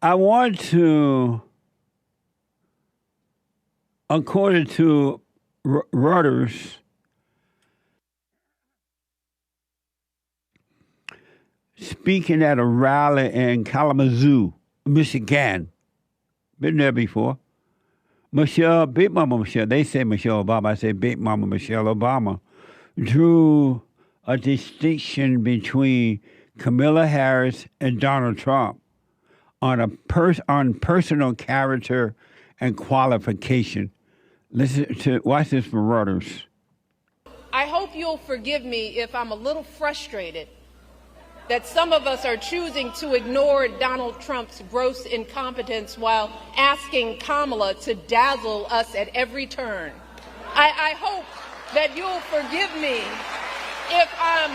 I want to, according to Reuters, speaking at a rally in Kalamazoo, Michigan, been there before. Michelle, Big Mama Michelle, they say Michelle Obama, I say Big Mama Michelle Obama, drew a distinction between Kamala Harris and Donald Trump on personal character and qualification. Watch this from Reuters. I hope you'll forgive me if I'm a little frustrated that some of us are choosing to ignore Donald Trump's gross incompetence while asking Kamala to dazzle us at every turn. I hope that you'll forgive me if I'm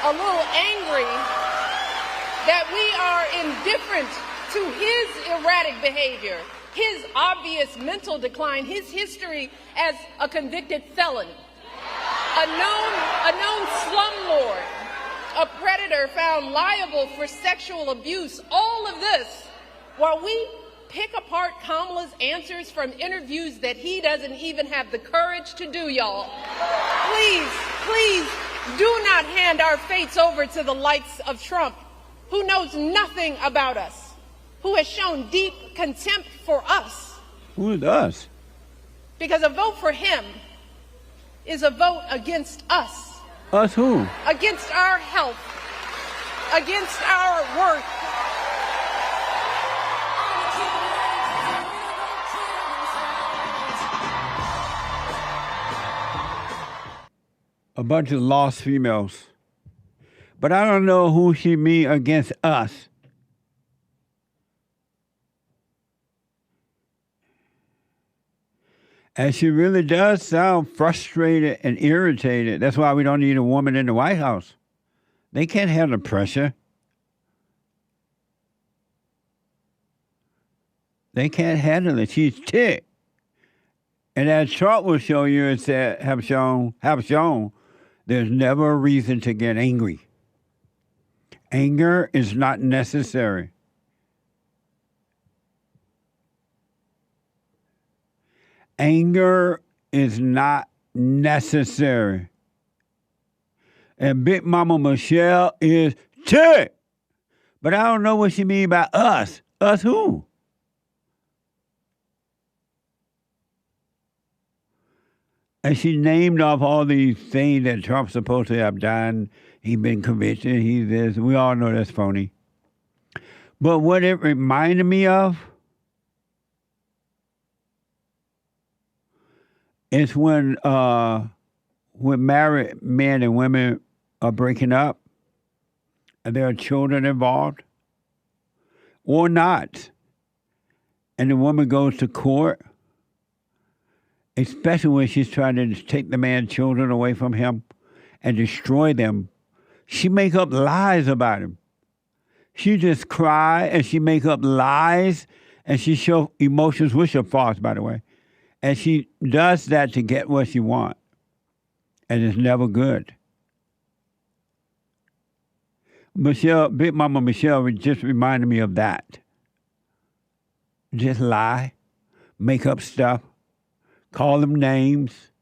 a little angry that we are indifferent to his erratic behavior, his obvious mental decline, his history as a convicted felon, a known slumlord, a predator found liable for sexual abuse, all of this, while we pick apart Kamala's answers from interviews that he doesn't even have the courage to do, y'all. Please, do not hand our fates over to the likes of Trump, who knows nothing about us, who has shown deep contempt for us. Who is us? Because a vote for him is a vote against us. Us who? Against our health, against our worth. A bunch of lost females. But I don't know who she mean against us. And she really does sound frustrated and irritated. That's why we don't need a woman in the White House. They can't handle pressure. They can't handle it. She's ticked. And as Trump will show you and have shown, there's never a reason to get angry. Anger is not necessary. Anger is not necessary. And Big Mama Michelle is ticked. But I don't know what she mean by us. Us who? And she named off all these things that Trump's supposed to have done. He's been convicted. He's this. We all know that's phony. But what it reminded me of is when married men and women are breaking up and there are children involved or not, and the woman goes to court, especially when she's trying to take the man's children away from him and destroy them, she make up lies about him. She just cry and she make up lies and she show emotions, which are false, by the way. And she does that to get what she wants. And it's never good. Michelle, Big Mama Michelle just reminded me of that. Just lie, make up stuff, call them names.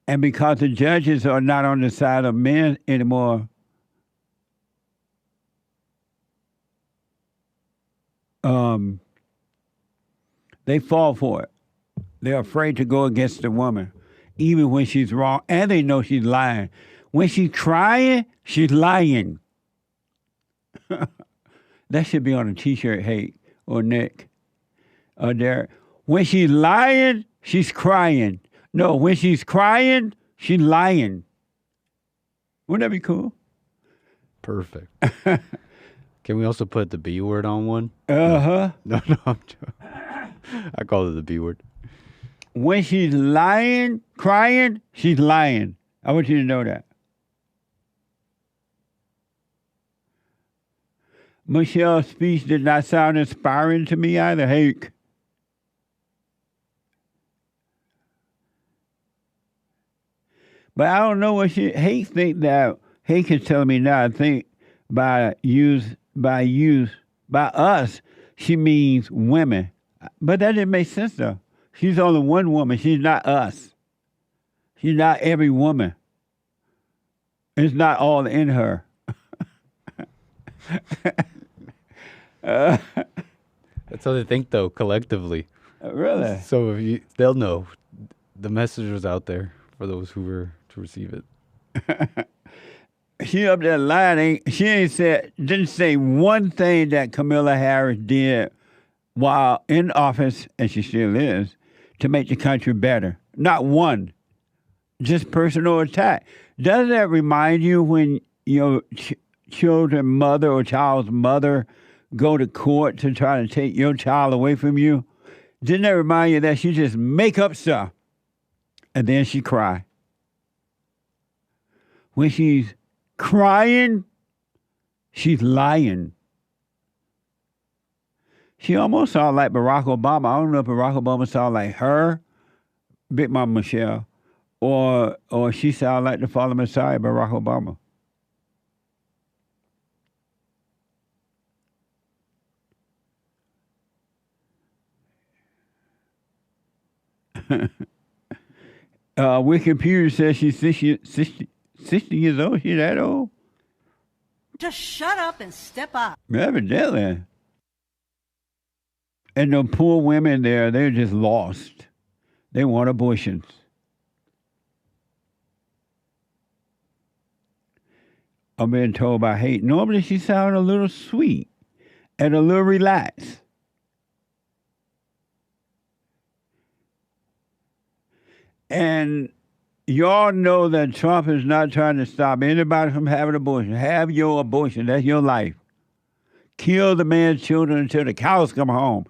And because the judges are not on the side of men anymore, they fall for it. They're afraid to go against the woman, even when she's wrong, and they know she's lying. When she's crying, she's lying. That should be on a T-shirt, hey, or Nick, or Derek. When she's lying, she's crying. No, when she's crying, she's lying. Wouldn't that be cool? Perfect. Can we also put the B word on one? Uh-huh. No, I'm joking. I call it the B word. When she's lying, crying, she's lying. I want you to know that. Michelle's speech did not sound inspiring to me either, Hake. But I don't know what Hake think that Hake is telling me now. I think by us, she means women. But that didn't make sense, though. She's only one woman. She's not us. She's not every woman. It's not all in her. That's how they think, though, collectively. Really? So they'll know the message was out there for those who were to receive it. She up there lying. She didn't say one thing that Kamala Harris did while in office, and she still is, to make the country better. Not one. Just personal attack. Doesn't that remind you when your children's mother or child's mother go to court to try to take your child away from you? Didn't that remind you that she just make up stuff and then she cry? When she's crying, she's lying. She almost sounded like Barack Obama. I don't know if Barack Obama sounded like her, Big Mama Michelle, or she sounded like the fallen Messiah, Barack Obama. Wikipedia says she's 60 years old. She's that old? Just shut up and step up. Evidently. And the poor women there, they're just lost. They want abortions. I'm being told by hate. Normally she sounded a little sweet and a little relaxed. And y'all know that Trump is not trying to stop anybody from having an abortion. Have your abortion. That's your life. Kill the man's children until the cows come home.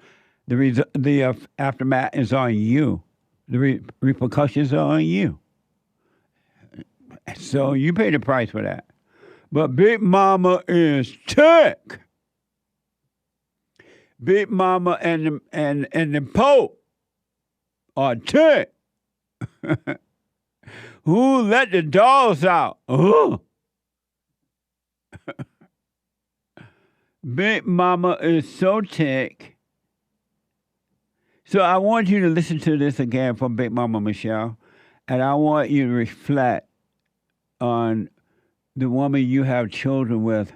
The aftermath is on you. The repercussions are on you. So you pay the price for that. But Big Mama is tick. Big Mama and the Pope are tick. Who let the dogs out? Big Mama is so tick. So I want you to listen to this again from Big Mama Michelle, and I want you to reflect on the woman you have children with,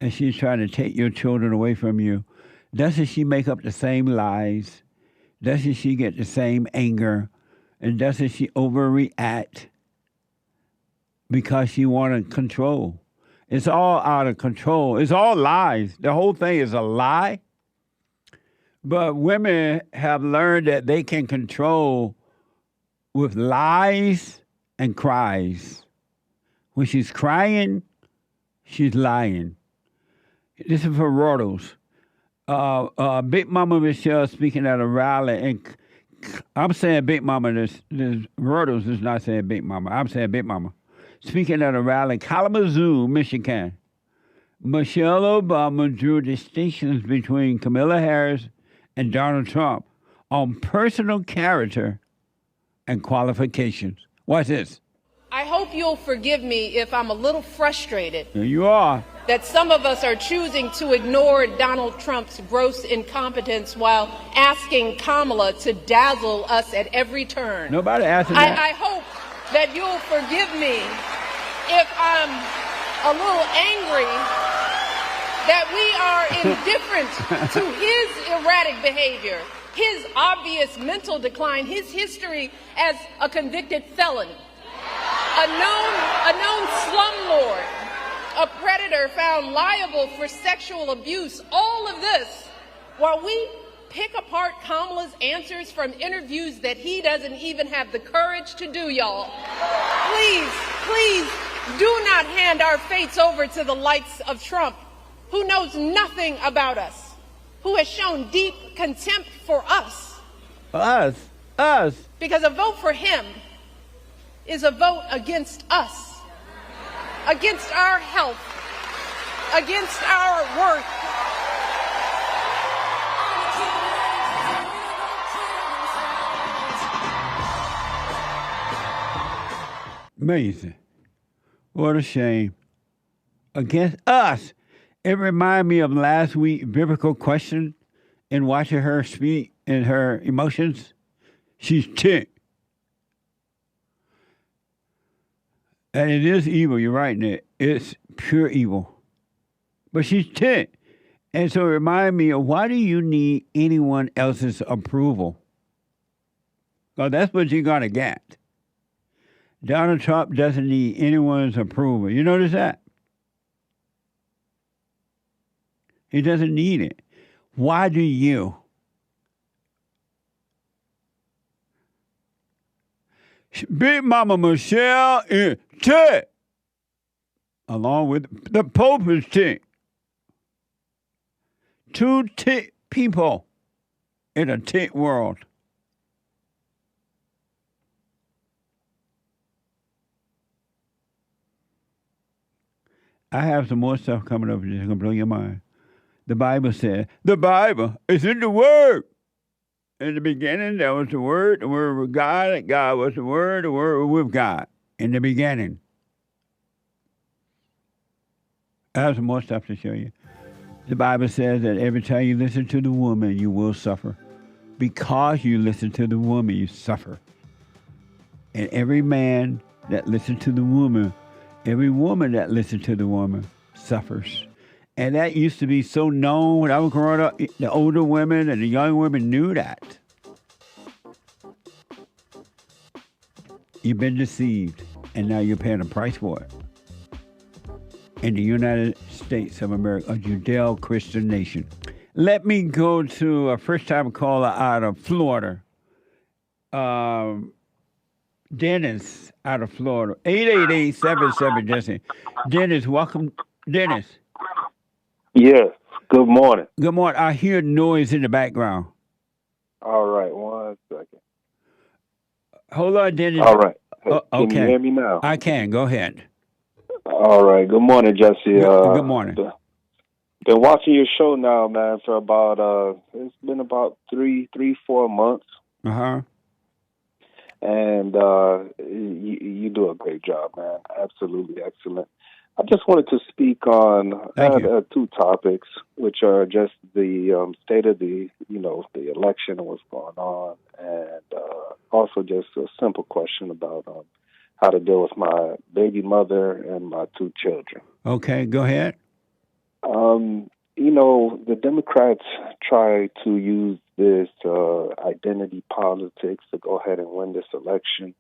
and she's trying to take your children away from you. Doesn't she make up the same lies? Doesn't she get the same anger? And doesn't she overreact because she wants control? It's all out of control. It's all lies. The whole thing is a lie. But women have learned that they can control with lies and cries. When she's crying, she's lying. This is for Rodos. Big Mama Michelle speaking at a rally, and I'm saying Big Mama. Rodos is not saying Big Mama. I'm saying Big Mama. Speaking at a rally in Kalamazoo, Michigan, Michelle Obama drew distinctions between Kamala Harris and Donald Trump on personal character and qualifications. Watch this. I hope you'll forgive me if I'm a little frustrated. There you are. That some of us are choosing to ignore Donald Trump's gross incompetence while asking Kamala to dazzle us at every turn. Nobody asking that. I hope that you'll forgive me if I'm a little angry that we are indifferent to his erratic behavior, his obvious mental decline, his history as a convicted felon, a known slumlord, a predator found liable for sexual abuse, all of this, while we pick apart Kamala's answers from interviews that he doesn't even have the courage to do, y'all. Please, do not hand our fates over to the likes of Trump, who knows nothing about us, who has shown deep contempt for us. Us. Because a vote for him is a vote against us, against our health, against our worth. Amazing. What a shame. Against us. It reminded me of last week's biblical question and watching her speak and her emotions, she's ticked. And it is evil. You're right, Nick. It's pure evil. But she's ticked. And so it reminded me of, why do you need anyone else's approval? Well, that's what you're going to get. Donald Trump doesn't need anyone's approval. You notice that? He doesn't need it. Why do you? Big Mama Michelle is ticked. Along with the Pope is ticked. Two ticked people in a ticked world. I have some more stuff coming up that's going to blow your mind. The Bible said, the Bible is in the Word. In the beginning, there was the Word was God, and God was the Word was with God. In the beginning. I have some more stuff to show you. The Bible says that every time you listen to the woman, you will suffer. Because you listen to the woman, you suffer. And every man that listens to the woman, every woman that listens to the woman suffers. And that used to be so known when I was growing up. The older women and the young women knew that. You've been deceived, and now you're paying a price for it. In the United States of America, a Judeo-Christian nation. Let me go to a first-time caller out of Florida. Dennis out of Florida. 888-77 Jesse. Dennis, welcome. Dennis. Yes. Good morning. Good morning. I hear noise in the background. All right. 1 second. Hold on, Dennis. All right. Okay. Can you hear me now? I can. Go ahead. All right. Good morning, Jesse. Good morning. Been watching your show now, man, for about it's been about 4 months. Uh-huh. And you do a great job, man. Absolutely excellent. I just wanted to speak on two topics, which are just the state of the election and what's going on, and also just a simple question about how to deal with my baby mother and my 2 children. Okay, go ahead. The Democrats try to use this identity politics to go ahead and win this election.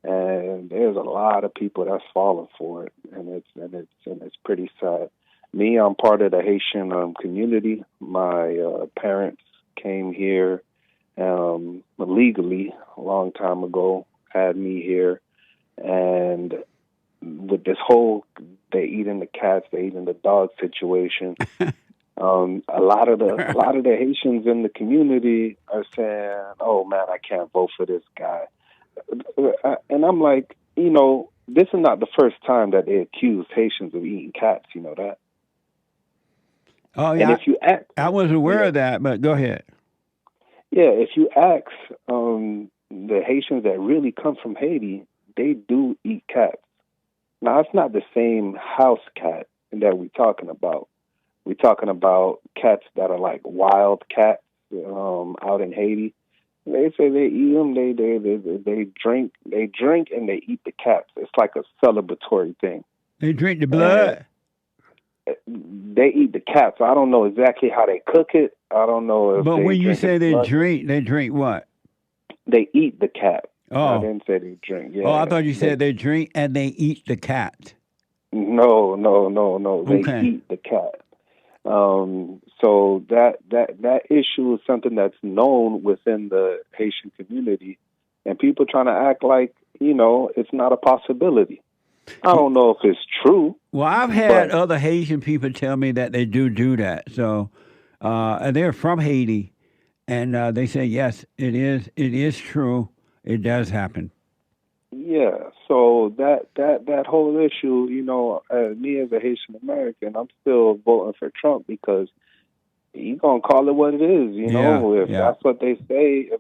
And there's a lot of people that's falling for it, and it's pretty sad. Me, I'm part of the Haitian community. My parents came here legally a long time ago, had me here, and with this whole they eating the cats, they eating the dog situation. A lot of the Haitians in the community are saying, "Oh man, I can't vote for this guy." And I'm like, this is not the first time that they accuse Haitians of eating cats. You know that? Oh, yeah. And if you ask, I was aware of that, but go ahead. Yeah, if you ask the Haitians that really come from Haiti, they do eat cats. Now, it's not the same house cat that we're talking about. We're talking about cats that are like wild cats out in Haiti. They say they eat them. They drink, and they eat the cats. It's like a celebratory thing. They drink the blood. And they eat the cats. I don't know exactly how they cook it. I don't know if. But when you say they blood. drink, they drink what? They eat the cat. Oh, I didn't say they drink. Yeah. Oh, I thought you said they drink and they eat the cat. No. They eat the cat. So that issue is something that's known within the Haitian community, and people trying to act like it's not a possibility. I don't know if it's true. Well, I've had other Haitian people tell me that they do that. So, and they're from Haiti, and they say yes, it is true. It does happen. Yeah. So that whole issue, me as a Haitian American, I'm still voting for Trump because he's gonna call it what it is. If that's what they say, is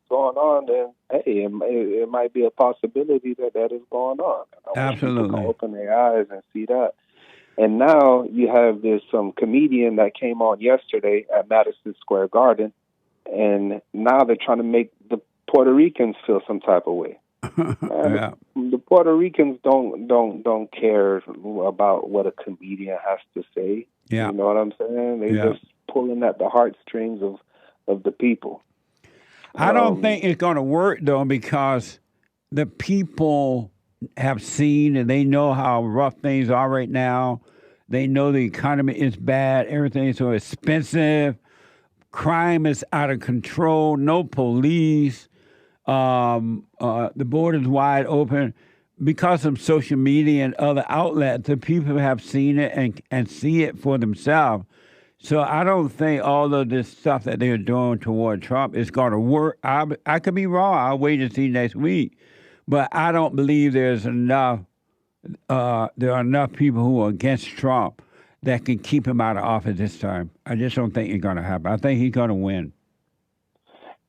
going on, then hey, it might be a possibility that is going on. And I wish people can open their eyes and see that. And now you have this comedian that came on yesterday at Madison Square Garden, and now they're trying to make the Puerto Ricans feel some type of way. Yeah. The Puerto Ricans don't care about what a comedian has to say. Yeah. You know what I'm saying? They're just pulling at the heartstrings of the people. I don't think it's going to work, though, because the people have seen and they know how rough things are right now. They know the economy is bad. Everything is so expensive. Crime is out of control. No police. The border's wide open. Because of social media and other outlets, the people have seen it and see it for themselves. So I don't think all of this stuff that they're doing toward Trump is going to work. I could be wrong. I'll wait and see next week. But I don't believe there's enough. There are enough people who are against Trump that can keep him out of office this time. I just don't think it's going to happen. I think he's going to win.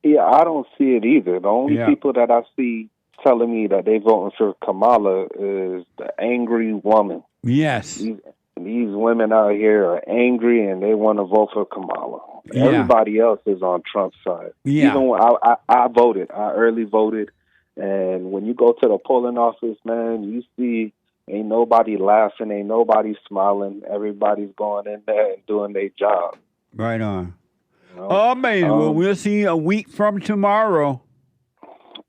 Yeah, I don't see it either. The only people that I see telling me that they voting for Kamala is the angry woman. Yes. These women out here are angry and they want to vote for Kamala. Yeah. Everybody else is on Trump's side. Yeah. Even when I voted, I early voted. And when you go to the polling office, man, you see ain't nobody laughing, ain't nobody smiling. Everybody's going in there and doing their job. Right on. You know? Oh, man. Well, we'll see a week from tomorrow.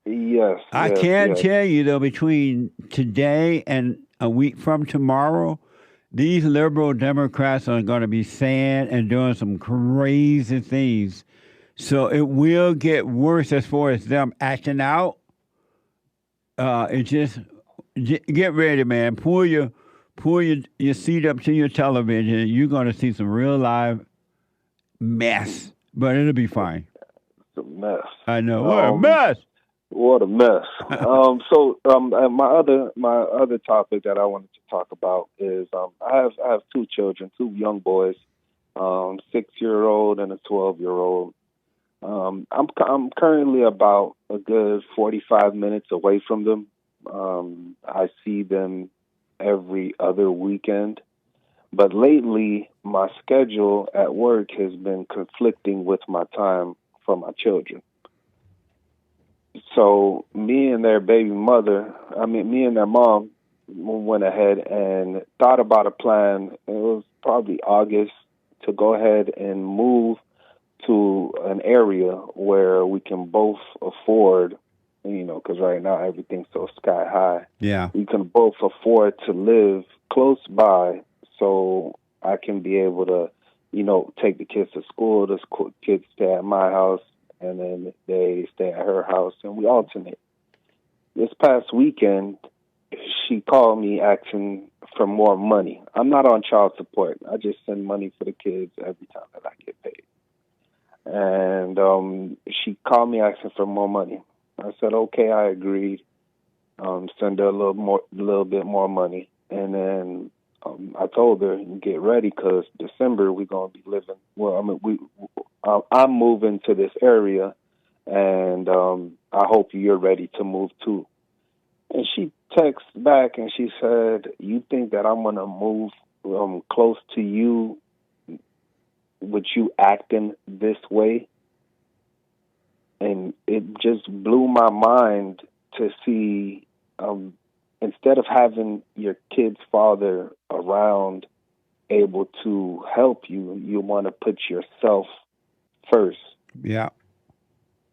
Yes. I can tell you, though, between today and a week from tomorrow, these liberal Democrats are going to be saying and doing some crazy things. So it will get worse as far as them acting out. It just get ready, man. Pull your seat up to your television. You're going to see some real live mess, but it'll be fine. It's a mess. I know. What a mess. What a mess. My other topic that I wanted to talk about is I have two children, two young boys, 6-year-old and a 12-year-old. I'm currently about a good 45 minutes away from them. I see them every other weekend, but lately my schedule at work has been conflicting with my time for my children. So me and their mom went ahead and thought about a plan. It was probably August to go ahead and move to an area where we can both afford, because right now everything's so sky high. Yeah. We can both afford to live close by so I can be able to, take the kids to school. The kids stay at my house, and then they stay at her house, and we alternate. This past weekend, she called me asking for more money. I'm not on child support. I just send money for the kids every time that I get paid. And she called me asking for more money. I said, okay, I agreed. Send her a little bit more money. And then I told her, get ready, because December we're gonna be living. Well, I'm moving to this area, and I hope you're ready to move too. And she texted back and she said, you think that I'm gonna move close to you with you acting this way? And it just blew my mind to see, instead of having your kid's father around able to help you, you want to put yourself first. Yeah.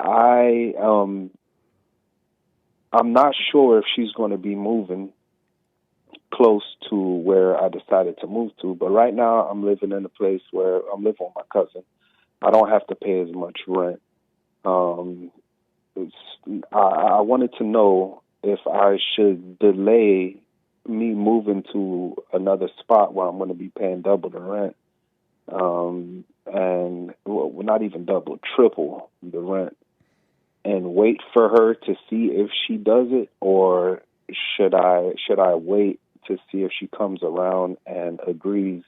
I'm not sure if she's going to be moving close to where I decided to move to, but right now I'm living in a place where I'm living with my cousin. I don't have to pay as much rent. I wanted to know if I should delay me moving to another spot where I'm going to be paying double the rent, and not even double, triple the rent, and wait for her to see if she does it, or should I wait to see if she comes around and agrees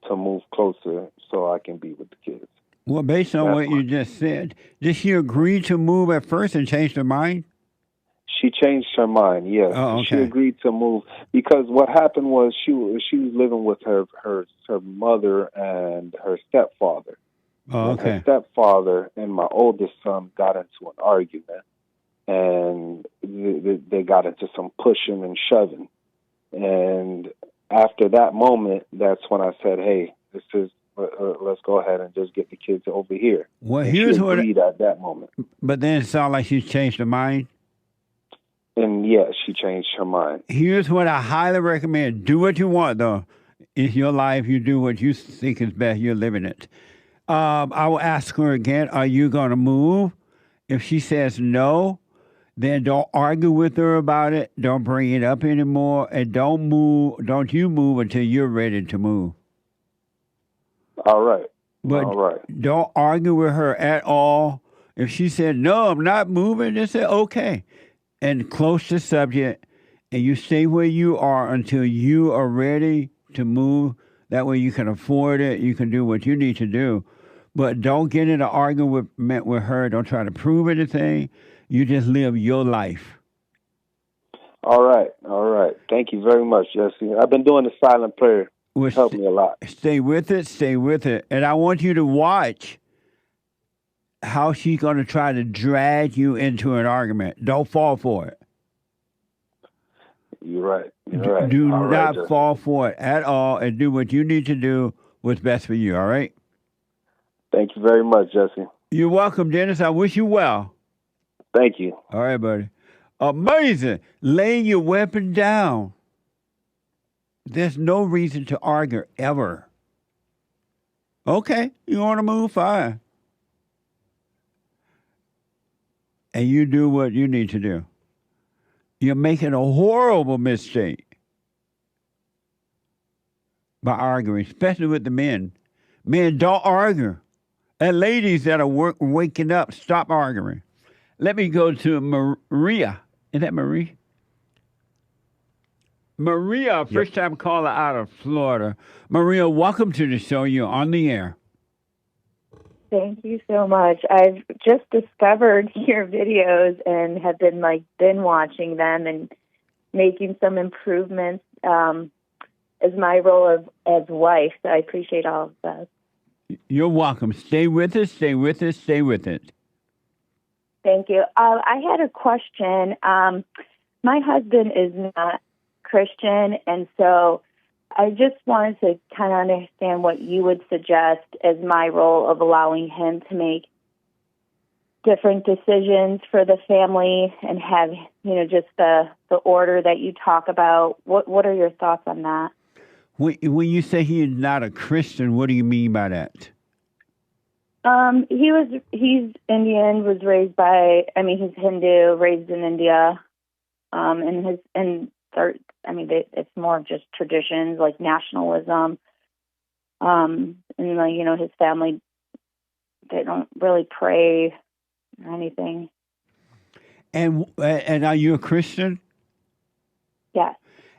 to move closer so I can be with the kids? Well, based on what you just said, did she agree to move at first and change her mind? She changed her mind. Yes, Oh, okay. she agreed to move because what happened was she was living with her mother and her stepfather. Oh, And her okay. stepfather and my oldest son got into an argument, and they got into some pushing and shoving. And after that moment, that's when I said, "Hey, this is let's go ahead and just get the kids over here." Well, And she here's what. agreed at that moment. But then it sounds like she's changed her mind. And yeah, she changed her mind. Here's what I highly recommend. Do what you want, though. It's your life. You do what you think is best. You're living it. I will ask her again, are you going to move? If she says no, then don't argue with her about it. Don't bring it up anymore. And don't move. Don't you move until you're ready to move. All right. But All right. don't argue with her at all. If she said, no, I'm not moving, just say, okay. And close the subject. And you stay where you are until you are ready to move. That way you can afford it. You can do what you need to do. But don't get in an argument with her. Don't try to prove anything. You just live your life. All right. All right. Thank you very much, Jesse. I've been doing the silent prayer. It's helped me a lot. Stay with it. Stay with it. And I want you to watch how she's going to try to drag you into an argument. Don't fall for it. You're right. You're right. Do All not right, fall for it at all, and do what you need to do what's best for you, all right? Thank you very much, Jesse. You're welcome, Dennis. I wish you well. Thank you. All right, buddy. Amazing. Laying your weapon down. There's no reason to argue ever. Okay, you want to move? Fine. And you do what you need to do. You're making a horrible mistake by arguing, especially with the men. Men, don't argue. And ladies that are waking up, stop arguing. Let me go to Maria. Is that Marie? Maria, first-time caller out of Florida. Maria, welcome to the show. You're on the air. Thank you so much. I've just discovered your videos and have been watching them and making some improvements as my role as wife. So I appreciate all of that. You're welcome. Stay with us. Stay with us. Stay with it. Thank you. I had a question. My husband is not Christian, and so I just wanted to kind of understand what you would suggest as my role of allowing him to make different decisions for the family and have, just the order that you talk about. What are your thoughts on that? When you say he is not a Christian, what do you mean by that? He's Indian, was raised he's Hindu, raised in India. It's more of just traditions like nationalism. His family, they don't really pray or anything. And are you a Christian? Yes.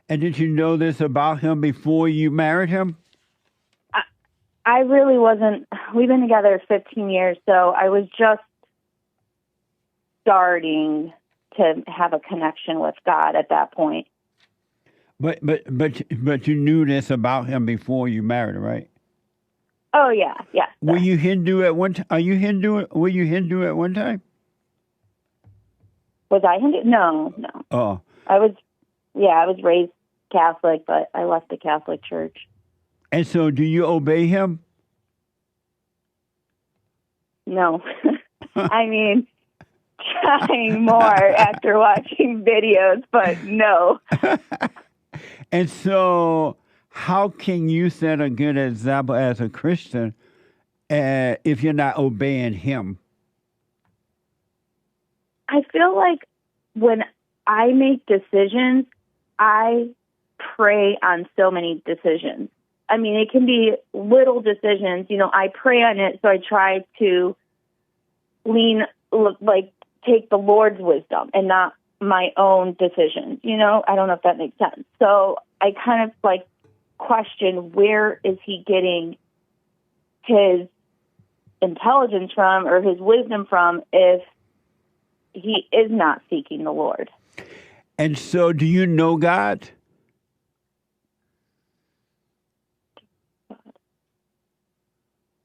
And did you know this about him before you married him? I really wasn't. We've been together 15 years, so I was just starting to have a connection with God at that point. But you knew this about him before you married, right? Oh yeah. Were you Hindu at one time? Are you Hindu? Were you Hindu at one time? Was I Hindu? No. Oh. I was raised Catholic, but I left the Catholic Church. And so, do you obey him? No. Trying more after watching videos, but no. And so, how can you set a good example as a Christian if you're not obeying him? I feel like when I make decisions, I pray on so many decisions. It can be little decisions. I pray on it, so I try to take the Lord's wisdom and not my own decisions. I don't know if that makes sense. So I kind of question, where is he getting his intelligence from or his wisdom from if he is not seeking the Lord? And so, do you know God?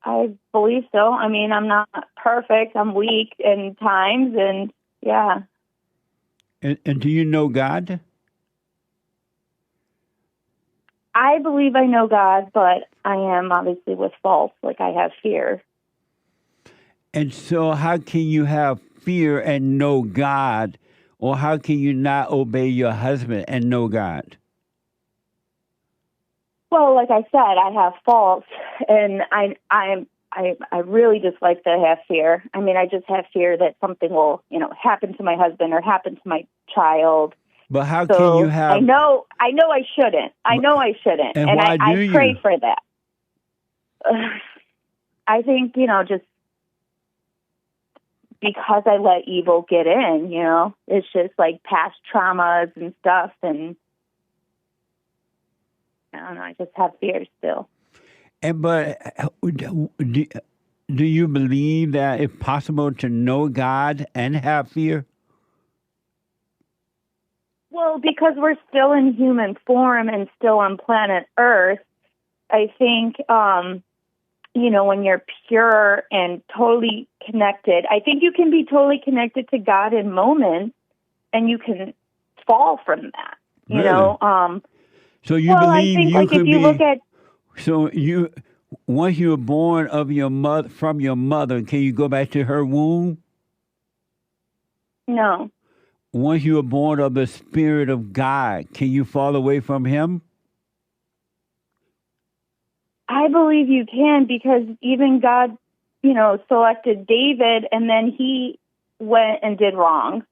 I believe so. I mean, I'm not perfect. I'm weak in times, and yeah. And do you know God? I believe I know God, but I am obviously with faults. Like, I have fear. And so, how can you have fear and know God? Or how can you not obey your husband and know God? Well, like I said, I have faults, and I really just like to have fear. I mean, I just have fear that something will, happen to my husband or happen to my child. But how So can you have... I know I shouldn't. I know I shouldn't. And why I do you? pray for that. I think, just because I let evil get in, it's just like past traumas and stuff. And I don't know, I just have fear still. But do you believe that it's possible to know God and have fear? Well, because we're still in human form and still on planet Earth, I think, when you're pure and totally connected, I think you can be totally connected to God in moments, and you can fall from that. Really? So you well, believe I think, you like, could if you be... look at... So you, once you were born of your mother, from your mother, can you go back to her womb? No. Once you were born of the Spirit of God, can you fall away from Him? I believe you can, because even God, selected David, and then he went and did wrong.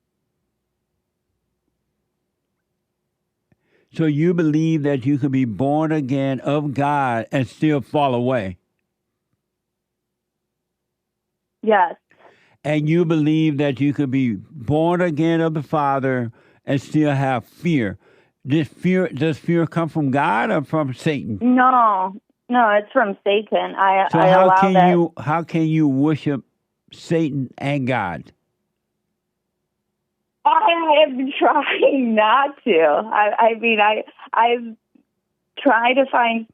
So you believe that you could be born again of God and still fall away? Yes. And you believe that you could be born again of the Father and still have fear? Does fear come from God or from Satan? No, it's from Satan. So how can you worship Satan and God? I am trying not to. I've tried to find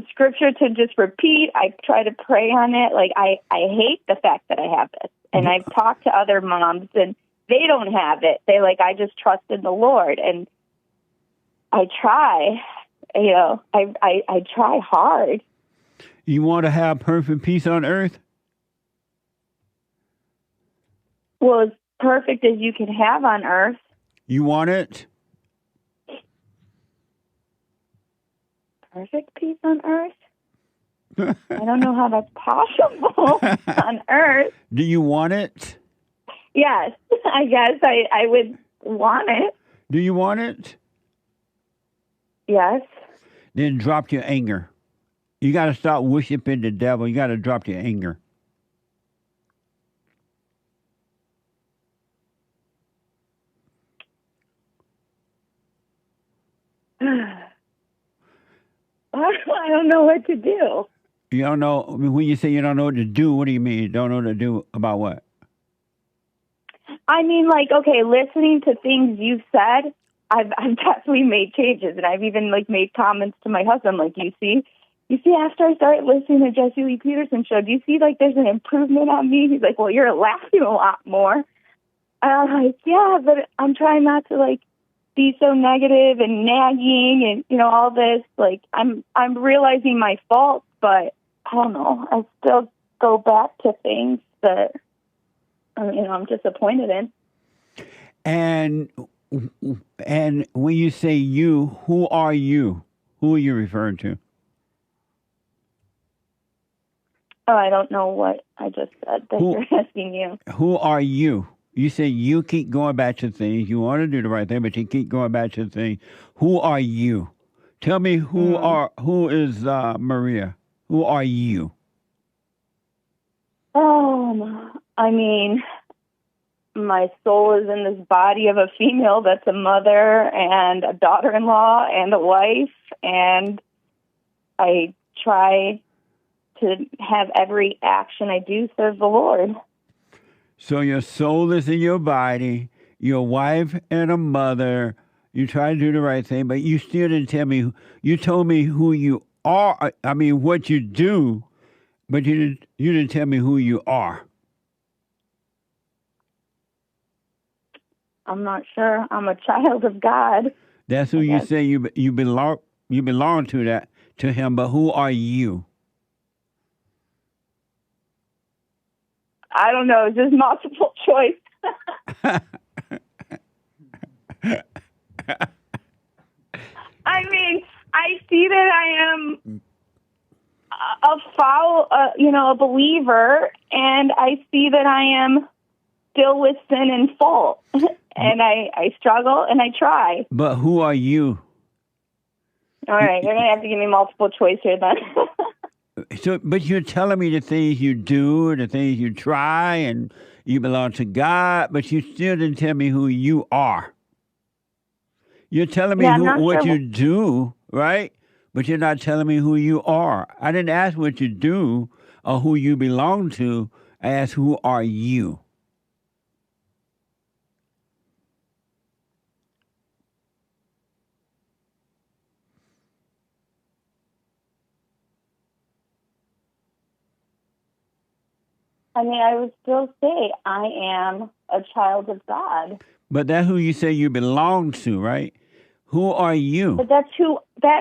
scripture to just repeat. I try to pray on it. Like, I hate the fact that I have this. And I've talked to other moms, and they don't have it. They I just trust in the Lord. And I try, I try hard. You want to have perfect peace on earth? Well, as perfect as you can have on earth. You want it? Perfect peace on earth? I don't know how that's possible on earth. Do you want it? Yes, I guess I would want it. Do you want it? Yes. Then drop your anger. You got to stop worshiping the devil. You got to drop your anger. I don't know what to do. You don't know, when you say you don't know what to do, what do you mean? You don't know what to do about what? I mean, okay, listening to things you've said, I've definitely made changes, and I've even made comments to my husband, you see after I started listening to Jesse Lee Peterson's show, do you see there's an improvement on me? He's like, well, you're laughing a lot more. And I'm like, yeah, but I'm trying not to be so negative and nagging and all this. I'm realizing my faults, but I don't know. I still go back to things that I'm disappointed in. And when you say you, who are you? Who are you referring to? Oh, I don't know what I just said that you're asking you. Who are you? You say you keep going back to things. You want to do the right thing, but you keep going back to things. Who are you? Tell me who is Maria? Who are you? I mean, my soul is in this body of a female that's a mother and a daughter-in-law and a wife, and I try to have every action I do serve the Lord. So your soul is in your body, You're a wife and a mother. You try to do the right thing, but you still didn't tell me. You told me who you are. I mean, what you do, but you didn't tell me who you are. I'm not sure. I'm a child of God. That's who I you guess. say you belong to him, but who are you? I don't know. It's just multiple choice. I mean, I see that I am a believer, and I see that I am still with sin and fault, and I struggle and I try. But who are you? All right, you're gonna have to give me multiple choice here then. So, but you're telling me the things you do, the things you try, and you belong to God, but you still didn't tell me who you are. You're telling me what you do, right? But you're not telling me who you are. I didn't ask what you do or who you belong to. I asked, who are you? I mean, I would still say I am a child of God. But that's who you say you belong to, right? Who are you? But that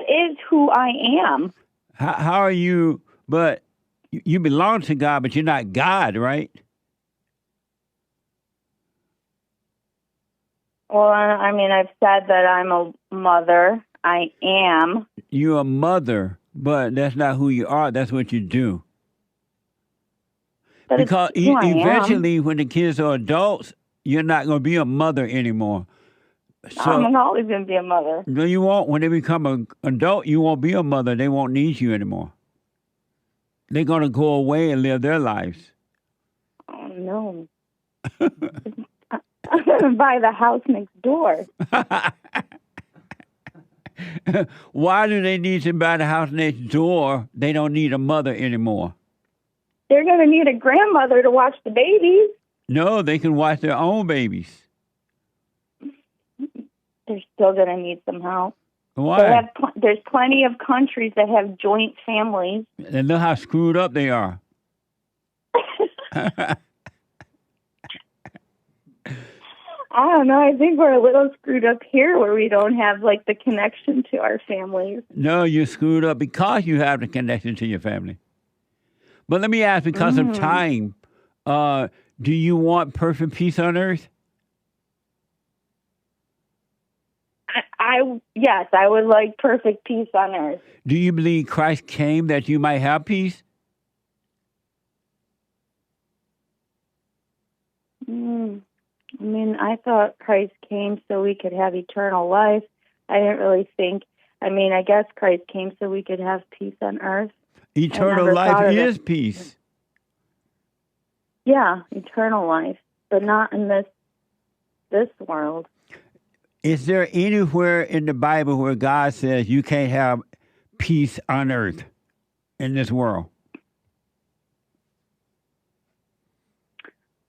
is who I am. How are you? But you belong to God, but you're not God, right? Well, I mean, I've said that I'm a mother. I am. You're a mother, but that's not who you are. That's what you do. But because it's who I eventually, when the kids are adults, you're not going to be a mother anymore. So, I'm always going to be a mother. No, you won't. When they become an adult, you won't be a mother. They won't need you anymore. They're going to go away and live their lives. Oh, no. I'm going to buy the house next door. Why do they need to buy the house next door? They don't need a mother anymore. They're going to need a grandmother to watch the babies. No, they can watch their own babies. They're still going to need some help. Why? There's plenty of countries that have joint families. And look how screwed up they are. I don't know. I think we're a little screwed up here where we don't have, like, the connection to our families. No, you're screwed up because you have the connection to your family. But let me ask, because of time, do you want perfect peace on earth? Yes, I would like perfect peace on earth. Do you believe Christ came that you might have peace? I mean, I thought Christ came so we could have eternal life. I didn't really think, I guess Christ came so we could have peace on earth. Eternal life is peace. Yeah, eternal life, but not in this world. Is there anywhere in the Bible where God says you can't have peace on earth in this world?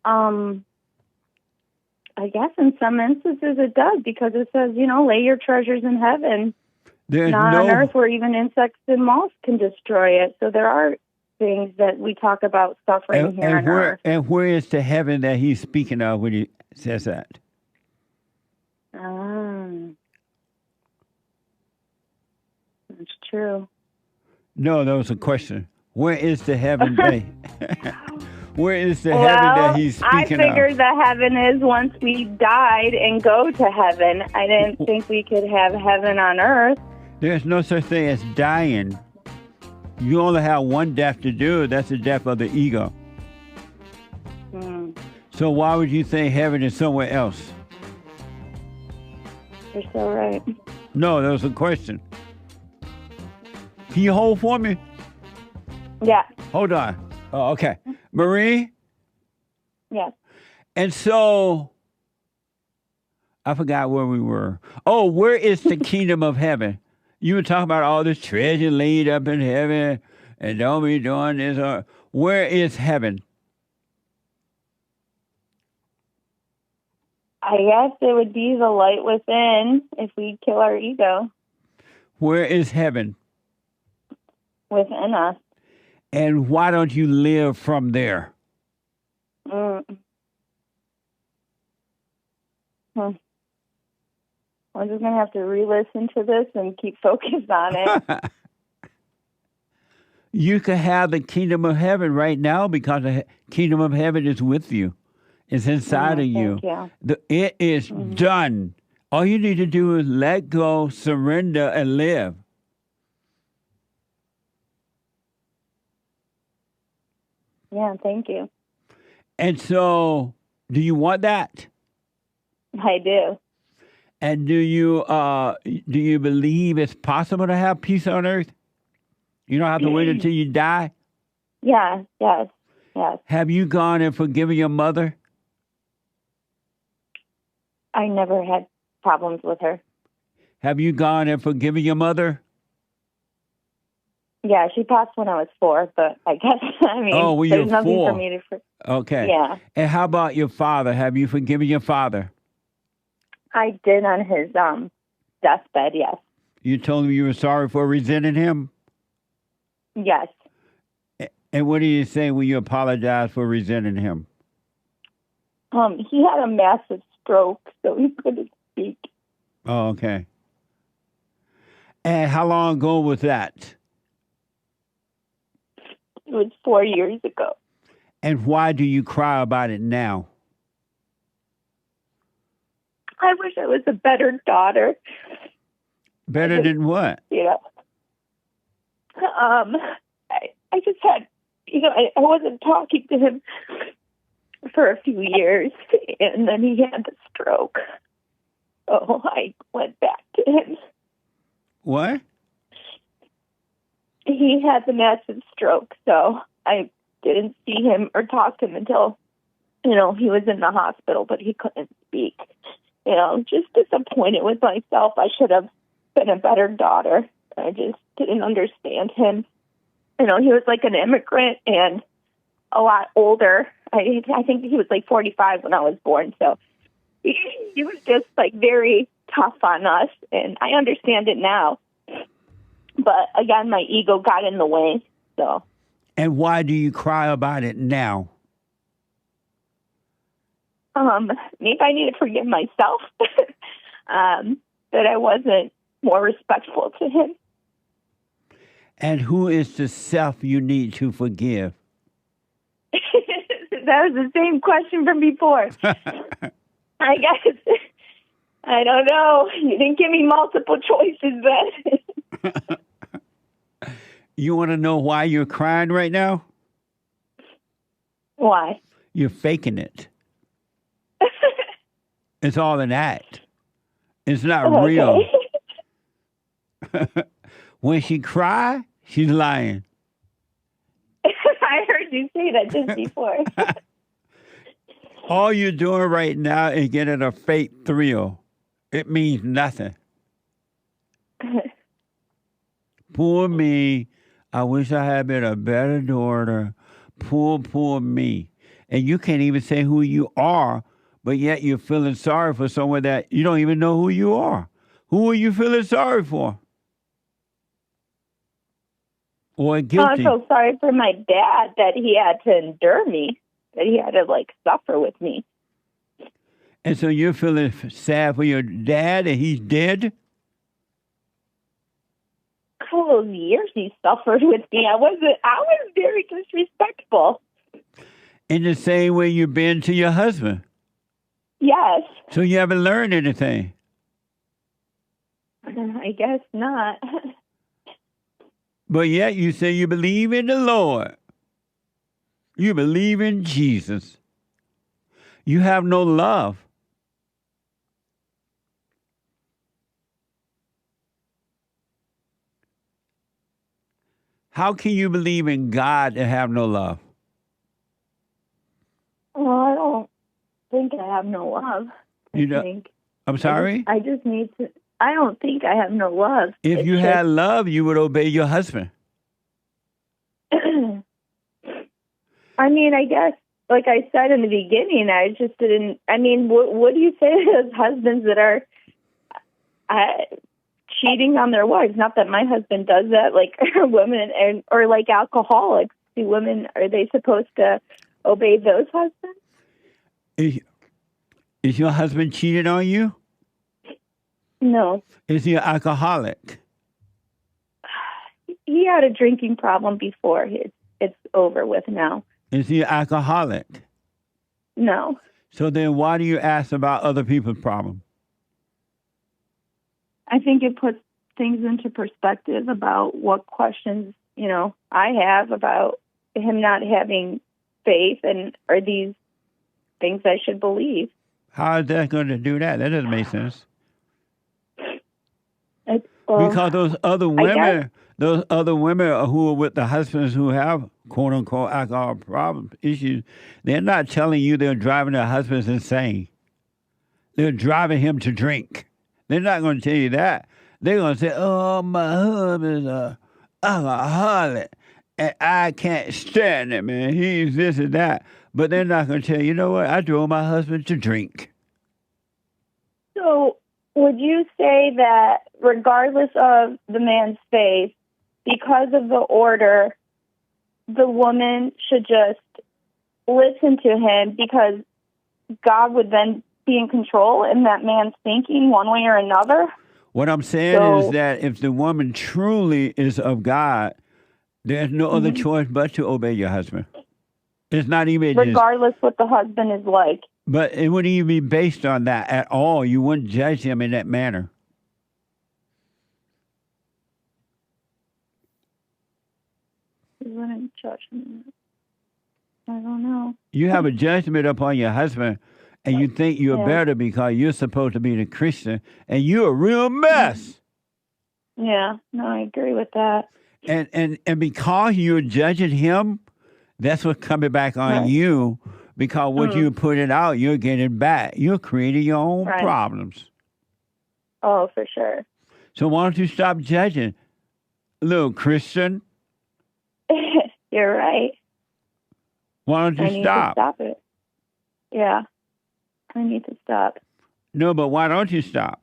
I guess in some instances it does, because it says, lay your treasures in heaven. Not on earth where even insects and moths can destroy it. So there are things that we talk about suffering here on earth. And where is the heaven that he's speaking of when he says that? That's true. No, that was a question. Where is the heaven that where is the heaven that he's speaking of? I figured the heaven is once we died and go to heaven. I didn't think we could have heaven on earth. There's no such thing as dying. You only have one death to do. That's the death of the ego. So why would you think heaven is somewhere else? You're so right. No, that was a question. Can you hold for me? Yeah. Hold on. Oh, okay. Marie? Yes. And so, I forgot where we were. Oh, where is the kingdom of heaven? You were talking about all this treasure laid up in heaven and don't be doing this. Where is heaven? I guess it would be the light within if we kill our ego Where is heaven? within us. And why don't you live from there? Mm. I'm just going to have to re-listen to this and keep focused on it. You could have the kingdom of heaven right now because the kingdom of heaven is with you. It's inside of you. Thank you. It is done. All you need to do is let go, surrender, and live. Yeah, thank you. And so, do you want that? I do. And do you believe it's possible to have peace on earth? You don't have to wait until you die? Yeah, yes. Have you gone and forgiven your mother? I never had problems with her. Have you gone and forgiven your mother? Yeah, she passed when I was 4, but I guess, Oh, when there's you're nothing 4. for me to... Okay. Yeah. And how about your father? Have you forgiven your father? I did on his deathbed, yes. You told him you were sorry for resenting him? Yes. And what do you say when you apologize for resenting him? He had a massive stroke, so he couldn't speak. Oh, okay. And how long ago was that? It was 4 years ago. And why do you cry about it now? I wish I was a better daughter. Better than what? You know, I just had, I wasn't talking to him for a few years, and then he had the stroke. So I went back to him. What? He had the massive stroke, so I didn't see him or talk to him until, he was in the hospital, but he couldn't speak. Just disappointed with myself. I should have been a better daughter. I just didn't understand him. He was like an immigrant and a lot older. I think he was like 45 when I was born, so he was just like very tough on us, and I understand it now. But again, my ego got in the way. So. And why do you cry about it now? Maybe I need to forgive myself that I wasn't more respectful to him. And who is the self you need to forgive? That was the same question from before. I guess. I don't know. You didn't give me multiple choices then. You want to know why you're crying right now? Why? You're faking it. It's all an act. It's not real. When she cries, she's lying. I heard you say that just before. All you're doing right now is getting a fake thrill. It means nothing. Poor me. I wish I had been a better daughter. Poor me. And you can't even say who you are, but yet you're feeling sorry for someone that you don't even know who you are. Who are you feeling sorry for? Or guilty? I'm so sorry for my dad that he had to endure me, that he had to suffer with me. And so you're feeling sad for your dad and he's dead? All those years he suffered with me, I was very disrespectful. In the same way you've been to your husband? Yes. So you haven't learned anything? I guess not. But yet you say you believe in the Lord. You believe in Jesus. You have no love. How can you believe in God and have no love? Well, I don't think I have no love. I'm sorry? I just need to... I don't think I have no love. If you had love, you would obey your husband. I mean, I guess like I said in the beginning, I just didn't. I mean, what do you say to those husbands that are cheating on their wives? Not that my husband does that. Like women or like alcoholics. Do women, are they supposed to obey those husbands? Is your husband cheating on you? No. Is he an alcoholic? He had a drinking problem before. It's over with now. Is he an alcoholic? No. So then why do you ask about other people's problems? I think it puts things into perspective about what questions, I have about him not having faith, and are these things I should believe? How is that going to do that? That doesn't make sense. Because those other women who are with the husbands who have quote unquote alcohol problem issues, they're not telling you they're driving their husbands insane. They're driving him to drink. They're not going to tell you that. They're going to say, "Oh, my husband's an alcoholic, and I can't stand him, man. He's this and that." But they're not going to tell you, "You know what? I drove my husband to drink." So would you say that regardless of the man's faith, because of the order, the woman should just listen to him because God would then be in control in that man's thinking one way or another? What I'm saying is that if the woman truly is of God, there's no other choice but to obey your husband. It's not even regardless what the husband is like. But it wouldn't even be based on that at all. You wouldn't judge him in that manner. You wouldn't judge him. I don't know. You have a judgment upon your husband, and you think you're better because you're supposed to be the Christian, and you're a real mess. Yeah, no, I agree with that. And because you're judging him, that's what's coming back on you. Because what you put it out, you're getting back. You're creating your own problems. Oh, for sure. So why don't you stop judging, little Christian? You're right. Why don't you I need stop? to stop it. Yeah, I need to stop. No, but why don't you stop?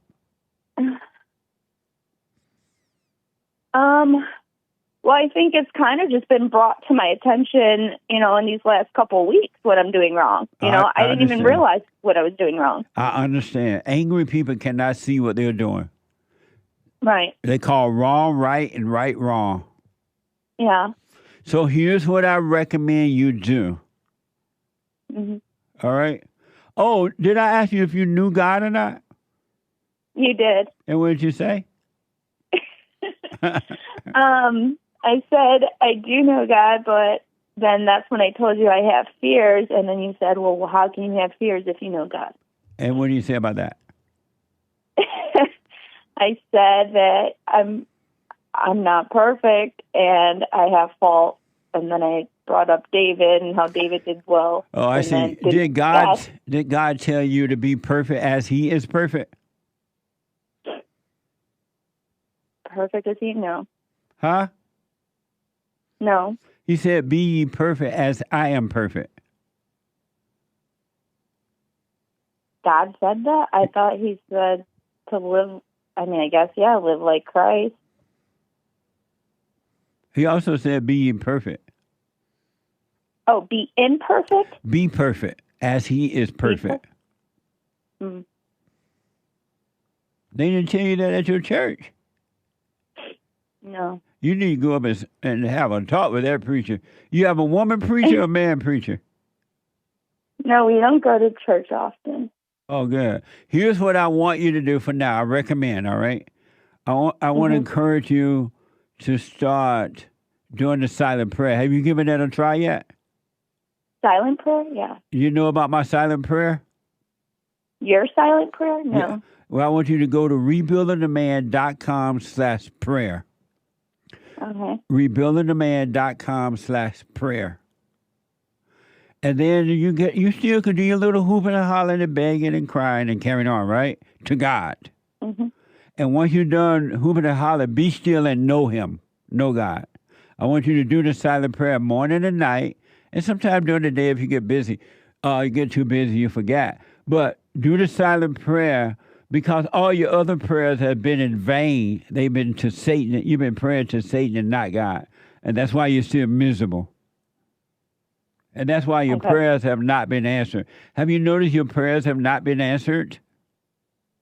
Well, I think it's kind of just been brought to my attention, in these last couple of weeks, what I'm doing wrong. I didn't even realize what I was doing wrong. I understand. Angry people cannot see what they're doing. Right. They call wrong right and right wrong. Yeah. So here's what I recommend you do. Mm-hmm. All right? Oh, did I ask you if you knew God or not? You did. And what did you say? I said, I do know God, but then that's when I told you I have fears. And then you said, well, how can you have fears if you know God? And what do you say about that? I said that I'm not perfect and I have faults. And then I brought up David and how David did well. Oh, I see. Did God tell you to be perfect as he is perfect? Perfect as he? No. Huh? No. He said, be ye perfect as I am perfect. God said that? I thought he said to live, I guess, live like Christ. He also said, be ye perfect. Oh, be imperfect? Be perfect as he is perfect. Mm. They didn't tell you that at your church. No. You need to go up and have a talk with that preacher. You have a woman preacher or a man preacher? No, we don't go to church often. Oh, good. Here's what I want you to do for now. I recommend, all right? I want to encourage you to start doing the silent prayer. Have you given that a try yet? Silent prayer? Yeah. You know about my silent prayer? Your silent prayer? No. Yeah. Well, I want you to go to rebuildingtheman.com/prayer. Okay. rebuildingtheman.com/prayer. And then you still could do your little hooping and hollering and begging and crying and carrying on, right? To God. Mm-hmm. And once you're done hooping and hollering, be still and know him. Know God. I want you to do the silent prayer morning and night And sometimes during the day, if you get busy, you get too busy, you forget. But do the silent prayer because all your other prayers have been in vain. They've been to Satan. You've been praying to Satan and not God. And that's why you're still miserable. And that's why your prayers have not been answered. Have you noticed your prayers have not been answered?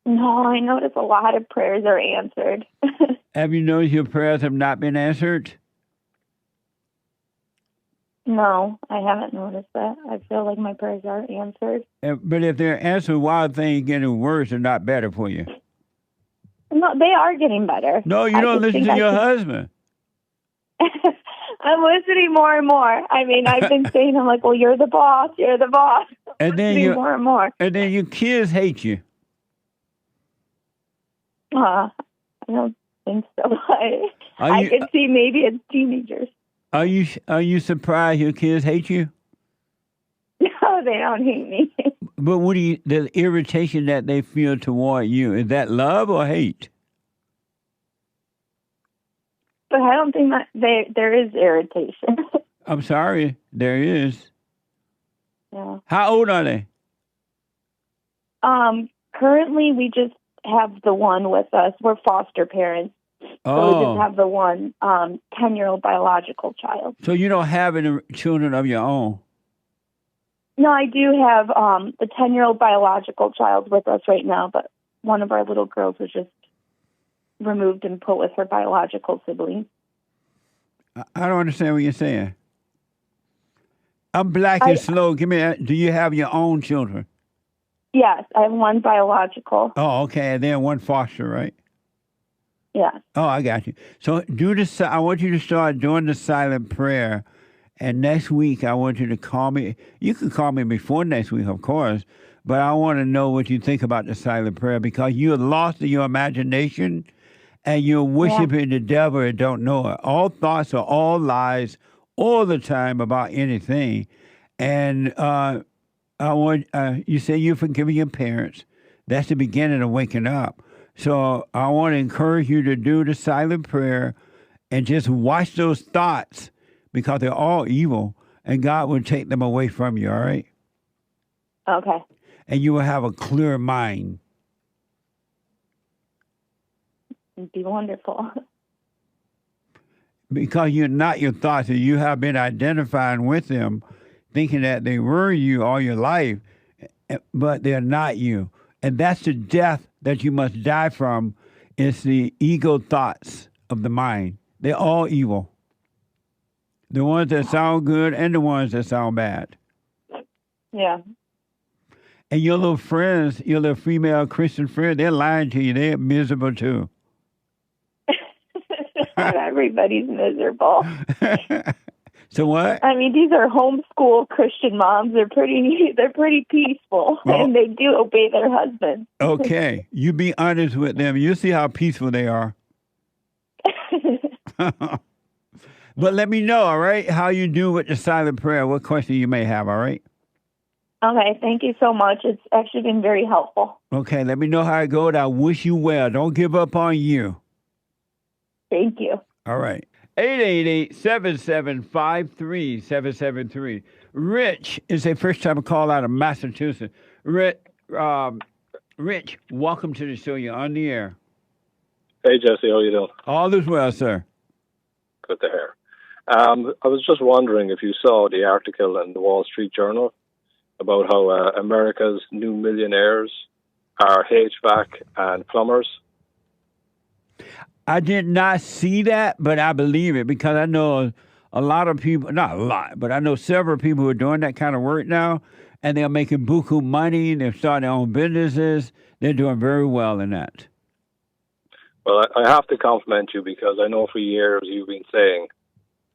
No, I notice a lot of prayers are answered. Have you noticed your prayers have not been answered? No, I haven't noticed that. I feel like my prayers are answered. But if they're answered while things getting worse, they're not better for you. No, they are getting better. No, you don't listen to your husband. I'm listening more and more. I mean, I've been saying, I'm like, well, you're the boss. You're the boss. And then more and more. And then your kids hate you. I don't think so. I can see maybe as teenagers. Are you surprised your kids hate you? No, they don't hate me. But what do you, the irritation that they feel toward you, is that love or hate? But I don't think that there is irritation. I'm sorry, there is. Yeah. How old are they? Currently we just have the one with us. We're foster parents. So we just have the one 10-year-old biological child. So you don't have any children of your own? No, I do have the 10-year-old biological child with us right now, but one of our little girls was just removed and put with her biological sibling. I don't understand what you're saying. I'm black and slow. Give me. Do you have your own children? Yes, I have one biological. Oh, okay, and then one foster, right? Yeah. Oh, I got you. So I want you to start doing the silent prayer, and next week I want you to call me. You can call me before next week, of course, but I want to know what you think about the silent prayer because you're lost in your imagination, and you're worshiping the devil and don't know it. All thoughts are all lies all the time about anything, and I want you say you're forgiving your parents. That's the beginning of waking up. So I want to encourage you to do the silent prayer and just watch those thoughts because they're all evil and God will take them away from you, all right? Okay. And you will have a clear mind. It'd be wonderful. Because you're not your thoughts and you have been identifying with them, thinking that they were you all your life, but they're not you. And that's the death that you must die from. It's the ego thoughts of the mind. They're all evil. The ones that sound good and the ones that sound bad. Yeah. And your little friends, your little female Christian friends, they're lying to you. They're miserable too. Everybody's miserable. So what? I mean, these are homeschool Christian moms. They're pretty peaceful, and they do obey their husbands. Okay, you be honest with them. You see how peaceful they are. But let me know, all right, how you do with the silent prayer. What question you may have, all right? Okay, thank you so much. It's actually been very helpful. Okay, let me know how it goes. I wish you well. Don't give up on you. Thank you. All right. 888-7753-773. Rich is a first-time call out of Massachusetts. Rich, welcome to the show. You're on the air. Hey, Jesse. How you doing? All is well, sir. Good to hear. I was just wondering if you saw the article in the Wall Street Journal about how America's new millionaires are HVAC and plumbers. I did not see that, but I believe it because I know a lot of people, not a lot, but I know several people who are doing that kind of work now, and they're making buku money. They're starting their own businesses. They're doing very well in that. Well, I have to compliment you because I know for years you've been saying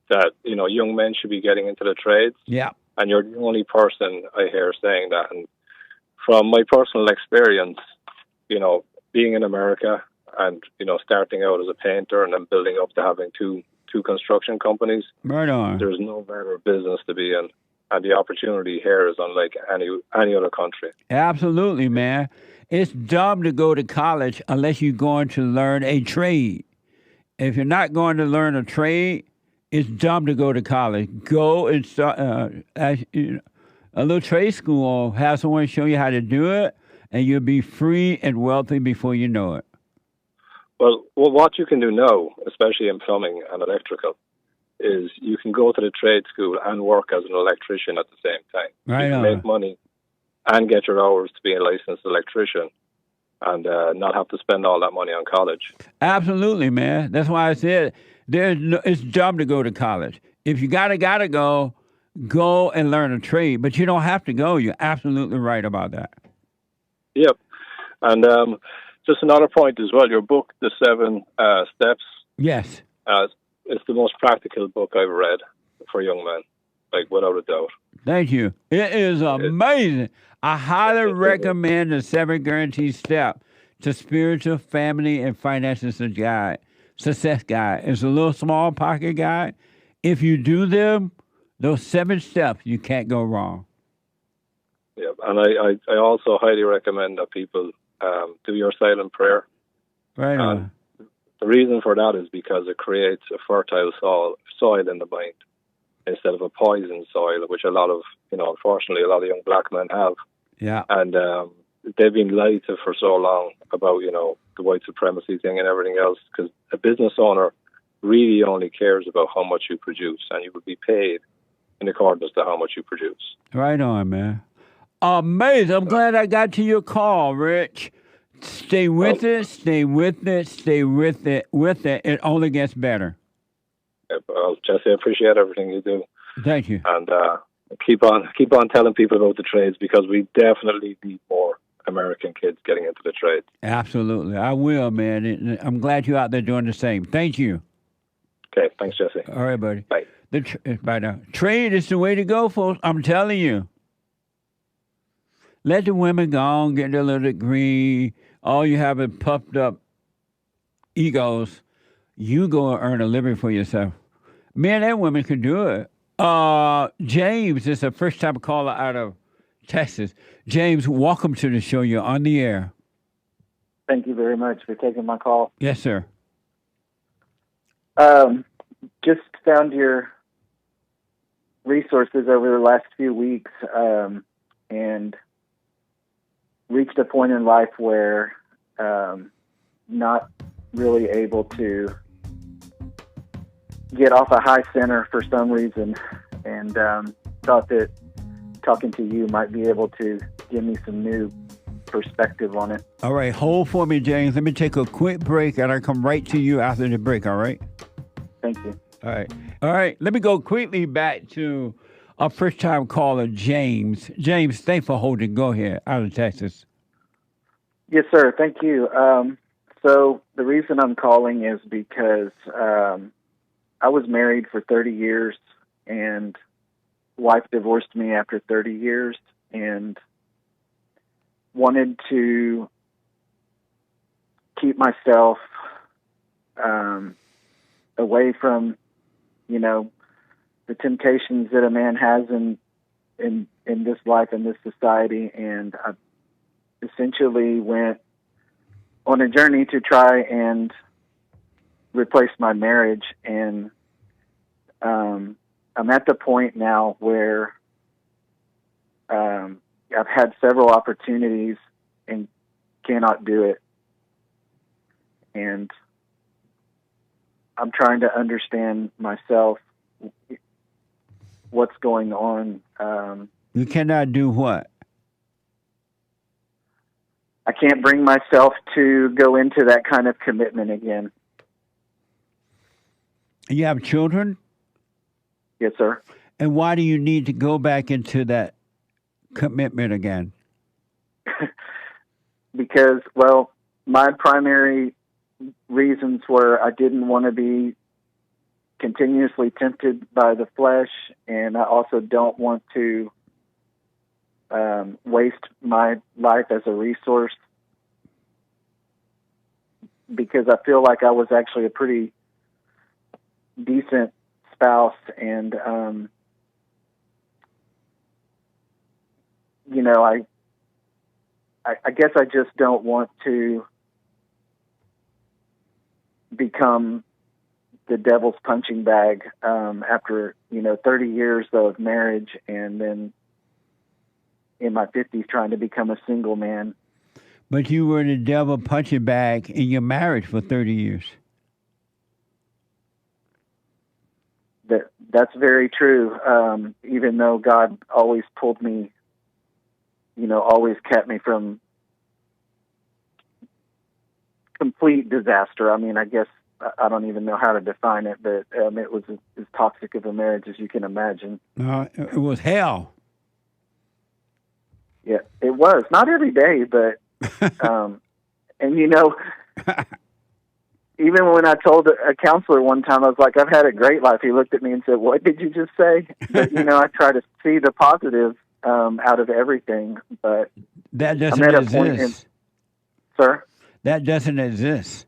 that, young men should be getting into the trades. Yeah. And you're the only person I hear saying that. And from my personal experience, being in America and, starting out as a painter and then building up to having two construction companies. Right on. There's no better business to be in. And the opportunity here is unlike any other country. Absolutely, man. It's dumb to go to college unless you're going to learn a trade. If you're not going to learn a trade, It's dumb to go to college. Go and start a little trade school or have someone show you how to do it, and you'll be free and wealthy before you know it. Well, what you can do now, especially in plumbing and electrical, is you can go to the trade school and work as an electrician at the same time. Right you can on. make money and get your hours to be a licensed electrician and not have to spend all that money on college. Absolutely, man. That's why I said it's dumb to go to college. If you gotta go and learn a trade. But you don't have to go. You're absolutely right about that. Yep. And just another point as well, your book, The 7 Steps, Yes. it's the most practical book I've read for young men, like without a doubt. Thank you. It is amazing. I highly recommend the 7 Guaranteed Step to Spiritual, Family, and Financial Success Guide. It's a little small pocket guide. If you do them, those 7 steps, you can't go wrong. Yeah, and I also highly recommend that people do your silent prayer. Right on. The reason for that is because it creates a fertile soil in the mind instead of a poison soil, which unfortunately, a lot of young black men have. Yeah. And they've been lied to for so long about, the white supremacy thing and everything else, because a business owner really only cares about how much you produce, and you will be paid in accordance to how much you produce. Right on, man. Amazing. I'm glad I got to your call, Rich. Stay with it, stay with it, stay with it. It only gets better. Well, Jesse, I appreciate everything you do. Thank you. And keep on telling people about the trades, because we definitely need more American kids getting into the trades. Absolutely. I will, man. And I'm glad you're out there doing the same. Thank you. Okay, thanks, Jesse. All right, buddy. Bye. Bye now. Trade is the way to go, folks. I'm telling you. Let the women go on, get their little degree. All you have is puffed up egos. You go and earn a living for yourself. Men and women can do it. James is a first-time caller out of Texas. James, welcome to the show. You're on the air. Thank you very much for taking my call. Yes, sir. Just found your resources over the last few weeks and reached a point in life where not really able to get off a high center for some reason, and thought that talking to you might be able to give me some new perspective on it. All right, hold for me, James. Let me take a quick break, and I'll come right to you after the break, all right? Thank you. All right. Let me go quickly back to our first-time caller, James. James, thanks for holding. Go ahead, out of Texas. Yes, sir. Thank you. So the reason I'm calling is because I was married for 30 years, and wife divorced me after 30 years, and wanted to keep myself away from, the temptations that a man has in this life, in this society, and I essentially went on a journey to try and replace my marriage, and I'm at the point now where I've had several opportunities and cannot do it, and I'm trying to understand myself, what's going on. You cannot do what? I can't bring myself to go into that kind of commitment again. You have children? Yes, sir. And why do you need to go back into that commitment again? Because, well, my primary reasons were I didn't want to be continuously tempted by the flesh, and I also don't want to waste my life as a resource, because I feel like I was actually a pretty decent spouse, and I guess I just don't want to become the devil's punching bag after 30 years of marriage, and then in my 50s trying to become a single man. But you were the devil punching bag in your marriage for 30 years. That's very true. Even though God always pulled me, always kept me from complete disaster. I mean, I guess I don't even know how to define it, but it was as toxic of a marriage as you can imagine. It was hell. Yeah, it was. Not every day, but, and even when I told a counselor one time, I was like, I've had a great life. He looked at me and said, what did you just say? But, I try to see the positive out of everything. But that doesn't exist. Sir? That doesn't exist.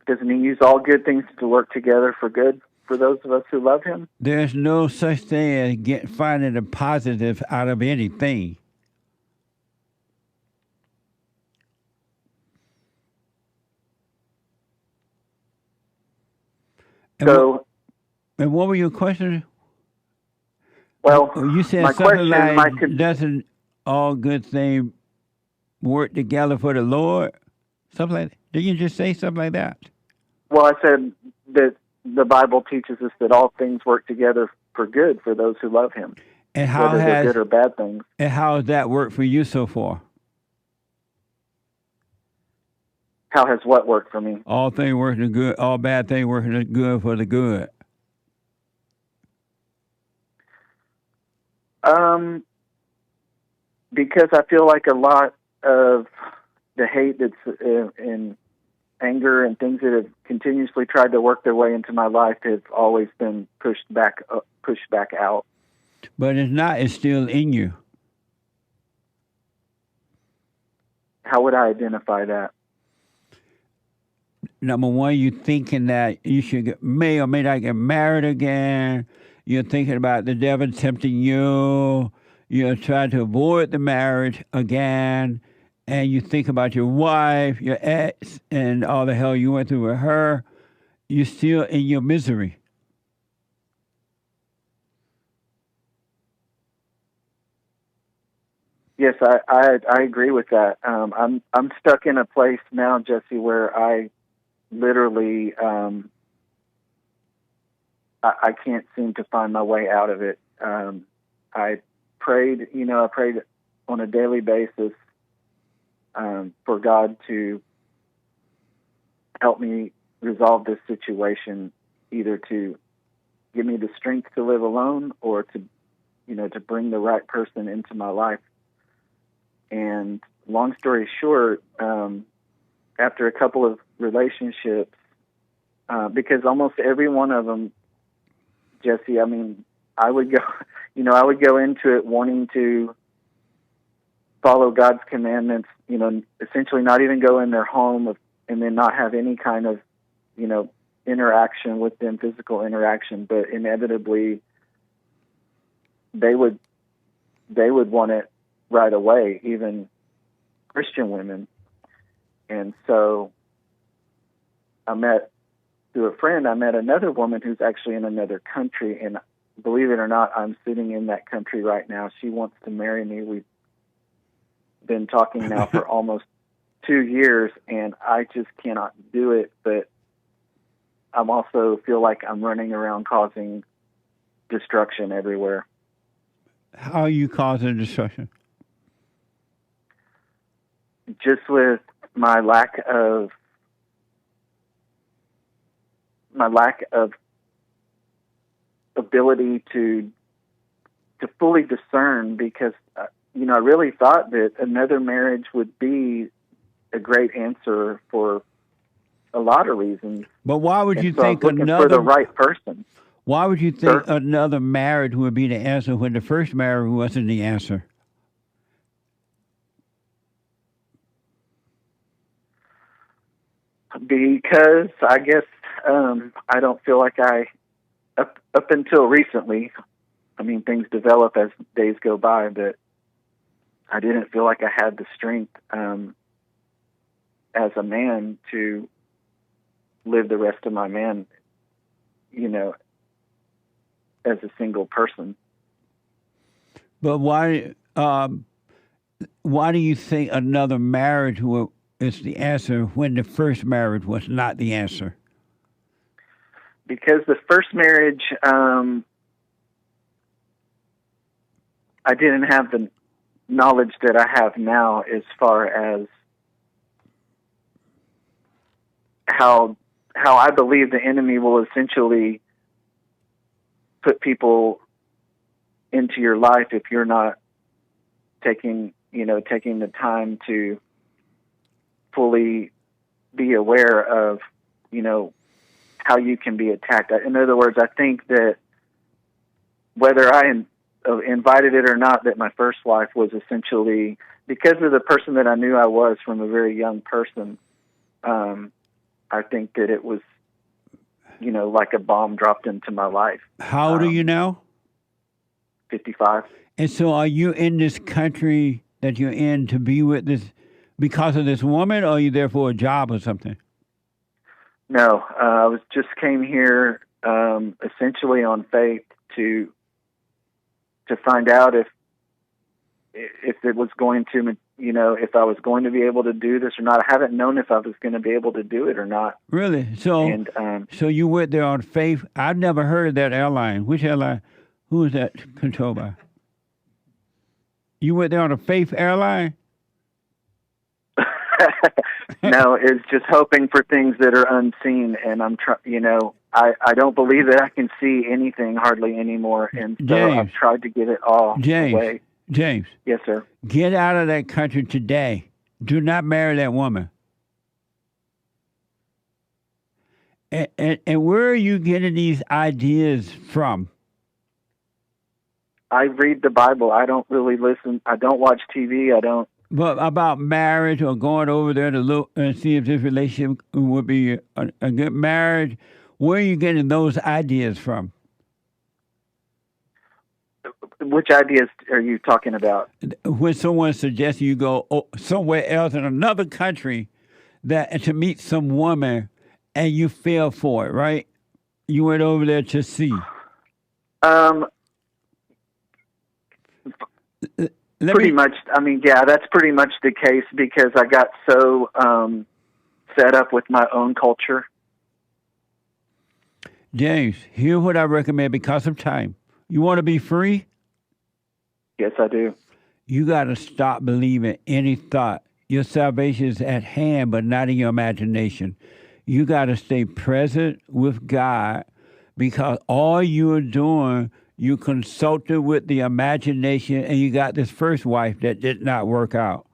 Doesn't he use all good things to work together for good for those of us who love him? There's no such thing as finding the positive out of anything. And what were your questions? Well, you said my something question, like, doesn't all good things work together for the Lord? Something like that. Did you just say something like that? Well, I said that the Bible teaches us that all things work together for good for those who love him, and how whether they're good or bad things. And how has that worked for you so far? How has what worked for me? All things working good, all bad things working good for the good. Because I feel like a lot of the hate that's in anger and things that have continuously tried to work their way into my life have always been pushed back out. But it's not, it's still in you. How would I identify that? Number one, you're thinking that you may or may not get married again. You're thinking about the devil tempting you. You're trying to avoid the marriage again. And you think about your wife, your ex, and all the hell you went through with her. You're still in your misery. Yes, I agree with that. I'm stuck in a place now, Jesse, where I literally I can't seem to find my way out of it. I prayed on a daily basis for God to help me resolve this situation, either to give me the strength to live alone or to bring the right person into my life. And long story short, after a couple of relationships, because almost every one of them, Jesse, I mean, I would go into it wanting to follow God's commandments, essentially not even go in their home and then not have any kind of, interaction with them, physical interaction, but inevitably they would want it right away, even Christian women. And so through a friend, I met another woman who's actually in another country, and believe it or not, I'm sitting in that country right now. She wants to marry me. We've been talking now for almost 2 years, and I just cannot do it, but I'm also feel like I'm running around causing destruction everywhere. How are you causing destruction? Just with my lack of ability to fully discern, because I really thought that another marriage would be a great answer for a lot of reasons. But why would you think for the right person? Why would you think another marriage would be the answer when the first marriage wasn't the answer? Because I guess I don't feel like up until recently, I mean, things develop as days go by, but I didn't feel like I had the strength as a man to live the rest of my man, as a single person. But why do you think another marriage is the answer when the first marriage was not the answer? Because the first marriage, I didn't have the knowledge that I have now as far as how I believe the enemy will essentially put people into your life if you're not taking the time to fully be aware of, how you can be attacked. In other words, I think that whether I invited it or not, that my first wife was essentially, because of the person that I knew I was from a very young person, I think that it was, like a bomb dropped into my life. How old are you now? 55. And so are you in this country that you're in to be with this because of this woman, or are you there for a job or something? No, I just came here essentially on faith to find out if it was going to, if I was going to be able to do this or not. I haven't known if I was going to be able to do it or not. Really? So, so you went there on faith. I've never heard of that airline. Which airline? Who is that controlled by? You went there on a faith airline? No, it's just hoping for things that are unseen, and I'm I don't believe that I can see anything hardly anymore, and so James, I've tried to give it all away. James. Yes, sir. Get out of that country today. Do not marry that woman. And where are you getting these ideas from? I read the Bible. I don't really listen. I don't watch TV. I don't. But about marriage or going over there to look and see if this relationship would be a good marriage, where are you getting those ideas from? Which ideas are you talking about? When someone suggests you go somewhere else in another country to meet some woman and you fell for it, right? You went over there to see. Pretty much. I mean, yeah, that's pretty much the case because I got so set up with my own culture. James, here's what I recommend because of time. You want to be free? Yes, I do. You got to stop believing any thought. Your salvation is at hand, but not in your imagination. You got to stay present with God because all you're doing, you consulted with the imagination, and you got this first wife that did not work out.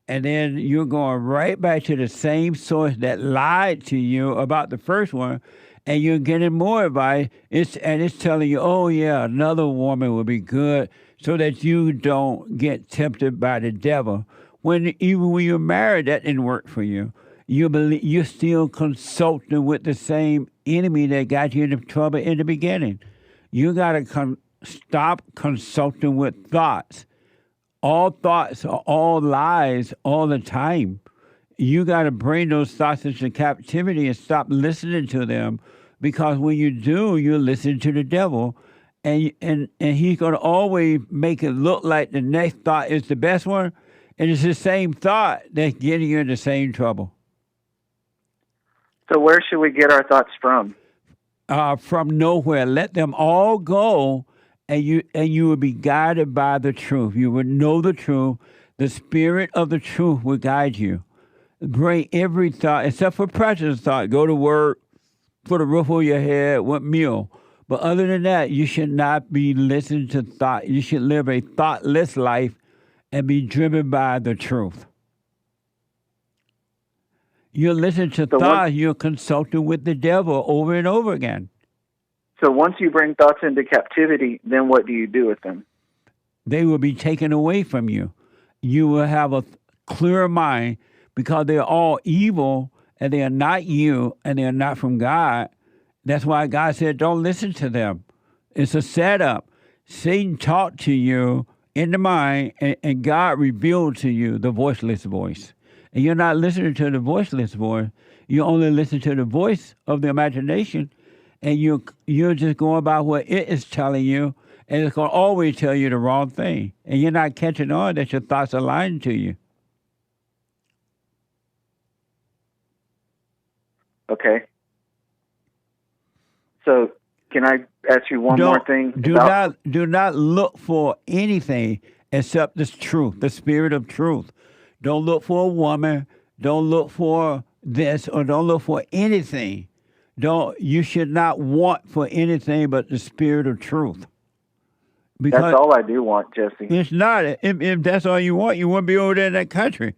And then you're going right back to the same source that lied to you about the first one, and you're getting more advice. It's telling you, oh, yeah, another woman would be good so that you don't get tempted by the devil. Even when you're married, that didn't work for you. You're still consulting with the same enemy that got you into trouble in the beginning. You got to stop consulting with thoughts. All thoughts are all lies all the time. You got to bring those thoughts into captivity and stop listening to them because when you do, you listen to the devil. And he's going to always make it look like the next thought is the best one. And it's the same thought that's getting you in the same trouble. So where should we get our thoughts from? From nowhere. Let them all go, and you will be guided by the truth. You will know the truth. The spirit of the truth will guide you. Bring every thought, except for precious thought. Go to work, put a roof over your head, what meal. But other than that, you should not be listening to thought. You should live a thoughtless life and be driven by the truth. You listen to thoughts, you're consulting with the devil over and over again. So once you bring thoughts into captivity, then what do you do with them? They will be taken away from you. You will have a clear mind because they're all evil and they are not you and they are not from God. That's why God said, don't listen to them. It's a setup. Satan talked to you in the mind and God revealed to you the voiceless voice. And you're not listening to the voiceless voice. You only listen to the voice of the imagination, and you're just going by what it is telling you, and it's going to always tell you the wrong thing. And you're not catching on that your thoughts are lying to you. Okay. So can I ask you one more thing? Do not look for anything except the truth, the spirit of truth. Don't look for a woman. Don't look for this, or don't look for anything. You should not want for anything but the spirit of truth. Because that's all I do want, Jesse. It's not. If that's all you want, you wouldn't be over there in that country.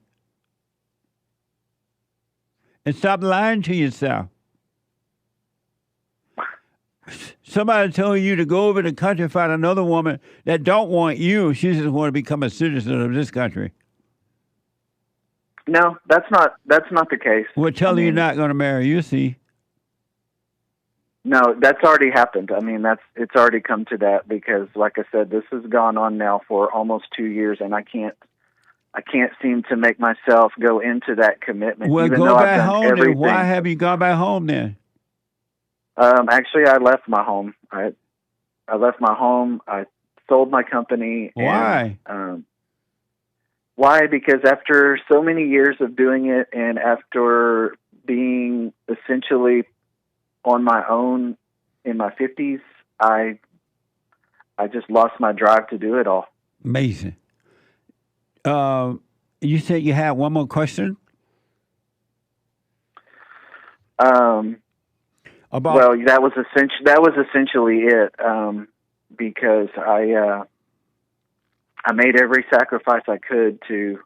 And stop lying to yourself. Somebody told you to go over to the country and find another woman that don't want you. She just want to become a citizen of this country. No, that's not the case. Well, tell her you're not going to marry. You see. No, that's already happened. I mean, it's already come to that because, like I said, this has gone on now for almost 2 years, and I can't seem to make myself go into that commitment. Well, even go though back I've done home. everything. Then. Why have you gone back home then? Actually, I left my home. I left my home. I sold my company. Why? And, why? Because after so many years of doing it, and after being essentially on my own in my 50s, I just lost my drive to do it all. Amazing. You said you had one more question? Well, that was essentially it. Because I made every sacrifice I could to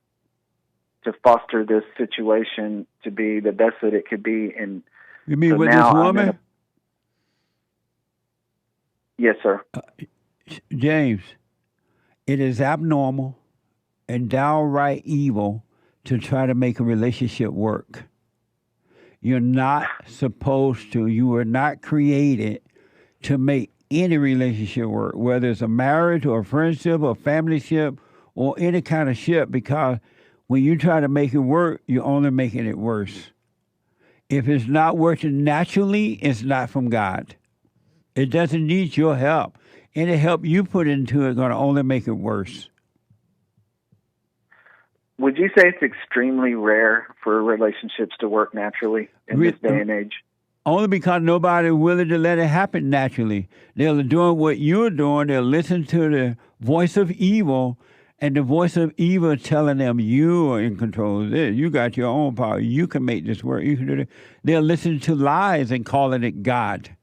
foster this situation to be the best that it could be. And you mean so with now this woman? Yes, sir. James, it is abnormal and downright evil to try to make a relationship work. You're not supposed to. You were not created to make any relationship work, whether it's a marriage or a friendship or family ship or any kind of ship, because when you try to make it work, you're only making it worse. If it's not working naturally, it's not from God. It doesn't need your help. Any help you put into it is going to only make it worse. Would you say it's extremely rare for relationships to work naturally in this day and age? Only because nobody is willing to let it happen naturally. They're doing what you're doing. They'll listen to the voice of evil, and the voice of evil telling them you are in control of this. You got your own power. You can make this work. You can do this. They'll listen to lies and calling it God.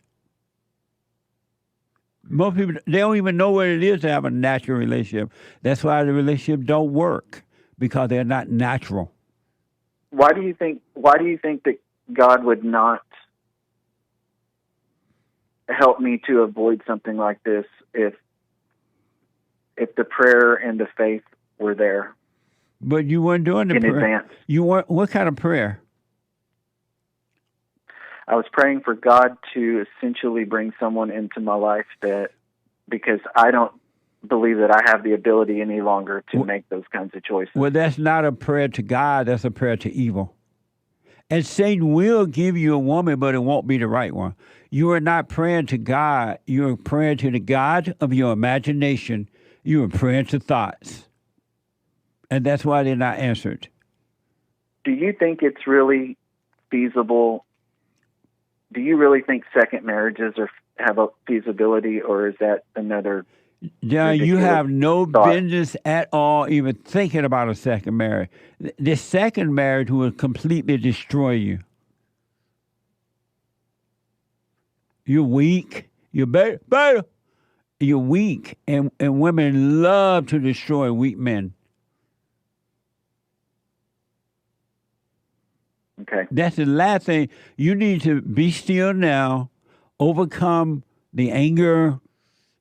Most people, they don't even know what it is to have a natural relationship. That's why the relationship don't work, because they're not natural. Why do you think that God would not help me to avoid something like this if the prayer and the faith were there? But you weren't doing the in prayer. Advance. You weren't. What kind of prayer? I was praying for God to essentially bring someone into my life because I don't believe that I have the ability any longer to make those kinds of choices. Well, that's not a prayer to God. That's a prayer to evil. And Satan will give you a woman, but it won't be the right one. You are not praying to God. You are praying to the God of your imagination. You are praying to thoughts. And that's why they're not answered. Do you think it's really feasible? Do you really think second marriages have a feasibility, or is that another? Yeah, you have no business at all even thinking about a second marriage. The second marriage will completely destroy you. You're weak. You're better. You're weak, and women love to destroy weak men. Okay. That's the last thing. You need to be still now, overcome the anger,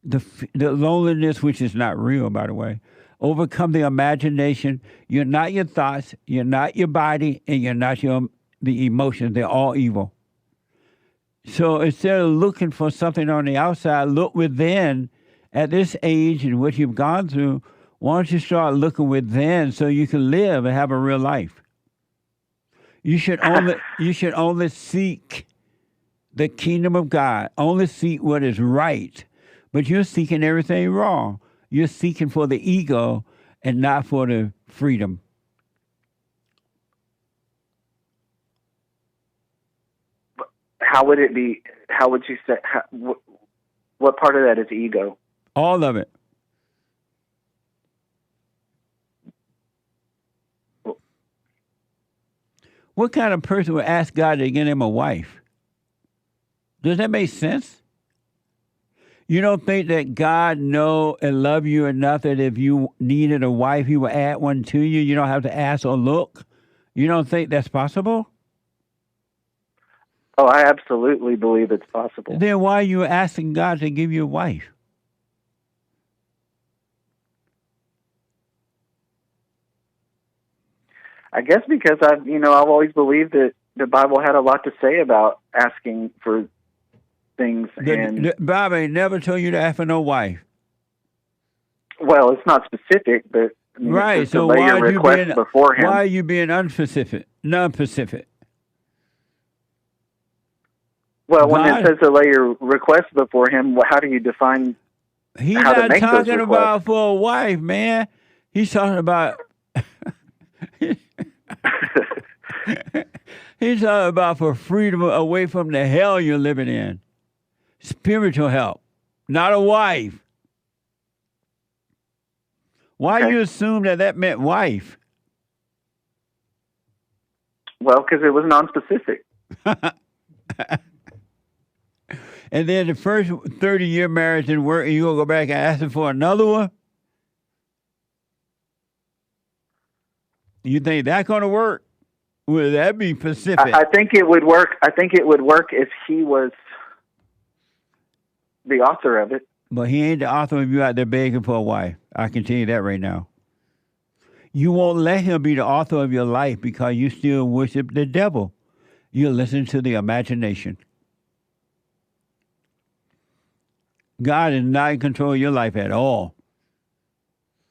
the loneliness, which is not real, by the way. Overcome the imagination. You're not your thoughts. You're not your body, and you're not the emotions. They're all evil. So instead of looking for something on the outside, look within. At this age and what you've gone through, why don't you start looking within so you can live and have a real life? You should only seek the kingdom of God. Only seek what is right. But you're seeking everything wrong. You're seeking for the ego and not for the freedom. How would it be? How would you say? What part of that is ego? All of it. What kind of person would ask God to get him a wife? Does that make sense? You don't think that God know and love you enough that if you needed a wife, he will add one to you? You don't have to ask or look? You don't think that's possible? Oh, I absolutely believe it's possible. Then why are you asking God to give you a wife? I guess because I've always believed that the Bible had a lot to say about asking for things. The Bible ain't never told you to ask for no wife. Well, it's not specific, but right. So why are you being beforehand? Why are you being unspecific, non-specific? Well, when it says to lay your request before him, how do you define? He's how not to make talking those about for a wife, man. He's talking about. He's talking about for freedom away from the hell you're living in. Spiritual help, not a wife. Why you assume that meant wife? Well, because it was non-specific. And then the first 30-year marriage didn't work, and you're going to go back and ask him for another one? You think that's going to work? Would that be specific? I think it would work. I think it would work if he was the author of it. But he ain't the author of you out there begging for a wife. I can tell you that right now. You won't let him be the author of your life because you still worship the devil. You listen to the imagination. God is not in control of your life at all.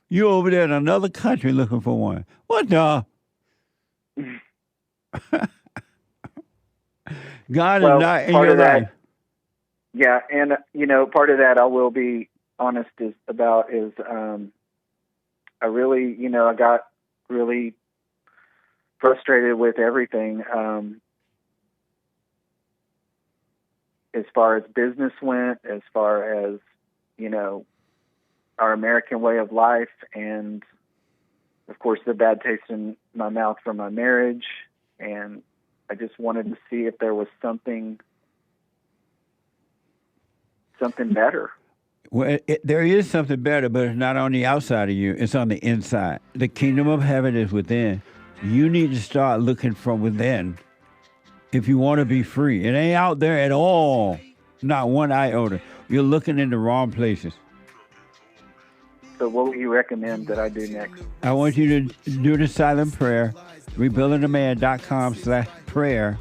You're over there in another country looking for one. What the? God is not in your life. Yeah, and part of that I will be honest is I really, I got really frustrated with everything as far as business went, as far as, our American way of life, and of course the bad taste in my mouth from my marriage. And I just wanted to see if there was something better. Well, there is something better, but it's not on the outside of you. It's on the inside. The kingdom of heaven is within. You need to start looking from within if you want to be free. It ain't out there at all. Not one iota. You're looking in the wrong places. So what would you recommend that I do next? I want you to do the silent prayer, rebuildingtheman.com/prayer.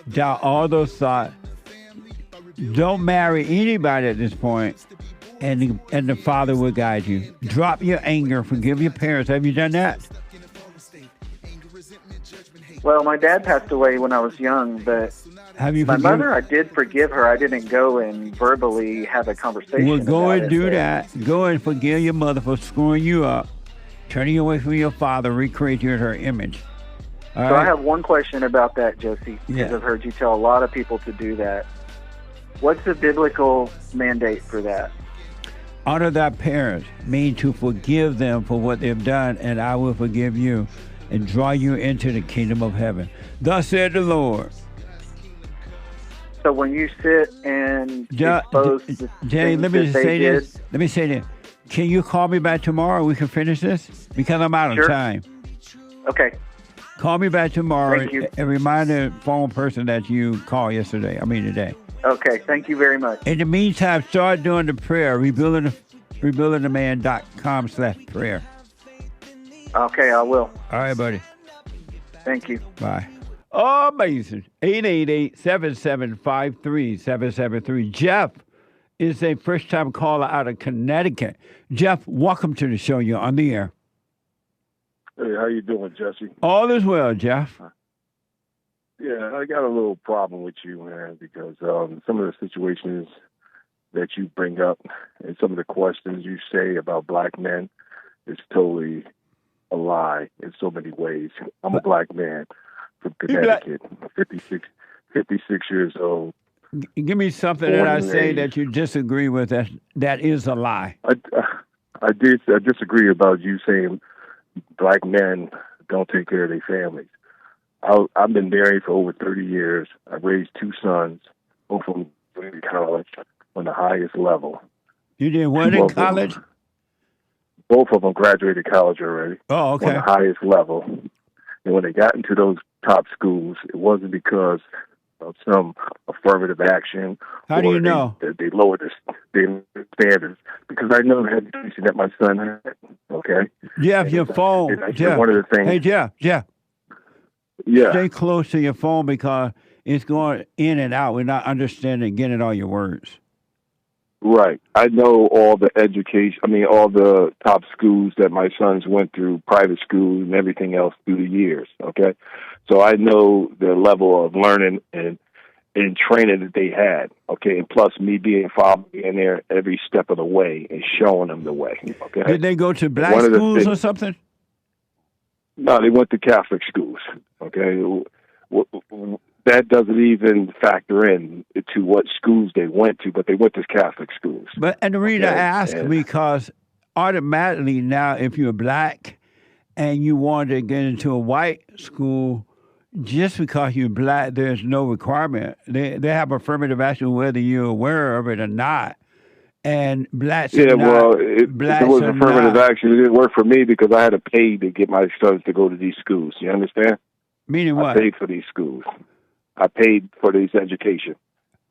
Doubt all those thoughts. Don't marry anybody at this point, and the Father will guide you. Drop your anger. Forgive your parents. Have you done that? Well, my dad passed away when I was young, but my mother, I did forgive her. I didn't go and verbally have a conversation. Well, go and do that. Go and forgive your mother for screwing you up, turning you away from your father, recreate you in her image. All right? I have one question about that, Josie, because I've heard you tell a lot of people to do that. What's the biblical mandate for that? Honor thy parents, mean to forgive them for what they've done, and I will forgive you and draw you into the kingdom of heaven. Thus said the Lord. So when you sit and expose the Jay, things let me that they say did, this. Let me say this. Can you call me back tomorrow? We can finish this because I'm out of time. Okay. Call me back tomorrow. Thank you. And remind the phone person that you called today. Okay. Thank you very much. In the meantime, start doing the prayer. Rebuildingtheman.com/prayer. Okay, I will. All right, buddy. Thank you. Bye. Oh, amazing. 888-775-3773. Jeff is a first-time caller out of Connecticut. Jeff, welcome to the show. You're on the air. Hey, how you doing, Jesse? All is well, Jeff. Yeah, I got a little problem with you, man, because some of the situations that you bring up and some of the questions you say about black men is totally a lie in so many ways. I'm a black man from Connecticut, 56 years old. Give me something that I say that you disagree with that is a lie. I disagree about you saying black men don't take care of their families. I've been married for over 30 years. I've raised 2 sons, both of them went to college on the highest level. You did what in college? Both of them graduated college already. Oh, okay. On the highest level. And when they got into those top schools, it wasn't because of some affirmative action. How do you know? They lowered their standards. Because I know the education that my son had. Okay? Jeff, your phone. Jeff. One of the things. Hey, Jeff. Yeah. Stay close to your phone because it's going in and out. We're not understanding, getting all your words. Right. I know all the all the top schools that my sons went through, private schools and everything else through the years, okay? So I know the level of learning and training that they had, okay? And plus me being father in there every step of the way and showing them the way, okay? Did they go to black schools or something? No, they went to Catholic schools, okay? That doesn't even factor in to what schools they went to, but they went to Catholic schools. And the reason I ask, because automatically now, if you're black and you want to get into a white school, just because you're black, there's no requirement. They have affirmative action whether you're aware of it or not. And blacks it was affirmative not. action. It didn't work for me because I had to pay to get my sons to go to these schools. You understand? Meaning what? I paid for these schools. I paid for this education.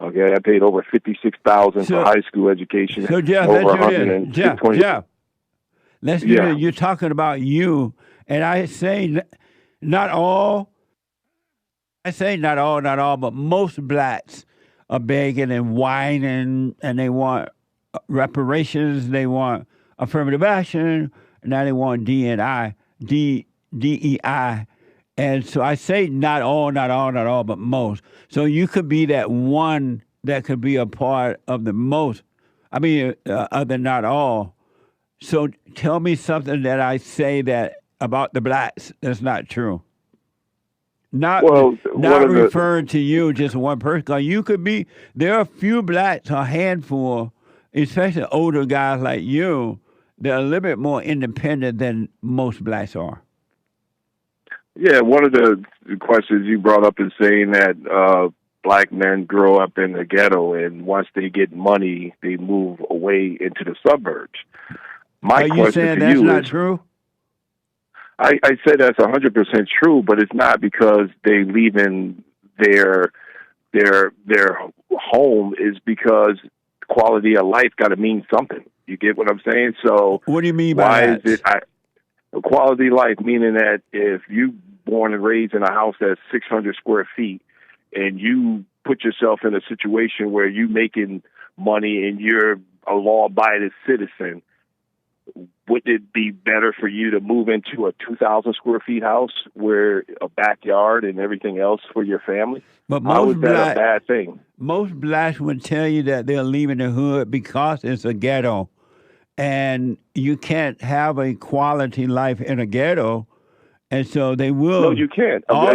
Okay, I paid over $56,000 for high school education. So Jeff, Jeff, let's do it. You're talking about you, and I say not all. I say not all, but most blacks are begging and whining, and they want reparations. They want affirmative action. Now they want DEI. And so I say not all, but most. So you could be that one that could be a part of the most. I mean, of the not all. So tell me something that I say that about the blacks that's not true. Not referring to you, just one person. 'Cause you could be, there are a few blacks, a handful, especially older guys like you, that are a little bit more independent than most blacks are. Yeah, one of the questions you brought up is saying that black men grow up in the ghetto, and once they get money, they move away into the suburbs. Are you saying that's not true? I said that's 100% true, but it's not because they leaving their home. Is because quality of life got to mean something. You get what I'm saying? So what do you mean by that? Why is it quality of life? Meaning that if you born and raised in a house that's 600 square feet, and you put yourself in a situation where you making money and you're a law-abiding citizen, wouldn't it be better for you to move into a 2,000 square feet house where a backyard and everything else for your family? But how is that a bad thing? Most blacks would tell you that they're leaving the hood because it's a ghetto, and you can't have a quality life in a ghetto, and so they will. No, you can't. I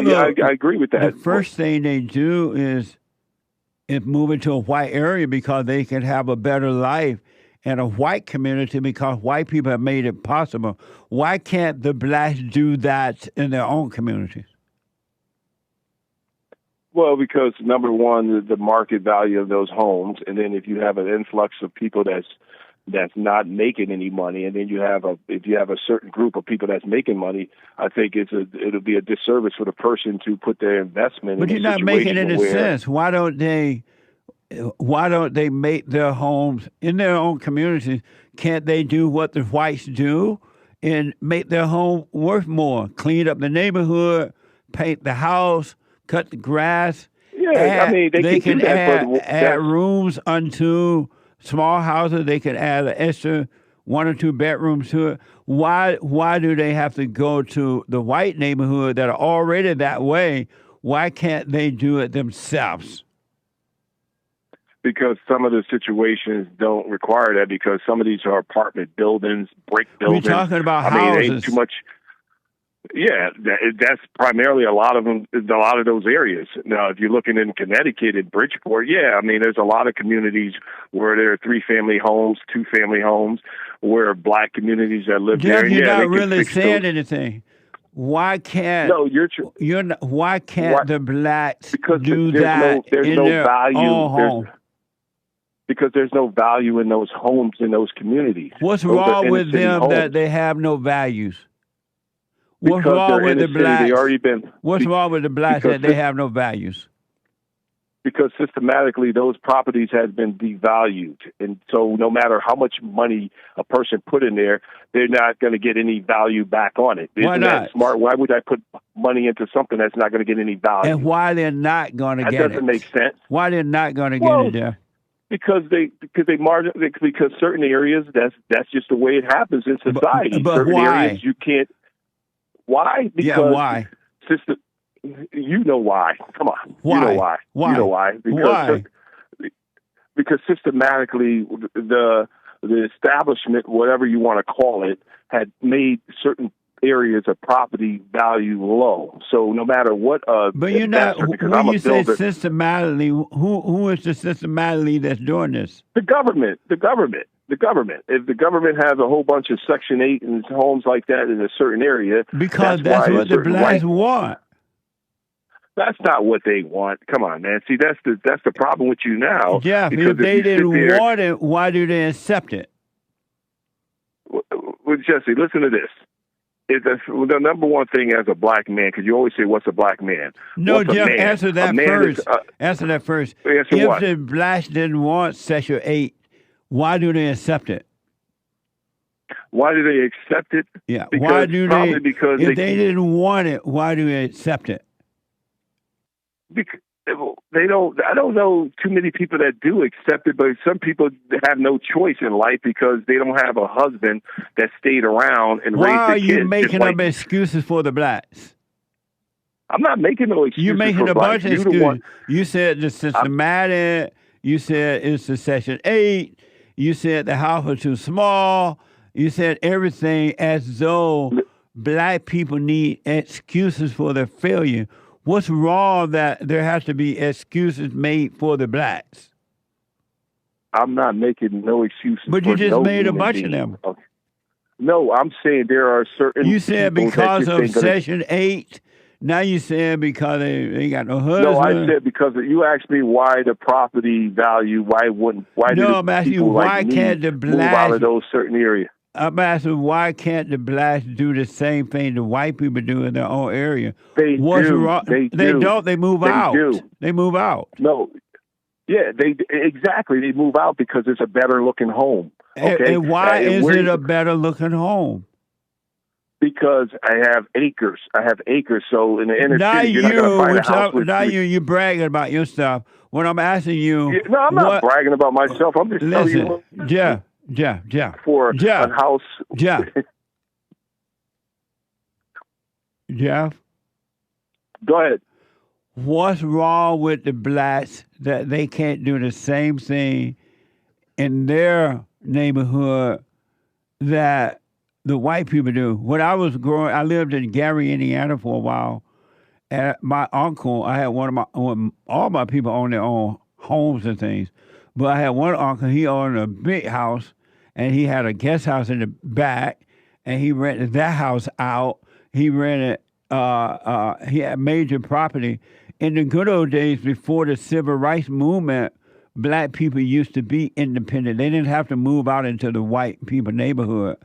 agree with that. The first thing they do is move into a white area because they can have a better life in a white community because white people have made it possible. Why can't the blacks do that in their own communities? Well, because number one, the market value of those homes, and then if you have an influx of people that's not making any money, and then if you have a certain group of people that's making money, I think it'll be a disservice for the person to put their investment. But you're not making any sense. Why don't they make their homes in their own communities? Can't they do what the whites do and make their home worth more? Clean up the neighborhood, paint the house, cut the grass. Yeah, they can do that, add rooms onto small houses. They can add an extra 1 or 2 bedrooms to it. Why do they have to go to the white neighborhood that are already that way Why can't they do it themselves? Because some of the situations don't require that, because some of these are apartment buildings, brick buildings. We're talking about I mean, it houses. ain't too much. Yeah, that's primarily a lot of them. A lot of those areas. Now, if you're looking in Connecticut, in Bridgeport, yeah, I mean, there's a lot of communities where there are 3-family homes, 2-family homes, where black communities that live there. Jeff, And you're yeah, not they can really fix saying those. anything. Why can't No, why can't Why- the blacks because do there's that there's in no their value. own home? Because there's no value in those homes in those communities. What's Those are wrong with inner-city them homes. that they have no values? What's Because wrong they're with the inner city, blacks? they already been. What's wrong with the blacks because that they have no values? Because systematically those properties have been devalued, and so no matter how much money a person put in there, they're not going to get any value back on it. Why Isn't not? that smart? Why would I put money into something that's not going to get any value? And why they're not going to that get doesn't it? make sense. Why they're not going to Well, get it, Jeff? Because because certain areas that's just the way it happens in society. But certain why? areas you can't. Why? Because Yeah, why? System, you know why. Come on. Why? You know why. Why? You know why. Why? Because systematically the establishment, whatever you want to call it, had made certain areas of property value low. So no matter what But you're not, investor, because when I'm you a say builder, systematically, who is the systematically that's doing this? the government. If the government has a whole bunch of Section 8 and homes like that in a certain area, Because that's why what the certain blacks white- want. That's not what they want. Come on, man. See, that's the problem with you now. Jeff, because if they you sit didn't there- want it, why do they accept it? Well, Jesse, listen to this. The number one thing as a black man, because you always say, "What's a black man?" No, What's a Jeff, man? answer A that man first. is, Answer that first. Answer If what? the blacks didn't want Section 8, why do they accept it? Why do they accept it? Yeah. Because, Why do probably they? because If they didn't want it, why do they accept it? because they don't. I don't know too many people that do accept it, but some people have no choice in life because they don't have a husband that stayed around and Why raised are their you kids. just making like- up excuses for the blacks? I'm not making no excuses. You're making for a bunch blacks. of You the excuses. one- You said the systematic. You said it's the Section 8. You said the house was too small. You said everything as though black people need excuses for their failure. What's wrong that there has to be excuses made for the blacks? I'm not making no excuses. But you for just no made a human bunch being. of them. Okay. No, I'm saying there are certain. You said people that because just of ain't gonna- Section 8. Now you saying because they ain't got no husband. No, I said because you asked me why the property value. Why No, do I'm asking you, people why like me can't the move out blacks- of those certain areas? I'm asking why can't the blacks do the same thing the white people do in their own area? They What's do. wrong? They do. don't. They move They out. do. They move out. No, yeah, they exactly. They move out because it's a better looking home. Okay, And why And is where- it a better looking home? Because I have acres. So in the inner Now city, you're not going to find a house with. now you bragging about your stuff. When I'm asking you, Yeah, no, I'm not what- bragging about myself. I'm just telling you. Listen, Jeff. For Jeff. a house. Jeff. Jeff, Go ahead. what's wrong with the blacks that they can't do the same thing in their neighborhood that the white people do? When I was growing, I lived in Gary, Indiana for a while. And my uncle, I had all my people own their own homes and things. But I had one uncle, he owned a big house, and he had a guest house in the back, and he rented that house out. He rented, he had major property. In the good old days before the civil rights movement, black people used to be independent. They didn't have to move out into the white people neighborhood.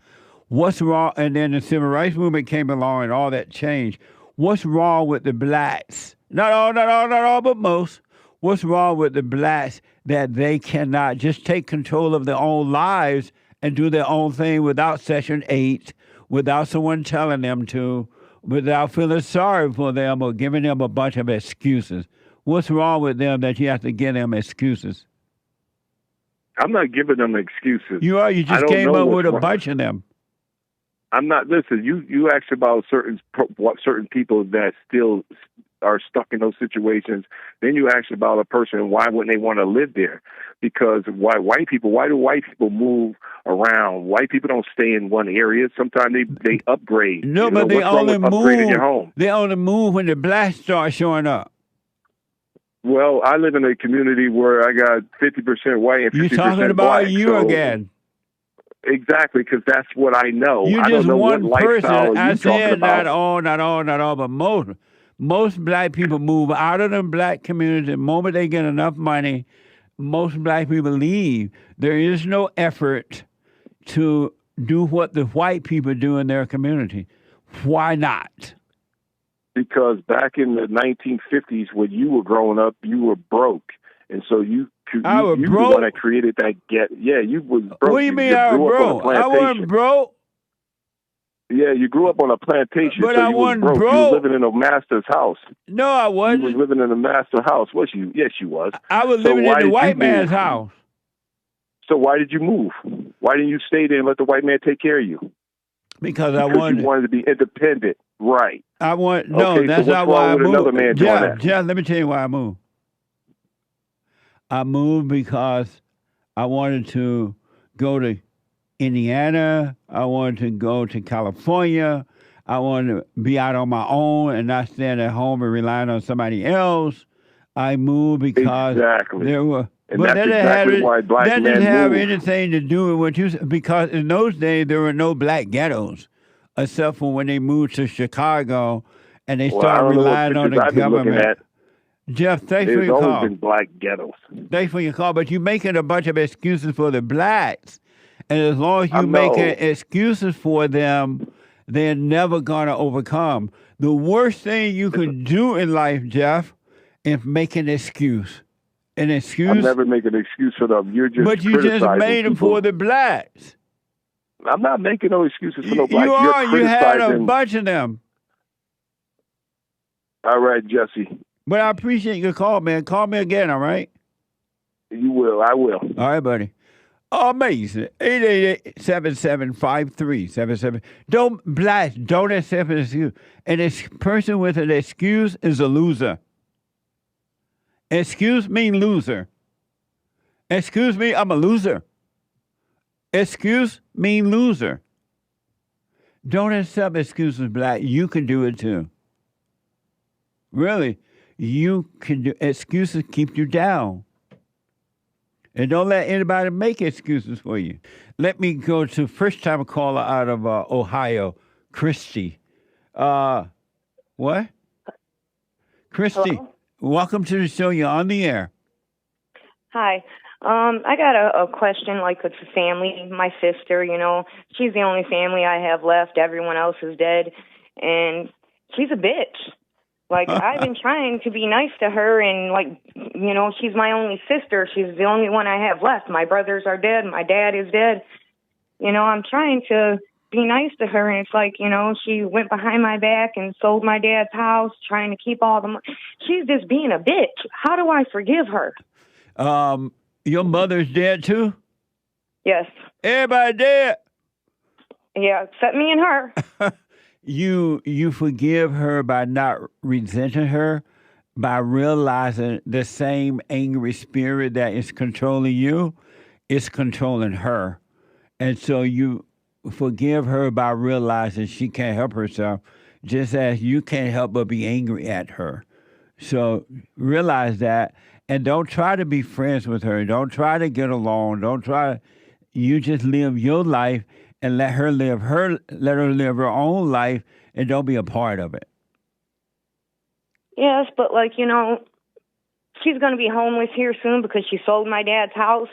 What's wrong? And then the civil rights movement came along and all that changed. What's wrong with the blacks? Not all, but most. What's wrong with the blacks that they cannot just take control of their own lives and do their own thing without Section 8, without someone telling them to, without feeling sorry for them or giving them a bunch of excuses? What's wrong with them that you have to give them excuses? I'm not giving them excuses. You are. You I just don't came know up what's with a wrong. bunch of them. I'm not. Listen, you asked about certain people that still are stuck in those situations. Then you ask about a person, why wouldn't they want to live there? Because why do white people move around? White people don't stay in one area. Sometimes they upgrade. No, but they only upgrading your home? They only move when the blacks start showing up. Well, I live in a community where I got 50% white and 50% You're talking about black, you so again. Exactly, because that's what I know. You I just don't know one what lifestyle person. I you're talking said about. not all, but most black people move out of the black community the moment they get enough money. Most black people leave. There is no effort to do what the white people do in their community. Why not? Because back in the 1950s, when you were growing up, you were broke, and so you were the one that created that Yeah, you was broke. What do you mean I was broke? I wasn't broke. Yeah, you grew up on a plantation, but so I you wasn't was broke. broke. You was living in a master's house. No, I wasn't. You was living in a master's house. Was you? Yes, you was. I was living in the white man's house. So why did you move? Why didn't you stay there and let the white man take care of you? Because you wanted to be independent, right? That's not why I moved. Another man doing that? Jeff, let me tell you why I moved. I moved because I wanted to go to Indiana. I wanted to go to California. I wanted to be out on my own and not staying at home and relying on somebody else. I moved because there were. And but that's exactly why black men That didn't have move. anything to do with what you said, because in those days there were no black ghettos, except for when they moved to Chicago and they started relying on the government. Jeff, thanks for your call. There's always been black ghettos. Thanks for your call, but you're making a bunch of excuses for the blacks. And as long as you're making excuses for them, they're never going to overcome. The worst thing you could do in life, Jeff, is make an excuse. An excuse? I'm never making an excuse for them. You're just But you just made them for the blacks. I'm not making no excuses for no blacks. You are. You had a bunch of them. All right, Jesse. But I appreciate your call, man. Call me again, all right? You will. I will. All right, buddy. Oh, amazing. 888-7753-77. Don't accept an excuse. And a person with an excuse is a loser. Excuse me, loser. Excuse me, I'm a loser. Excuse me, loser. Don't accept excuses, black. You can do it too. Really, you can do excuses keep you down. And don't let anybody make excuses for you. Let me go to first-time caller out of Ohio, KRISTY. What? KRISTY. Hello? Welcome to the show. You're on the air. Hi. I got a question, like with the family. My sister, she's the only family I have left. Everyone else is dead. And she's a bitch. Like, I've been trying to be nice to her, and, she's my only sister. She's the only one I have left. My brothers are dead. My dad is dead. I'm trying to be nice to her, and it's like, she went behind my back and sold my dad's house, trying to keep all the money. She's just being a bitch. How do I forgive her? Your mother's dead too? Yes. Everybody dead? Yeah, except me and her. You forgive her by not resenting her, by realizing the same angry spirit that is controlling you is controlling her. And so you forgive her by realizing she can't help herself, just as you can't help but be angry at her. So realize that, and don't try to be friends with her. Don't try to get along. You just live your life and let her live her own life, and don't be a part of it. Yes, but she's going to be homeless here soon because she sold my dad's house,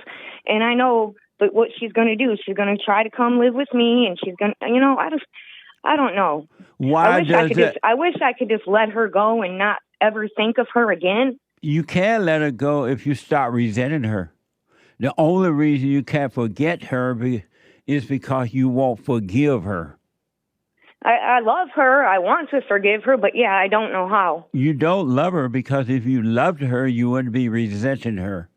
and I know. But what she's going to do, she's going to try to come live with me, and she's going to, I don't know. Why I wish I could just let her go and not ever think of her again. You can't let her go if you start resenting her. The only reason you can't forget her is because you won't forgive her. I love her. I want to forgive her, but yeah, I don't know how. You don't love her because if you loved her, you wouldn't be resenting her.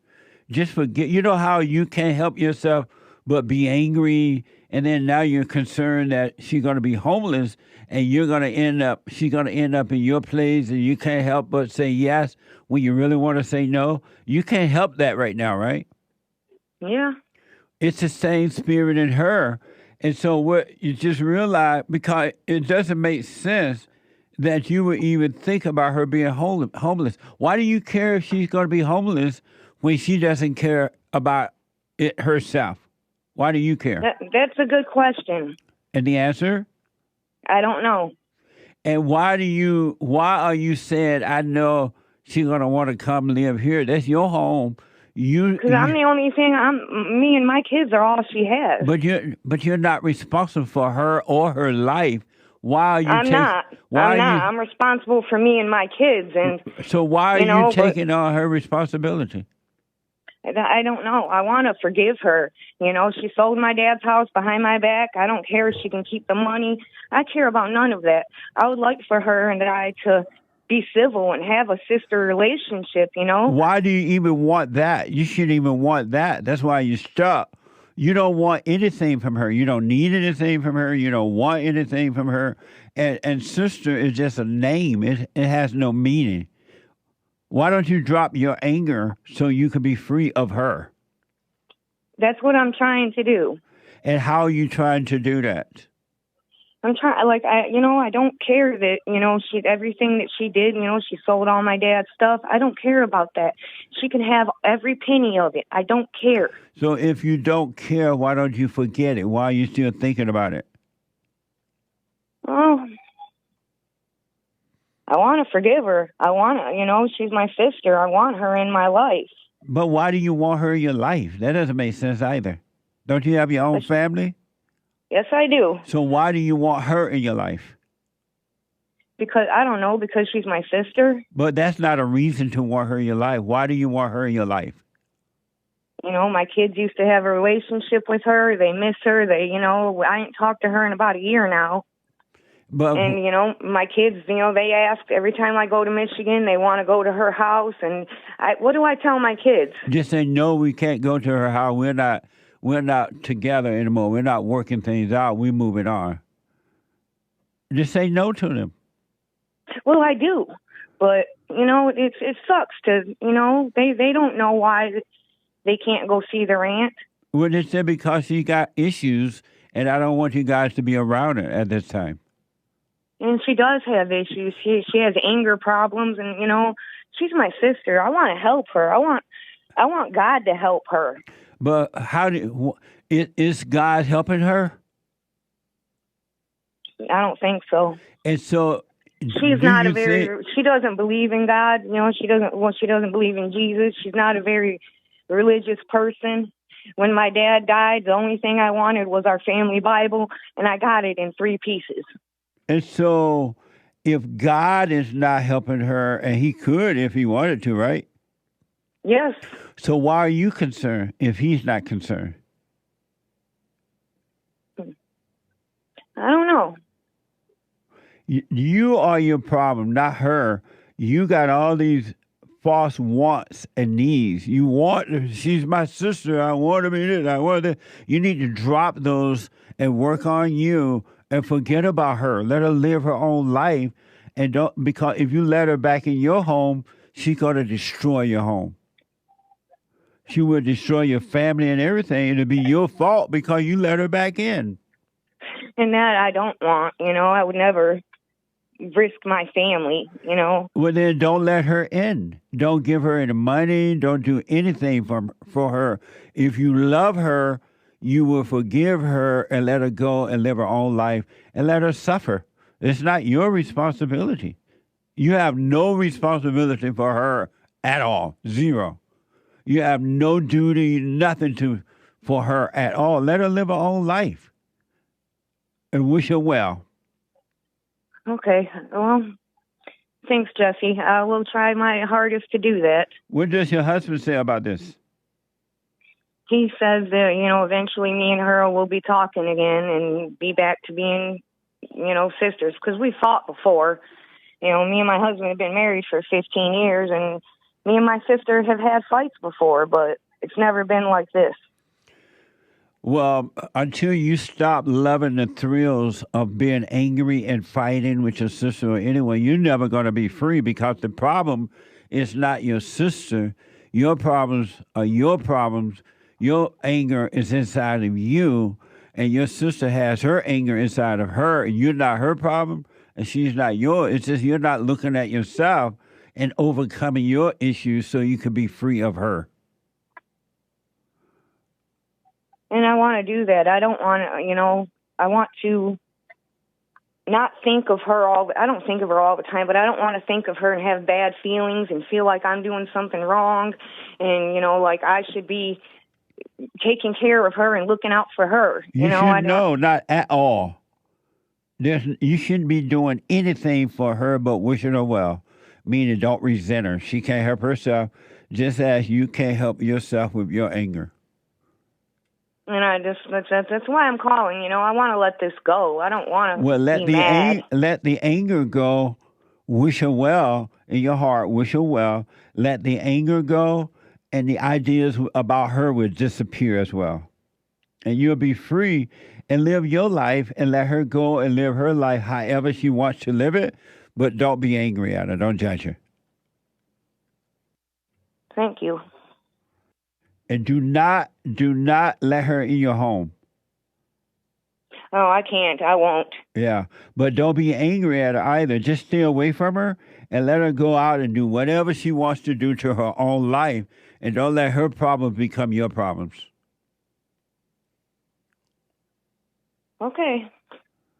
Just forget. You know how you can't help yourself but be angry and then now you're concerned that she's going to be homeless, and she's going to end up in your place, and you can't help but say yes when you really want to say no. You can't help that right now, right? Yeah. It's the same spirit in her. And so what you just realize, because it doesn't make sense that you would even think about her being homeless. Why do you care if she's going to be homeless when she doesn't care about it herself? Why do you care? That's a good question. And the answer? I don't know. And why are you saying, I know she's going to want to come live here? That's your home. Because I'm the only thing. Me and my kids are all she has. But you're not responsible for her or her life. Why are you? I'm not. I'm responsible for me and my kids. And so why are you taking on her responsibility? I don't know. I want to forgive her. She sold my dad's house behind my back. I don't care if she can keep the money. I care about none of that. I would like for her and I to be civil and have a sister relationship, Why do you even want that? You shouldn't even want that. That's why you're stuck. You don't want anything from her. You don't need anything from her. You don't want anything from her. And sister is just a name. It has no meaning. Why don't you drop your anger so you can be free of her? That's what I'm trying to do. And how are you trying to do that? I'm trying, I don't care that, everything that she did, she sold all my dad's stuff. I don't care about that. She can have every penny of it. I don't care. So if you don't care, why don't you forget it? Why are you still thinking about it? Oh, I want to forgive her. I want to, she's my sister. I want her in my life. But why do you want her in your life? That doesn't make sense either. Don't you have your own family? Yes, I do. So why do you want her in your life? Because, I don't know, because she's my sister. But that's not a reason to want her in your life. Why do you want her in your life? My kids used to have a relationship with her. They miss her. I ain't talked to her in about a year now. And, my kids, they ask every time I go to Michigan, they want to go to her house. And what do I tell my kids? Just say, no, we can't go to her house. We're not together anymore. We're not working things out. We're moving on. Just say no to them. Well, I do. But, it sucks to, they don't know why they can't go see their aunt. Well, they said because she got issues, and I don't want you guys to be around her at this time. And she does have issues. She has anger problems, and, she's my sister. I want to help her. I want God to help her. But is God helping her? I don't think so. And so she's not she doesn't believe in God. She doesn't believe in Jesus. She's not a very religious person. When my dad died, the only thing I wanted was our family Bible, and I got it in 3 pieces. And so if God is not helping her, and he could if he wanted to, right? Yes. So why are you concerned if he's not concerned? I don't know. You are your problem, not her. You got all these false wants and needs. She's my sister. I want to be this. I want to. You need to drop those and work on you and forget about her. Let her live her own life. And because if you let her back in your home, she's going to destroy your home. She will destroy your family and everything. It'll be your fault because you let her back in. And that I don't want, I would never risk my family, Well, then don't let her in. Don't give her any money. Don't do anything for her. If you love her, you will forgive her and let her go and live her own life and let her suffer. It's not your responsibility. You have no responsibility for her at all. Zero. You have no duty, nothing for her at all. Let her live her own life and wish her well. Okay. Well, thanks, Jesse. I will try my hardest to do that. What does your husband say about this? He says that, eventually me and her will be talking again and be back to being, sisters. Because we fought before. Me and my husband have been married for 15 years, and me and my sister have had fights before, but it's never been like this. Well, until you stop loving the thrills of being angry and fighting with your sister or anyone, you're never going to be free because the problem is not your sister. Your problems are your problems. Your anger is inside of you, and your sister has her anger inside of her, and you're not her problem, and she's not yours. It's just you're not looking at yourself and overcoming your issues so you can be free of her. And I want to do that. I don't want to, I want to not think of her I don't think of her all the time, but I don't want to think of her and have bad feelings and feel like I'm doing something wrong and, like I should be taking care of her and looking out for her. No, not at all. You shouldn't be doing anything for her but wishing her well, meaning don't resent her. She can't help herself, just as you can't help yourself with your anger. And that's why I'm calling. I want to let this go. I don't want to be mad. Let the anger go. Wish her well in your heart. Wish her well. Let the anger go, and the ideas about her will disappear as well. And you'll be free and live your life and let her go and live her life however she wants to live it. But don't be angry at her. Don't judge her. Thank you. And do not let her in your home. Oh, I can't. I won't. Yeah. But don't be angry at her either. Just stay away from her and let her go out and do whatever she wants to do to her own life. And don't let her problems become your problems. Okay.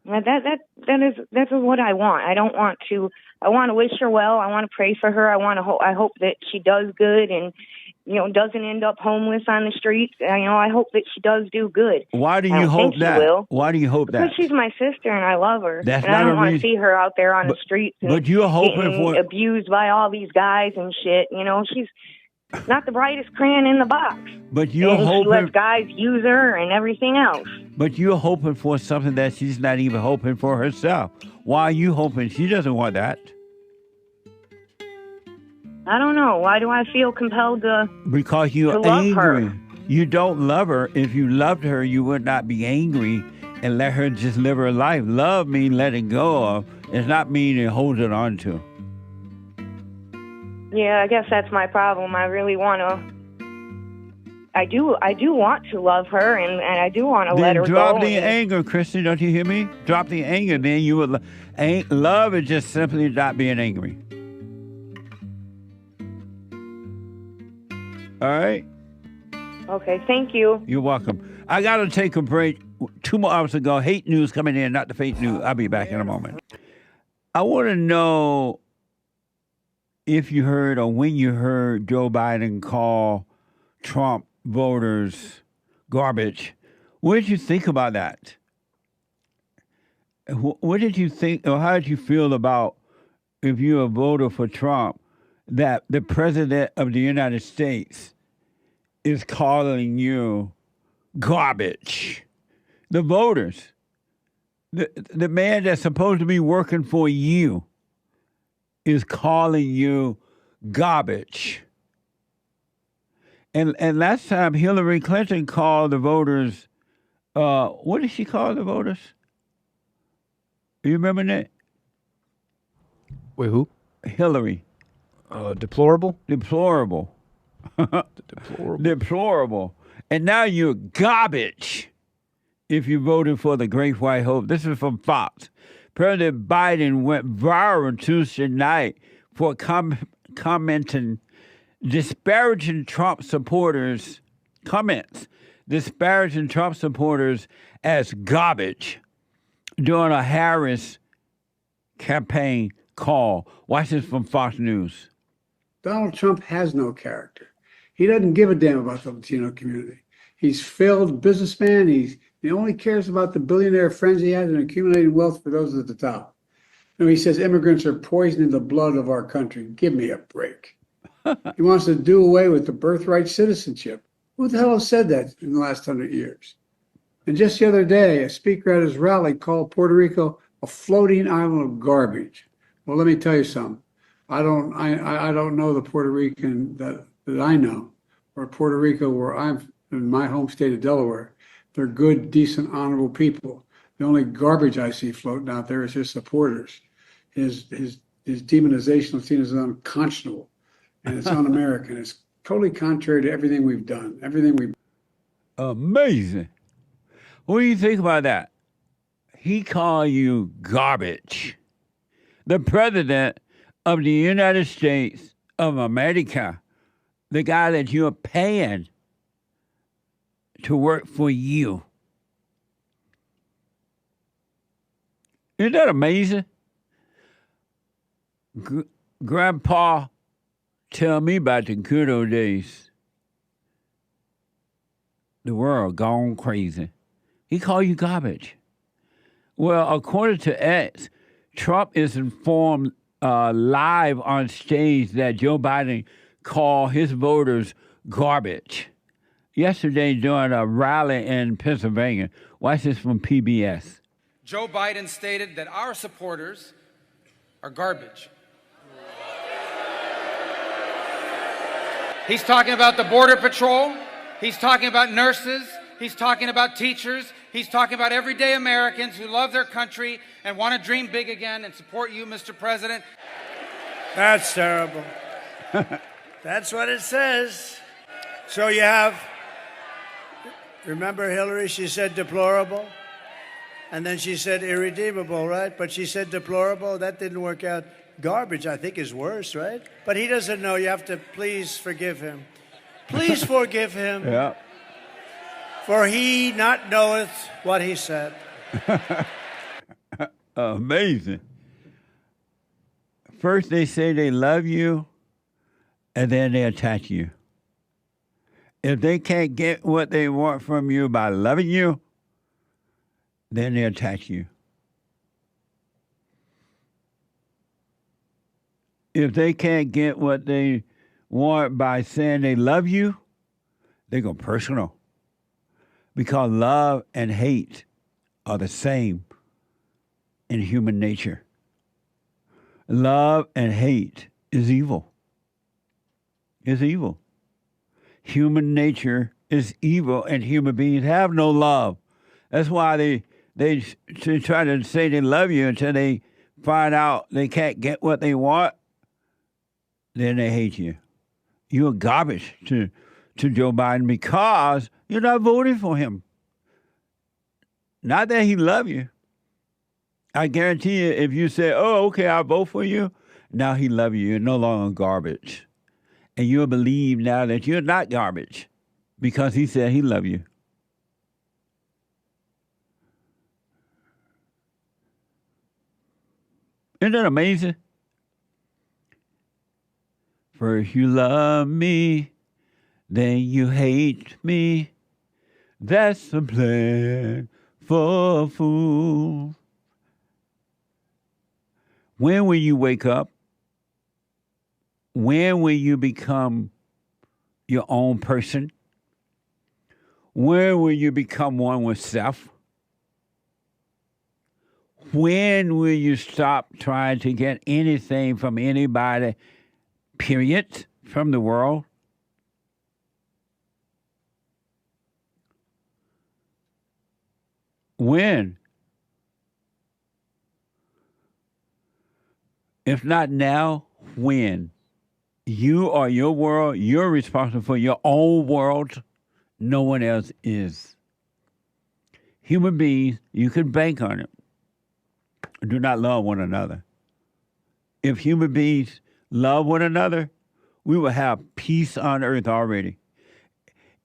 That's what I want. I want to wish her well. I want to pray for her. I hope that she does good and, doesn't end up homeless on the streets. I hope that she does do good. Why do you hope that? Why do you hope that? Because she's my sister and I love her. That's and not I don't want to reason. see her out there on the streets and but you're hoping getting for abused by all these guys and shit. She's not the brightest crayon in the box. But you're and hoping she lets guys use her and everything else. But you're hoping for something that she's not even hoping for herself. Why are you hoping? She doesn't want that. I don't know. Why do I feel compelled to? Because you're angry. Her? You don't love her. If you loved her, you would not be angry and let her just live her life. Love means letting go of. It's not meaning holding on to. Yeah, I guess that's my problem. I really want to. I do want to love her, and I do want to let her go. Drop the anger, KRISTY. Don't you hear me? Drop the anger. Then you would. Love is just simply not being angry. All right? Okay, thank you. You're welcome. I got to take a break. 2 more hours ago, hate news coming in, not the fake news. I'll be back in a moment. I want to know if you heard or when you heard Joe Biden call Trump voters garbage. What did you think about that? What did you think, or how did you feel about if you're a voter for Trump, that the president of the United States is calling you garbage? The voters, the man that's supposed to be working for you is calling you garbage. And last time Hillary Clinton called the voters, what did she call the voters? You remember that? Wait, who? Hillary. Deplorable? Deplorable. Deplorable. And now you're garbage if you voted for the Great White Hope. This is from Fox. President Biden went viral Tuesday night for commenting, disparaging Trump supporters, disparaging Trump supporters as garbage during a Harris campaign call. Watch this from Fox News. Donald Trump has no character. He doesn't give a damn about the Latino community. He's failed businessman. He only cares about the billionaire friends he has and accumulating wealth for those at the top. He says immigrants are poisoning the blood of our country. Give me a break. He wants to do away with the birthright citizenship. Who the hell has said that in the last 100 years? And just the other day, a speaker at his rally called Puerto Rico a floating island of garbage. Well, let me tell you something. I don't know the Puerto Rican that I know, or Puerto Rico where I'm in my home state of Delaware. They're good, decent, honorable people. The only garbage I see floating out there is his supporters. His demonization of Tina is unconscionable, and it's un-American. It's totally contrary to everything we've done, everything we've. Amazing. What do you think about that? He called you garbage. The president of the United States of America, the guy that you're paying to work for you. Isn't that amazing? Grandpa tell me about the good old days. The world gone crazy. He called you garbage. Well, according to X, Trump is informed live on stage that Joe Biden called his voters garbage. Yesterday during a rally in Pennsylvania. Watch this from PBS. Joe Biden stated that our supporters are garbage. He's talking about the Border Patrol. He's talking about nurses. He's talking about teachers. He's talking about everyday Americans who love their country and want to dream big again and support you, Mr. President. That's terrible. That's what it says. So you have, remember Hillary, she said deplorable? And then she said irredeemable, right? But she said deplorable. That didn't work out. Garbage, I think, is worse, right? But he doesn't know. You have to please forgive him. Please forgive him. Yeah. For he not knoweth what he said. Amazing. First they say they love you, and then they attack you. If they can't get what they want from you by loving you, then they attack you. If they can't get what they want by saying they love you, they go personal. Because love and hate are the same in human nature. Love and hate is evil. It's evil. Human nature is evil, and human beings have no love. That's why they try to say they love you until they find out they can't get what they want. Then they hate you. You're garbage to Joe Biden because you're not voting for him. Not that he love you. I guarantee you, if you say, oh, okay, I'll vote for you, now he love you. You're no longer garbage. And you'll believe now that you're not garbage because he said he love you. Isn't that amazing? First you love me, then you hate me. That's a plan for a fool. When will you wake up? When will you become your own person? When will you become one with self? When will you stop trying to get anything from anybody, period, from the world? When? If not now, when? You are your world. You're responsible for your own world. No one else is. Human beings, you can bank on it. Do not love one another. If human beings love one another, we will have peace on earth already.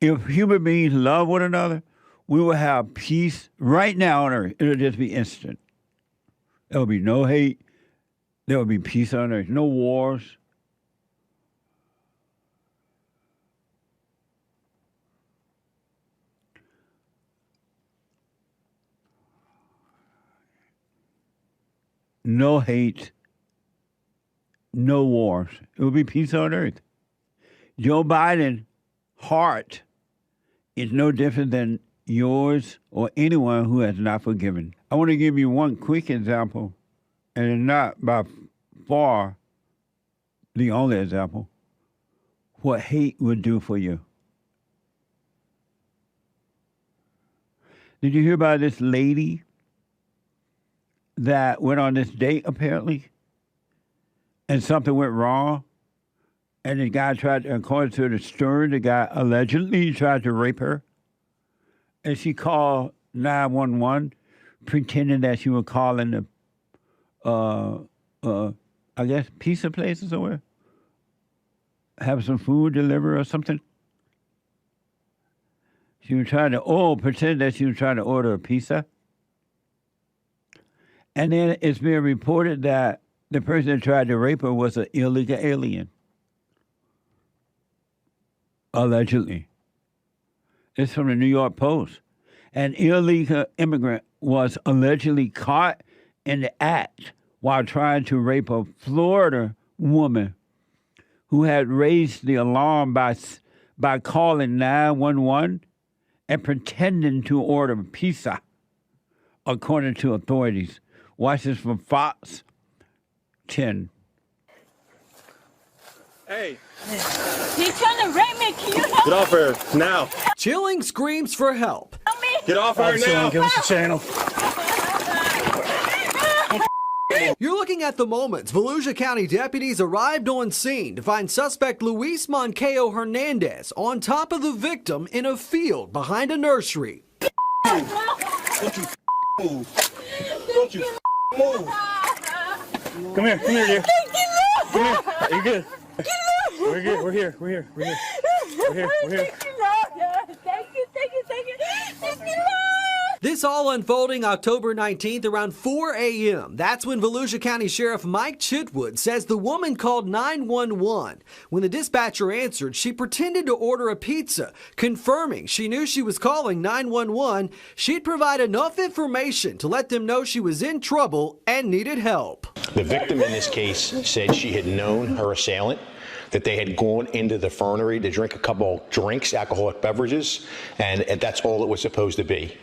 If human beings love one another, we will have peace right now on earth. It'll just be instant. There will be no hate. There will be peace on earth. No wars. No hate. No wars. It will be peace on earth. Joe Biden's heart is no different than yours or anyone who has not forgiven. I want to give you one quick example, and it's not by far the only example, what hate would do for you. Did you hear about this lady that went on this date apparently, and something went wrong, and the guy tried, according to the story, the guy allegedly tried to rape her, and she called 911, pretending that she was calling the, I guess, pizza place or somewhere, have some food delivered or something. She was trying to, pretend that she was trying to order a pizza. And then it's being reported that the person that tried to rape her was an illegal alien. Allegedly. It's from the New York Post. An illegal immigrant was allegedly caught in the act while trying to rape a Florida woman who had raised the alarm by calling 911 and pretending to order pizza, according to authorities. Watch this from Fox 10. Hey. He's trying to rape me. Can you help Get off her now. Chilling screams for help. Help me. Get off her now. Give us the channel. You're looking at the moments Volusia County deputies arrived on scene to find suspect Luis Moncayo Hernandez on top of the victim in a field behind a nursery. Don't you move. Don't you move. Come here, dear. Come here. You're good. We're good. We're here. We're here. Thank you, Lord. This all unfolding October 19th around 4 a.m. That's when Volusia County Sheriff Mike Chitwood says the woman called 911. When the dispatcher answered, she pretended to order a pizza, confirming she knew she was calling 911. She'd provide enough information to let them know she was in trouble and needed help. The victim in this case said she had known her assailant, that they had gone into the fernery to drink a couple drinks, alcoholic beverages, and that's all it was supposed to be.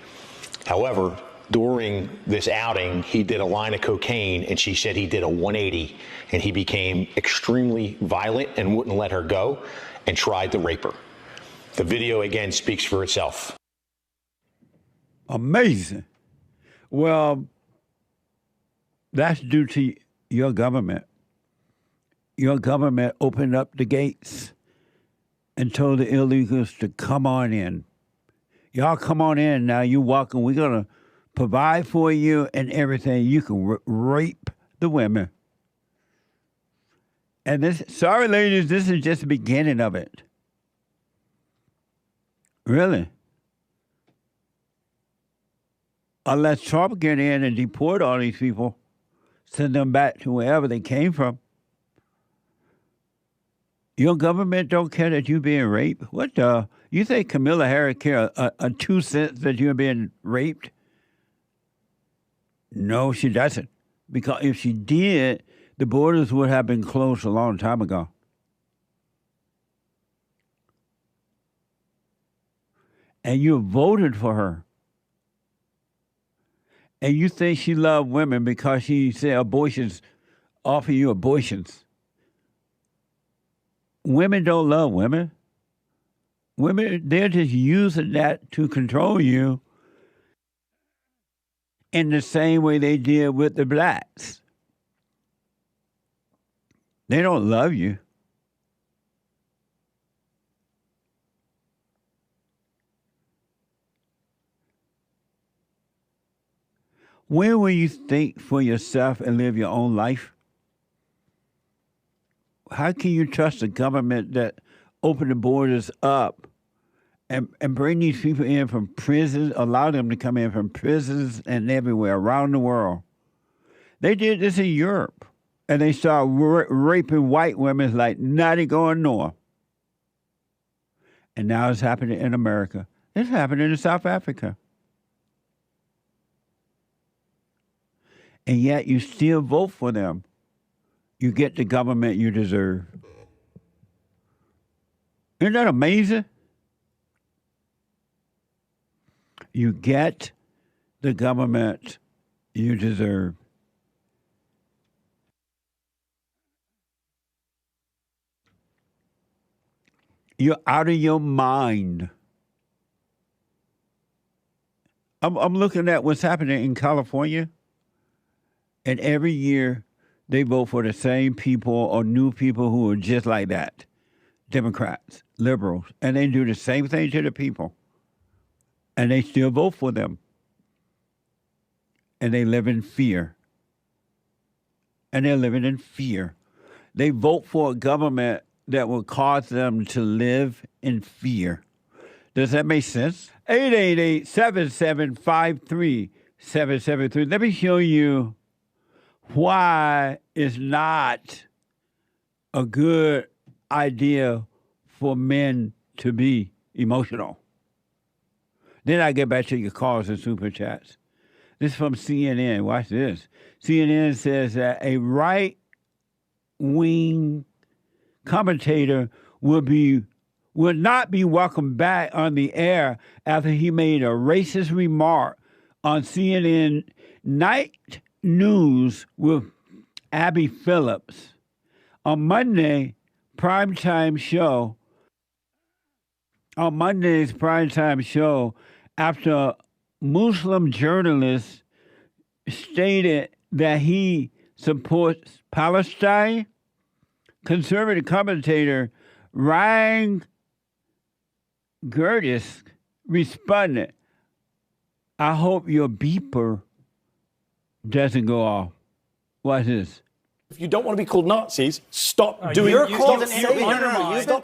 However, during this outing, he did a line of cocaine, and she said he did a 180, and he became extremely violent and wouldn't let her go and tried to rape her. The video, again, speaks for itself. Amazing. Well, that's due to your government. Your government opened up the gates and told the illegals to come on in. Y'all come on in now. You welcome. We're going to provide for you and everything. You can rape the women. And this, sorry, ladies, this is just the beginning of it. Really. Unless Trump get in and deport all these people, send them back to wherever they came from. Your government don't care that you're being raped? What the? You think Kamala Harris care a 2 cents that you're being raped? No, she doesn't. Because if she did, the borders would have been closed a long time ago. And you voted for her. And you think she loved women because she said abortions, offer you abortions. Women don't love women. Women, they're just using that to control you in the same way they did with the blacks. They don't love you. When will you think for yourself and live your own life? How can you trust the government that open the borders up and bring these people in from prisons, allow them to come in from prisons and everywhere around the world? They did this in Europe, and they started raping white women like nothing going north. And now it's happening in America. It's happening in South Africa. And yet you still vote for them. You get the government you deserve. Isn't that amazing? You get the government you deserve. You're out of your mind. I'm looking at what's happening in California, and every year they vote for the same people or new people who are just like that, Democrats, liberals, and they do the same thing to the people, and they still vote for them, and they live in fear. And they're living in fear. They vote for a government that will cause them to live in fear. Does that make sense? 888-7753-773. Let me show you why it's not a good idea for men to be emotional. Then I get back to your calls and super chats. This is from CNN. Watch this. CNN says that a right-wing commentator will not be welcomed back on the air after he made a racist remark on CNN Night News with Abby Phillips. On Monday's primetime show, after Muslim journalists stated that he supports Palestine, conservative commentator Ryan Girdusky responded, "I hope your beeper doesn't go off." Watch this. If you don't want to be called Nazis, stop doing. You've been called an Stop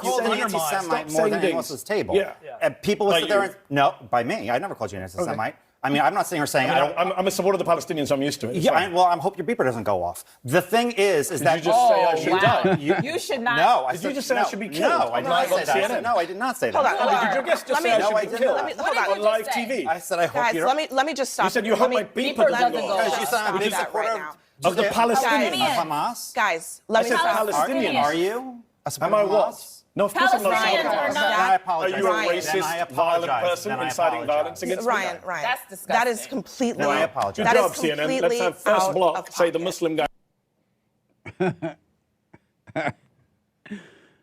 anti-Semite more than anyone else at this table. Yeah. And people will sit there and no, by me. I never called you an anti-Semite. I mean, I'm not sitting here saying I'm a supporter of the Palestinians. So I'm used to it. Yeah, I hope your beeper doesn't go off. The thing is Did that you just say I should die? You should not. No, Did you just say I should be killed? No, I did not say that. No, I did not say that. Hold on. Did your guest just say I should be killed on live TV? I said I hope you. Guys, let me just stop. You said you hope my beeper doesn't go off. Because you said I'm a big supporter of the Palestinians. Hamas. Guys, let me stop. Palestinians. Are you? Am I what? No, of course I'm not. Palestinians I apologize. Are you a racist, violent person inciting violence against Ryan, me? that's disgusting. That is completely. No, I apologize. Good job, CNN. Let's have first block say the Muslim guy.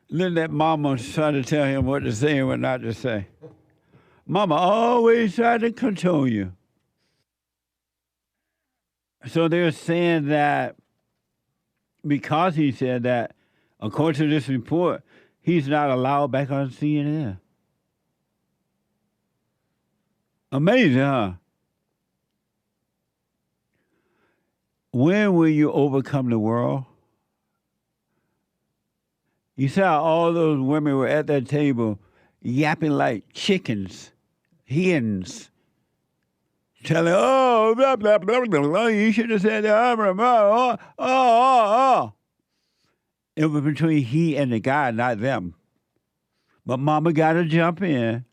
Then that mama tried to tell him what to say and what not to say. Mama always tried to control you. So they're saying that because he said that, according to this report, he's not allowed back on CNN. Amazing, huh? When will you overcome the world? You saw all those women were at that table yapping like chickens, hens, telling, oh, blah, blah, blah, blah, blah. You should have said that. It was between he and the guy, not them. But mama got to jump in.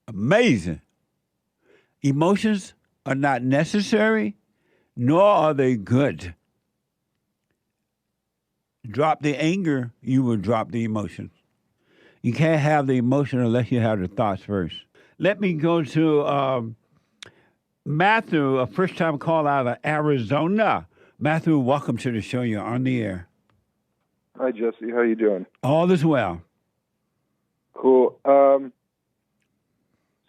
Amazing. Emotions are not necessary, nor are they good. Drop the anger, you will drop the emotions. You can't have the emotion unless you have the thoughts first. Let me go to Matthew, a first-time call out of Arizona. Matthew, welcome to the show. You're on the air. Hi, Jesse. How you doing? All is well. Cool. So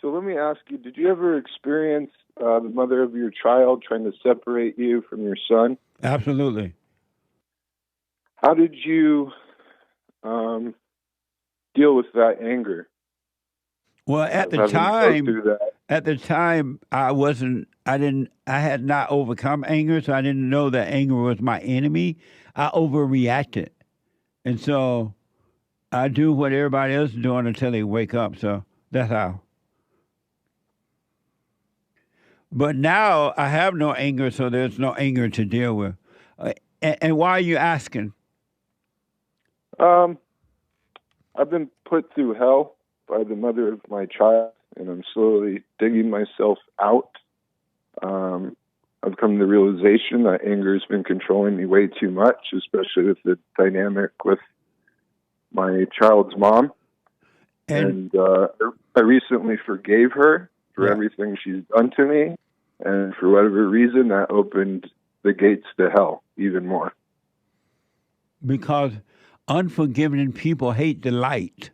let me ask you, did you ever experience the mother of your child trying to separate you from your son? Absolutely. How did you deal with that anger? Well, at the time, I had not overcome anger, so I didn't know that anger was my enemy. I overreacted. And so I do what everybody else is doing until they wake up. So that's how. But now I have no anger, so there's no anger to deal with. And why are you asking? I've been put through hell by the mother of my child, and I'm slowly digging myself out. I've come to the realization that anger has been controlling me way too much, especially with the dynamic with my child's mom. And I recently forgave her for everything she's done to me, and for whatever reason, that opened the gates to hell even more. Because unforgiving people hate the light.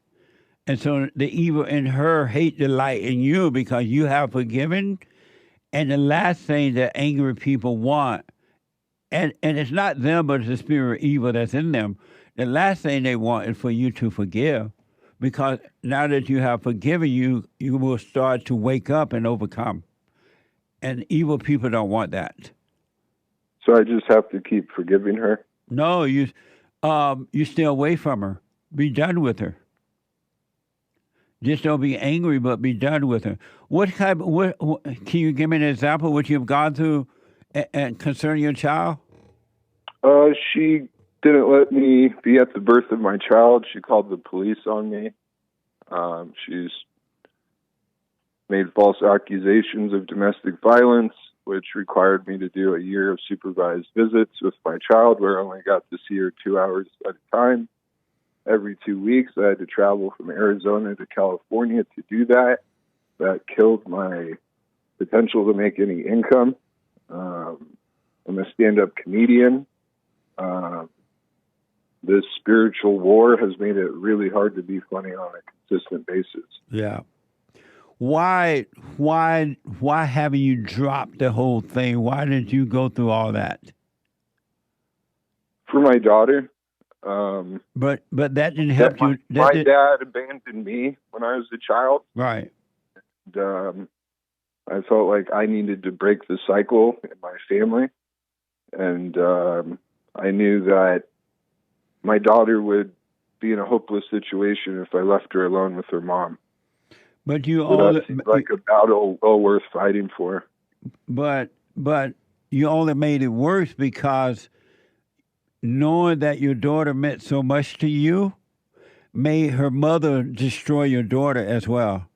And so the evil in her hate the light in you because you have forgiven. And the last thing that angry people want, and it's not them, but it's the spirit of evil that's in them. The last thing they want is for you to forgive. Because now that you have forgiven, you will start to wake up and overcome. And evil people don't want that. So I just have to keep forgiving her? No, you stay away from her. Be done with her. Just don't be angry, but be done with her. What can you give me an example of what you've gone through and concerning your child? She didn't let me be at the birth of my child. She called the police on me. She's made false accusations of domestic violence, which required me to do a year of supervised visits with my child, where I only got to see her 2 hours at a time. Every 2 weeks, I had to travel from Arizona to California to do that. That killed my potential to make any income. I'm a stand-up comedian. This spiritual war has made it really hard to be funny on a consistent basis. Yeah. Why haven't you dropped the whole thing? Why did you go through all that? For my daughter. But that didn't help you. My dad abandoned me when I was a child. Right. And, I felt like I needed to break the cycle in my family. And I knew that my daughter would be in a hopeless situation if I left her alone with her mom. But that seemed like a battle well worth fighting for. But you only made it worse because knowing that your daughter meant so much to you made her mother destroy your daughter as well,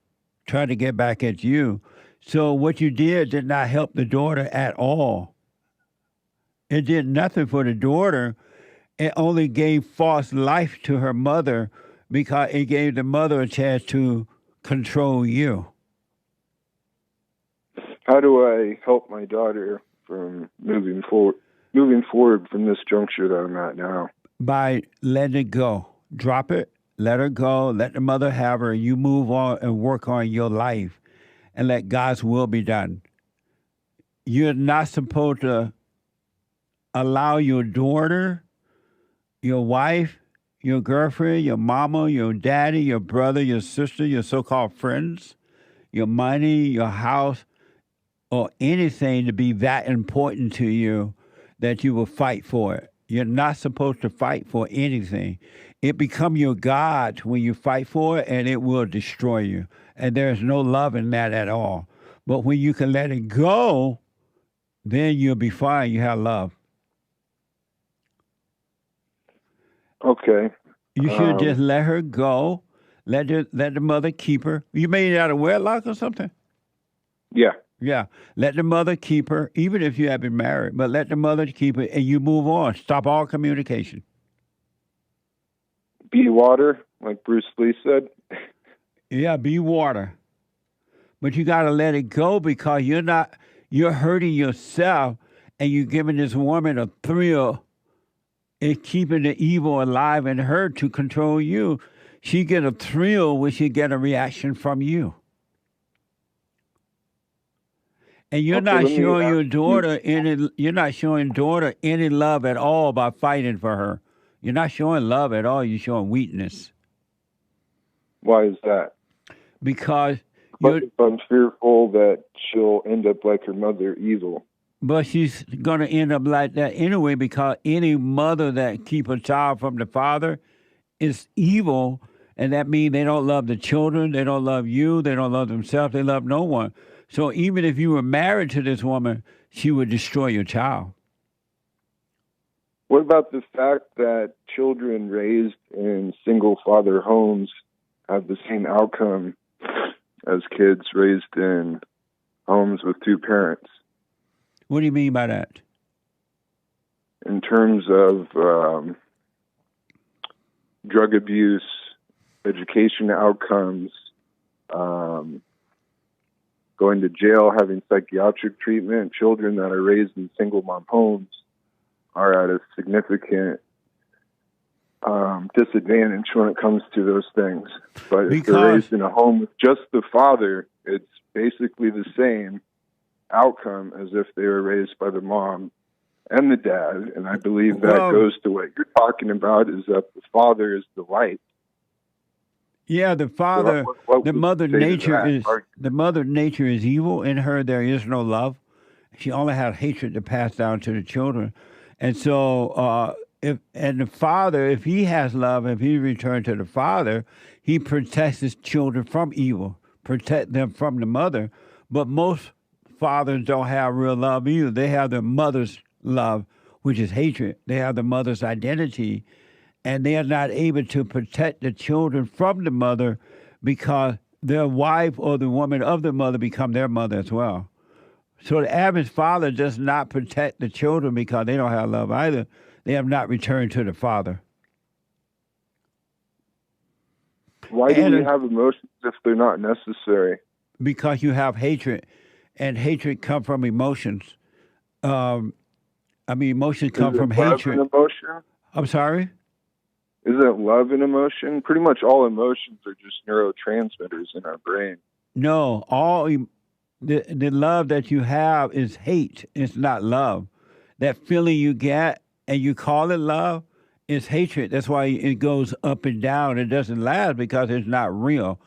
try to get back at you. So what you did not help the daughter at all. It did nothing for the daughter. It only gave false life to her mother because it gave the mother a chance to control you. How do I help my daughter from moving forward from this juncture that I'm at now? By letting it go. Drop it, let her go, let the mother have her, you move on and work on your life and let God's will be done. You're not supposed to allow your daughter, your wife, your girlfriend, your mama, your daddy, your brother, your sister, your so-called friends, your money, your house, or anything to be that important to you that you will fight for it. You're not supposed to fight for anything. It becomes your God when you fight for it, and it will destroy you. And there's no love in that at all. But when you can let it go, then you'll be fine. You have love. Okay. You should just let her go. Let the mother keep her. You made it out of wedlock or something? Yeah. Yeah. Let the mother keep her, even if you have been married, but let the mother keep her and you move on. Stop all communication. Be water, like Bruce Lee said. Yeah, be water. But you got to let it go because you're hurting yourself and you're giving this woman a thrill. It's keeping the evil alive in her to control you. She get a thrill when she get a reaction from you. And you're not showing your daughter any love at all by fighting for her. You're not showing love at all. You're showing weakness. Why is that? Because I'm fearful that she'll end up like her mother, evil. But she's going to end up like that anyway because any mother that keep a child from the father is evil, and that means they don't love the children, they don't love you, they don't love themselves, they love no one. So even if you were married to this woman, she would destroy your child. What about the fact that children raised in single-father homes have the same outcome as kids raised in homes with two parents? What do you mean by that? In terms of drug abuse, education outcomes, going to jail, having psychiatric treatment, children that are raised in single mom homes are at a significant disadvantaged when it comes to those things. But if they're raised in a home with just the father, it's basically the same outcome as if they were raised by the mom and the dad. And I believe that goes to what you're talking about, is that the father is the light. Yeah, the father, the mother nature is evil. In her, there is no love. She only had hatred to pass down to the children. And so, if the father, if he has love, if he returned to the father, he protects his children from evil, protect them from the mother. But most fathers don't have real love either. They have their mother's love, which is hatred. They have the mother's identity, and they are not able to protect the children from the mother because their wife or the woman of the mother become their mother as well. So the average father does not protect the children because they don't have love either. They have not returned to the father. Why do we have emotions if they're not necessary? Because you have hatred, and hatred comes from emotions. Emotions come from hatred. Love and emotion? I'm sorry? Isn't love an emotion? Pretty much all emotions are just neurotransmitters in our brain. No, the love that you have is hate. It's not love. That feeling you get and you call it love is hatred. That's why it goes up and down. It doesn't last because it's not real.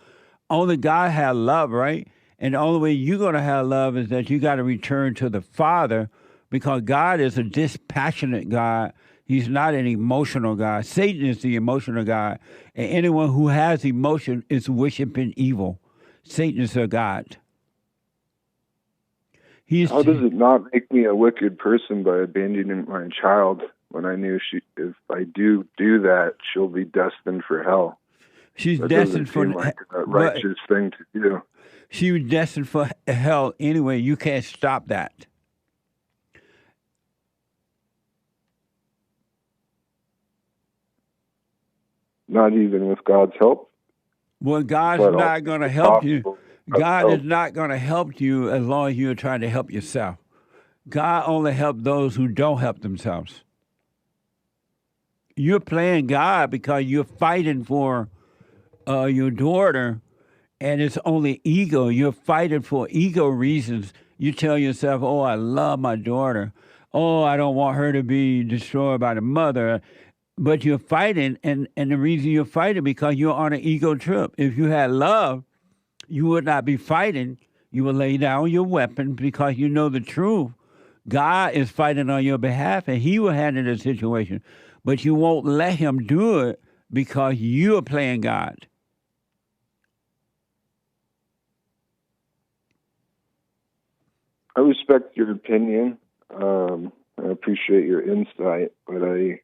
Only God has love, right? And the only way you're going to have love is that you got to return to the Father, because God is a dispassionate God. He's not an emotional God. Satan is the emotional God. And anyone who has emotion is worshiping evil. Satan is a God. How does it not make me a wicked person by abandoning my child when I knew if I do that, she'll be destined for hell? She's that destined for like a righteous thing to do. She was destined for hell anyway. You can't stop that. Not even with God's help? Well, God's not going to help you. God is not going to help you as long as you're trying to help yourself. God only helps those who don't help themselves. You're playing God because you're fighting for your daughter, and it's only ego. You're fighting for ego reasons. You tell yourself, oh, I love my daughter. Oh, I don't want her to be destroyed by the mother. But you're fighting, and the reason you're fighting because you're on an ego trip. If you had love, you would not be fighting. You would lay down your weapon because you know the truth. God is fighting on your behalf, and he will handle the situation. But you won't let him do it because you're playing God. I respect your opinion. I appreciate your insight, but I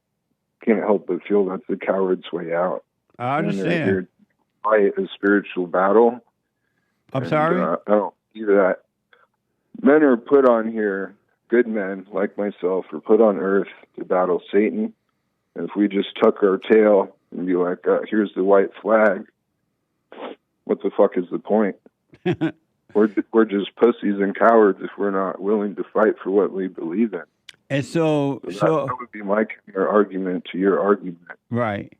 can't help but feel that's the coward's way out. I understand. And you're fight a spiritual battle. I'm sorry? I don't see that. Men are put on here, good men like myself, are put on earth to battle Satan. And if we just tuck our tail and be like, here's the white flag, what the fuck is the point? We're just pussies and cowards if we're not willing to fight for what we believe in. And so that would be my argument to your argument. Right.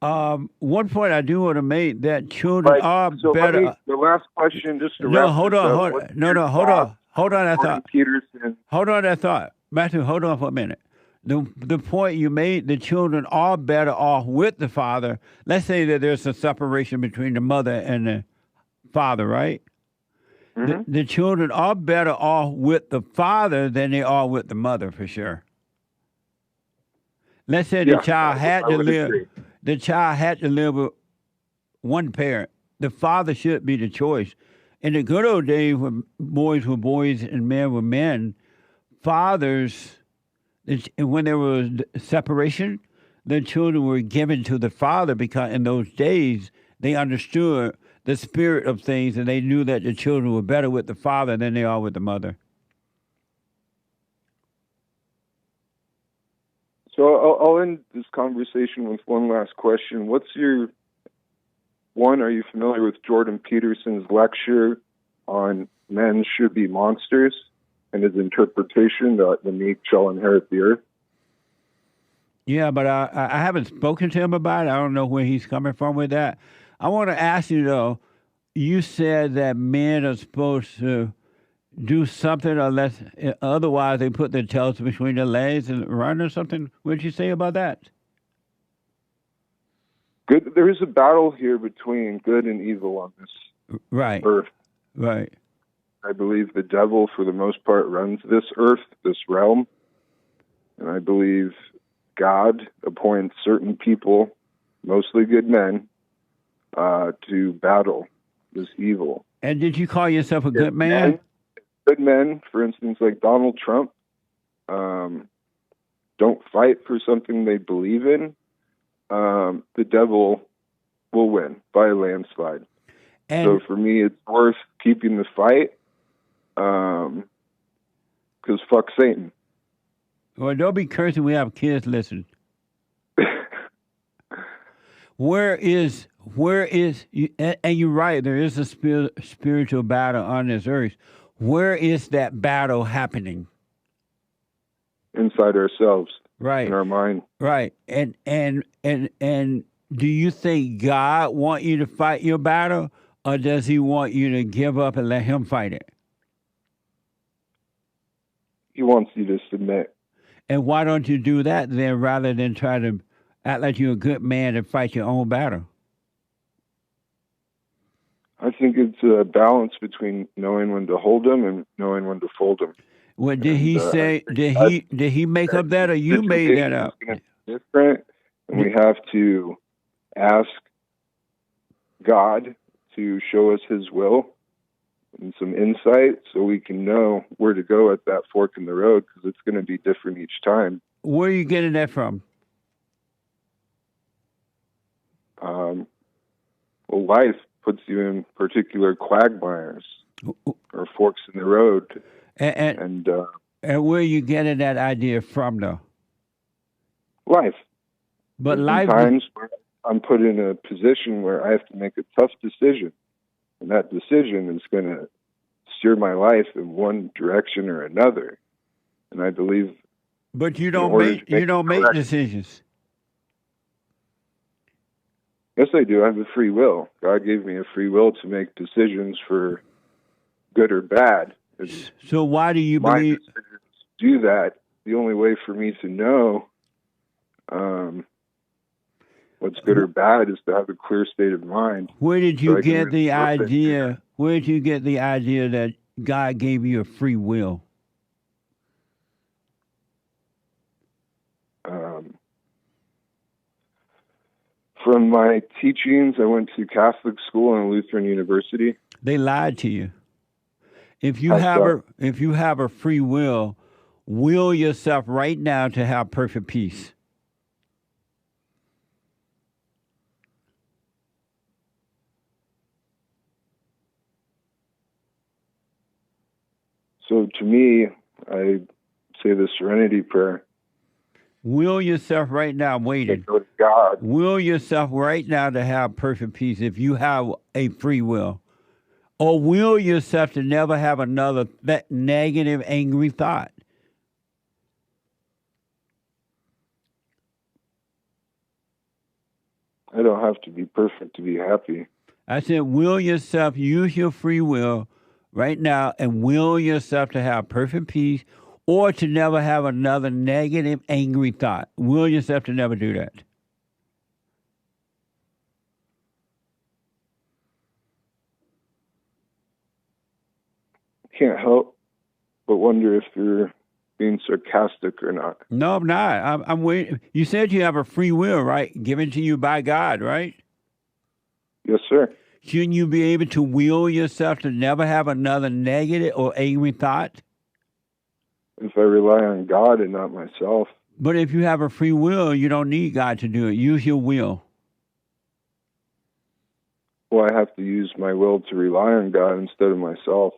One point I do want to make, that children are better. The last question, just to No, wrap hold this on, up, hold on. That thought. Peterson. Hold on, that thought. Matthew, hold on for a minute. The point you made, the children are better off with the father. Let's say that there's a separation between the mother and the father, right? Mm-hmm. The children are better off with the father than they are with the mother, for sure. Let's say the child had to live. The child had to live with one parent. The father should be the choice. In the good old days, when boys were boys and men were men, fathers, when there was separation, the children were given to the father because in those days they understood the spirit of things, and they knew that the children were better with the father than they are with the mother. So I'll end this conversation with one last question. Are you familiar with Jordan Peterson's lecture on men should be monsters and his interpretation that the meek shall inherit the earth? Yeah, but I haven't spoken to him about it. I don't know where he's coming from with that. I want to ask you, though, you said that men are supposed to do something unless otherwise they put their tails between their legs and run or something. What did you say about that? Good. There is a battle here between good and evil on this earth. Right. I believe the devil, for the most part, runs this earth, this realm. And I believe God appoints certain people, mostly good men, to battle this evil. And did you call yourself a good man? Good men, for instance, like Donald Trump, don't fight for something they believe in, the devil will win by a landslide. And so for me, it's worth keeping the fight, because fuck Satan. Well, don't be cursing. We have kids listening. Where is, and you're right, there is a spiritual battle on this earth. Where is that battle happening? Inside ourselves. Right. In our mind. Right. And do you think God want you to fight your battle, or does he want you to give up and let him fight it? He wants you to submit. And why don't you do that then, rather than try to act like you're a good man and fight your own battle? I think it's a balance between knowing when to hold them and knowing when to fold them. Well, did he say? Did he make up that, or you made that up? Different, and we have to ask God to show us His will and some insight, so we can know where to go at that fork in the road, because it's going to be different each time. Where are you getting that from? Well, life puts you in particular quagmires or forks in the road. And where are you getting that idea from, though? Life. But There's life. Times where I'm put in a position where I have to make a tough decision, and that decision is going to steer my life in one direction or another. And I believe. But you don't make decisions. Yes, I do. I have a free will. God gave me a free will to make decisions for good or bad. So why do you believe do that? The only way for me to know what's good or bad is to have a clear state of mind. Where did you get the idea? Where did you get the idea that God gave you a free will? From my teachings, I went to Catholic school and Lutheran University. They lied to you. If you have a free will yourself right now to have perfect peace. So to me, I say the Serenity Prayer. Will yourself right now, waiting. Go to God. Will yourself right now to have perfect peace if you have a free will. Or will yourself to never have that negative, angry thought. I don't have to be perfect to be happy. I said, will yourself use your free will right now and will yourself to have perfect peace, or to never have another negative, angry thought. Will yourself to never do that. Can't help but wonder if you're being sarcastic or not. No, I'm not. I'm waiting. You said you have a free will, right? Given to you by God, right? Yes, sir. Shouldn't you be able to will yourself to never have another negative or angry thought? If I rely on God and not myself. But if you have a free will, you don't need God to do it. Use your will. Well, I have to use my will to rely on God instead of myself.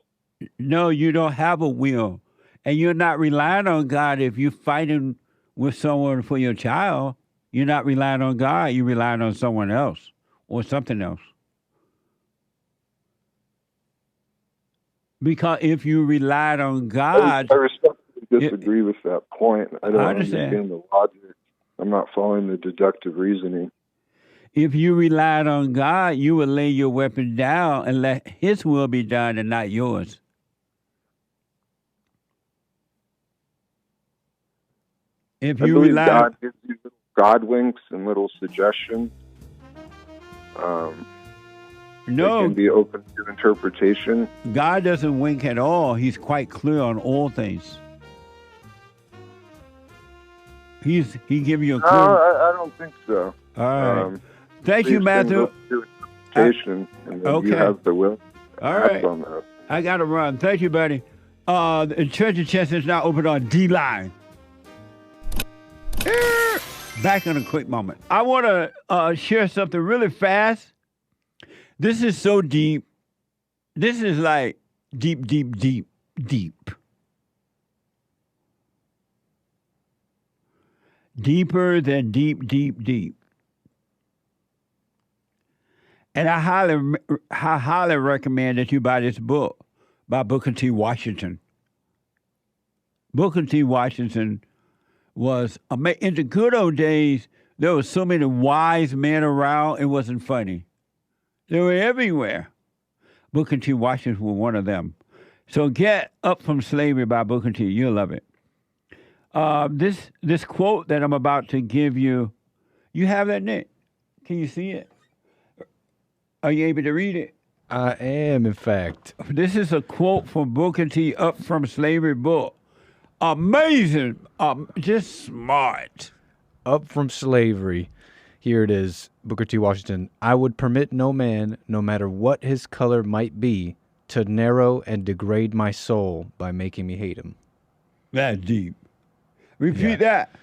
No, you don't have a will. And you're not relying on God if you're fighting with someone for your child. You're not relying on God. You're relying on someone else or something else. Because if you relied on God... I respectfully disagree with that point. I don't understand the logic. I'm not following the deductive reasoning. If you relied on God, you would lay your weapon down and let His will be done and not yours. If I you believe rely, God gives you little God winks and little suggestions. They no, can be open to interpretation. God doesn't wink at all. He's quite clear on all things. He give you a No, clear. I don't think so. All right. Thank These you, things Matthew. open to interpretation, and then you have the will. All act right. on that. I got to run. Thank you, buddy. The Church of Chess is now open on D-Line. Back in a quick moment. I want to share something really fast. This is so deep. This is like deep, deep, deep, deep. Deeper than deep, deep, deep. And I highly recommend that you buy this book by Booker T. Washington. Booker T. Washington was, in the good old days, there were so many wise men around, it wasn't funny. They were everywhere. Booker T. Washington was one of them. So get Up From Slavery by Booker T. You'll love it. This quote that I'm about to give you, you have that, Nick? Can you see it? Are you able to read it? I am, in fact. This is a quote from Booker T. Up From Slavery book. Amazing. Just smart. Up From Slavery. Here it is. Booker T. Washington. I would permit no man, no matter what his color might be, to narrow and degrade my soul by making me hate him. That's deep. Repeat that.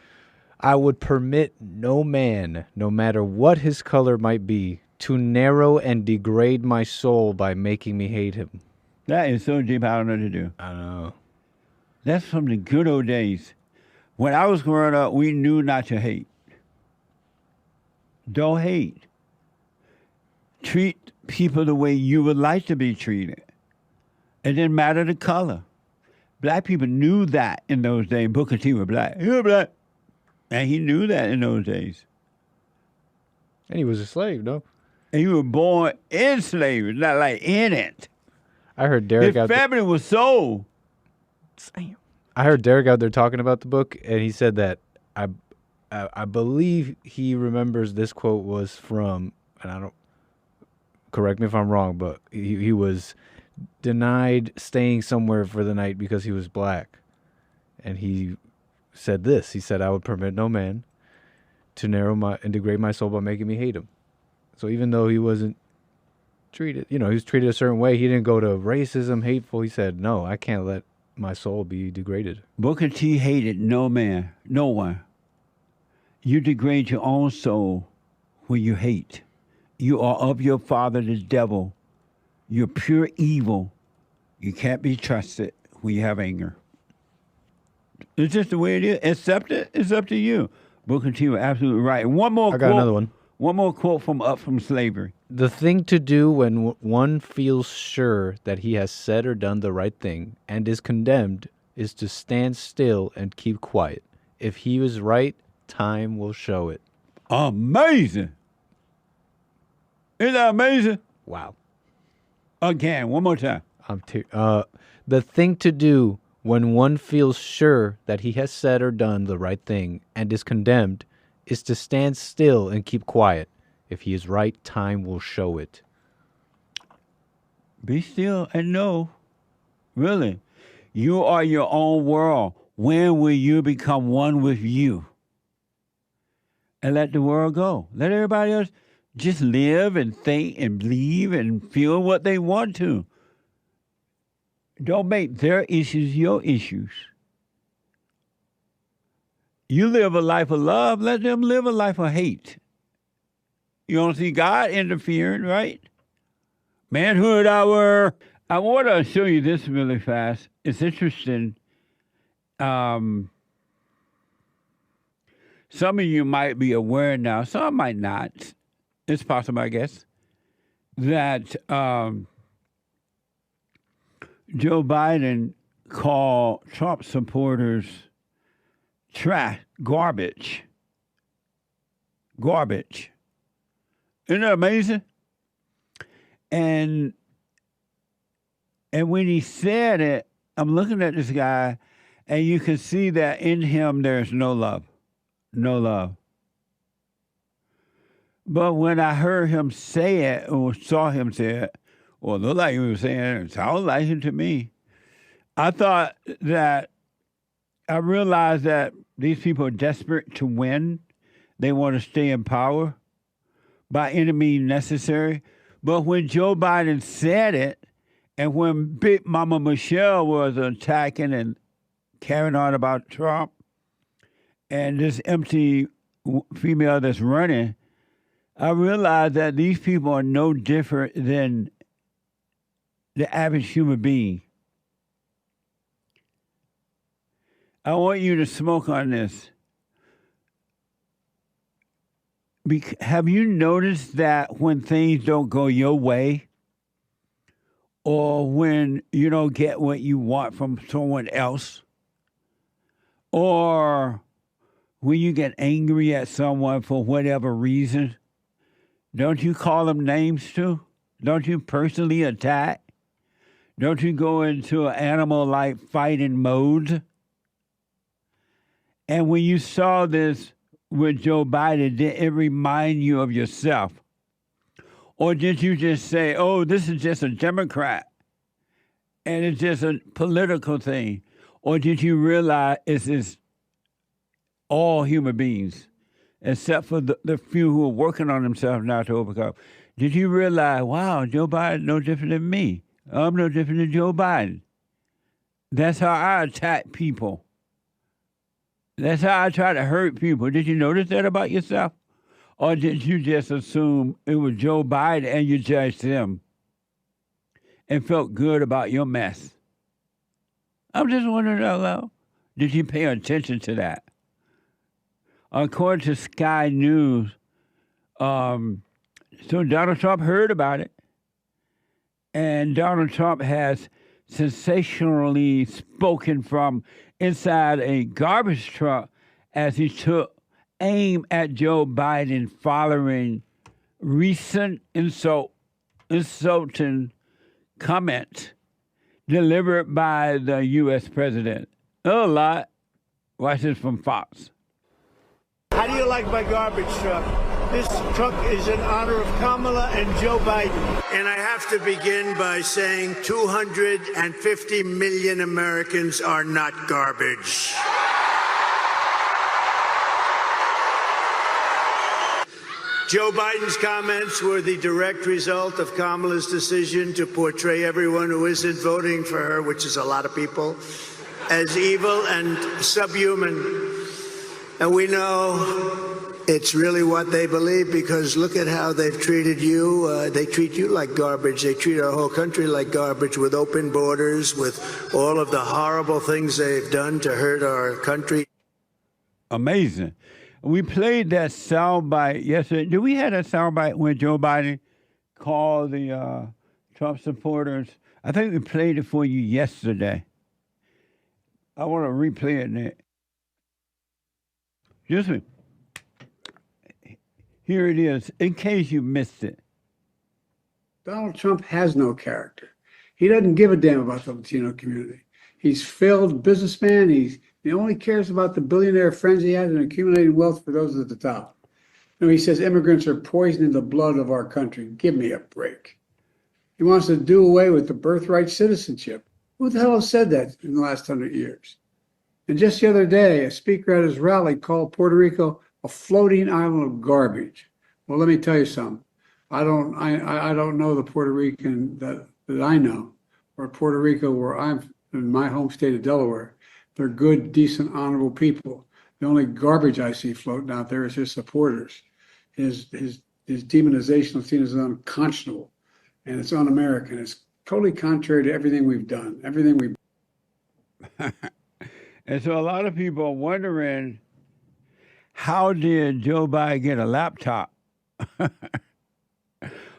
I would permit no man, no matter what his color might be, to narrow and degrade my soul by making me hate him. That is so deep, I don't know what to do. I know. That's from the good old days. When I was growing up, we knew not to hate. Don't hate. Treat people the way you would like to be treated. It didn't matter the color. Black people knew that in those days. Booker T was black. He was black. And he knew that in those days. And he was a slave, no? And he was born in slavery, not like in it. I heard Derek His family was sold. I heard Derek out there talking about the book, and he said that I believe he remembers this quote was from, and I don't, correct me if I'm wrong, but he was denied staying somewhere for the night because he was black. And he said this. He said, I would permit no man to narrow and degrade my soul by making me hate him. So even though he wasn't treated, he was treated a certain way, he didn't go to racism, hateful. He said, no, I can't let my soul be degraded. Booker T hated no man, no one. You degrade your own soul when you hate. You are of your father, the devil. You're pure evil. You can't be trusted when you have anger. It's just the way it is. Accept it. It's up to you. Booker T was absolutely right. One more I got another one. One more quote from Up From Slavery. The thing to do when one feels sure that he has said or done the right thing and is condemned is to stand still and keep quiet. If he is right, time will show it. Amazing. Isn't that amazing? Wow. Again, one more time. The thing to do when one feels sure that he has said or done the right thing and is condemned is to stand still and keep quiet. If he is right, time will show it. Be still and know. Really. You are your own world. When will you become one with you? And let the world go. Let everybody else just live and think and believe and feel what they want to. Don't make their issues your issues. You live a life of love, let them live a life of hate. You don't see God interfering, right? Manhood hour. I want to show you this really fast. It's interesting. Some of you might be aware now, some might not. It's possible, I guess, that Joe Biden called Trump supporters trash, garbage. garbage. Isn't that amazing? And when he said it, I'm looking at this guy, and you can see that in him there's no love. No love. But when I heard him say it, or saw him say it, or looked like he was saying it, it sounded like it to me, I thought that, I realized that these people are desperate to win. They want to stay in power by any means necessary. But when Joe Biden said it, and when Big Mama Michelle was attacking and carrying on about Trump, and this empty female that's running, I realized that these people are no different than the average human being. I want you to smoke on this. Have you noticed that when things don't go your way, or when you don't get what you want from someone else, or when you get angry at someone for whatever reason, don't you call them names too? Don't you personally attack? Don't you go into an animal-like fighting mode? And when you saw this with Joe Biden, did it remind you of yourself? Or did you just say, oh, this is just a Democrat and it's just a political thing? Or did you realize it's all human beings, except for the few who are working on themselves now to overcome? Did you realize, wow, Joe Biden no different than me? I'm no different than Joe Biden. That's how I attack people. That's how I try to hurt people. Did you notice that about yourself? Or did you just assume it was Joe Biden and you judged him and felt good about your mess? I'm just wondering out loud. Did you pay attention to that? According to Sky News, so Donald Trump heard about it. And Donald Trump has sensationally spoken from inside a garbage truck as he took aim at Joe Biden following recent insulting comments delivered by the U.S. president. A lot. Watch this from Fox. How do you like my garbage truck? This truck is in honor of Kamala and Joe Biden. And I have to begin by saying 250 million Americans are not garbage. Joe Biden's comments were the direct result of Kamala's decision to portray everyone who isn't voting for her, which is a lot of people, as evil and subhuman. And we know it's really what they believe, because look at how they've treated you. They treat you like garbage. They treat our whole country like garbage, with open borders, with all of the horrible things they've done to hurt our country. Amazing. We played that soundbite yesterday. Did we have that soundbite when Joe Biden called the Trump supporters? I think we played it for you yesterday. I want to replay it now. Excuse me. Here it is, in case you missed it. Donald Trump has no character. He doesn't give a damn about the Latino community. He's failed businessman. He only cares about the billionaire friends he has and accumulating wealth for those at the top. You know, he says immigrants are poisoning the blood of our country. Give me a break. He wants to do away with the birthright citizenship. Who the hell has said that in the last 100 years? And just the other day, a speaker at his rally called Puerto Rico a floating island of garbage. Well, let me tell you something. I don't know the Puerto Rican that I know, or Puerto Rico where I'm in my home state of Delaware. They're good, decent, honorable people. The only garbage I see floating out there is his supporters. His demonization of Latinos is unconscionable, and it's un-American. It's totally contrary to everything we've done, everything we've. And so a lot of people are wondering, how did Joe Biden get a laptop?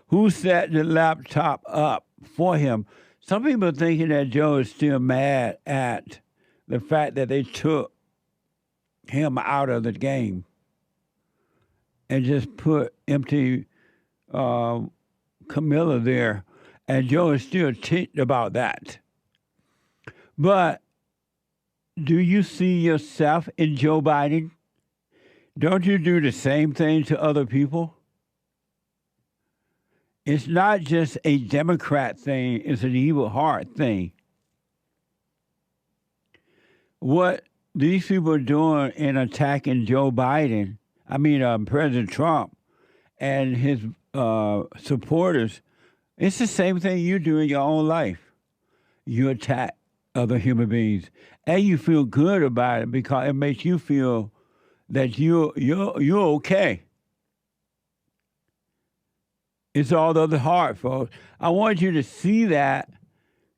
Who set the laptop up for him? Some people are thinking that Joe is still mad at the fact that they took him out of the game. and just put empty Camilla there. And Joe is still ticked about that. But do you see yourself in Joe Biden? Don't you do the same thing to other people? It's not just a Democrat thing, it's an evil heart thing. What these people are doing in attacking Joe Biden, President Trump and his supporters, it's the same thing you do in your own life. You attack other human beings, and you feel good about it because it makes you feel that you're okay. It's all the heart, folks. I want you to see that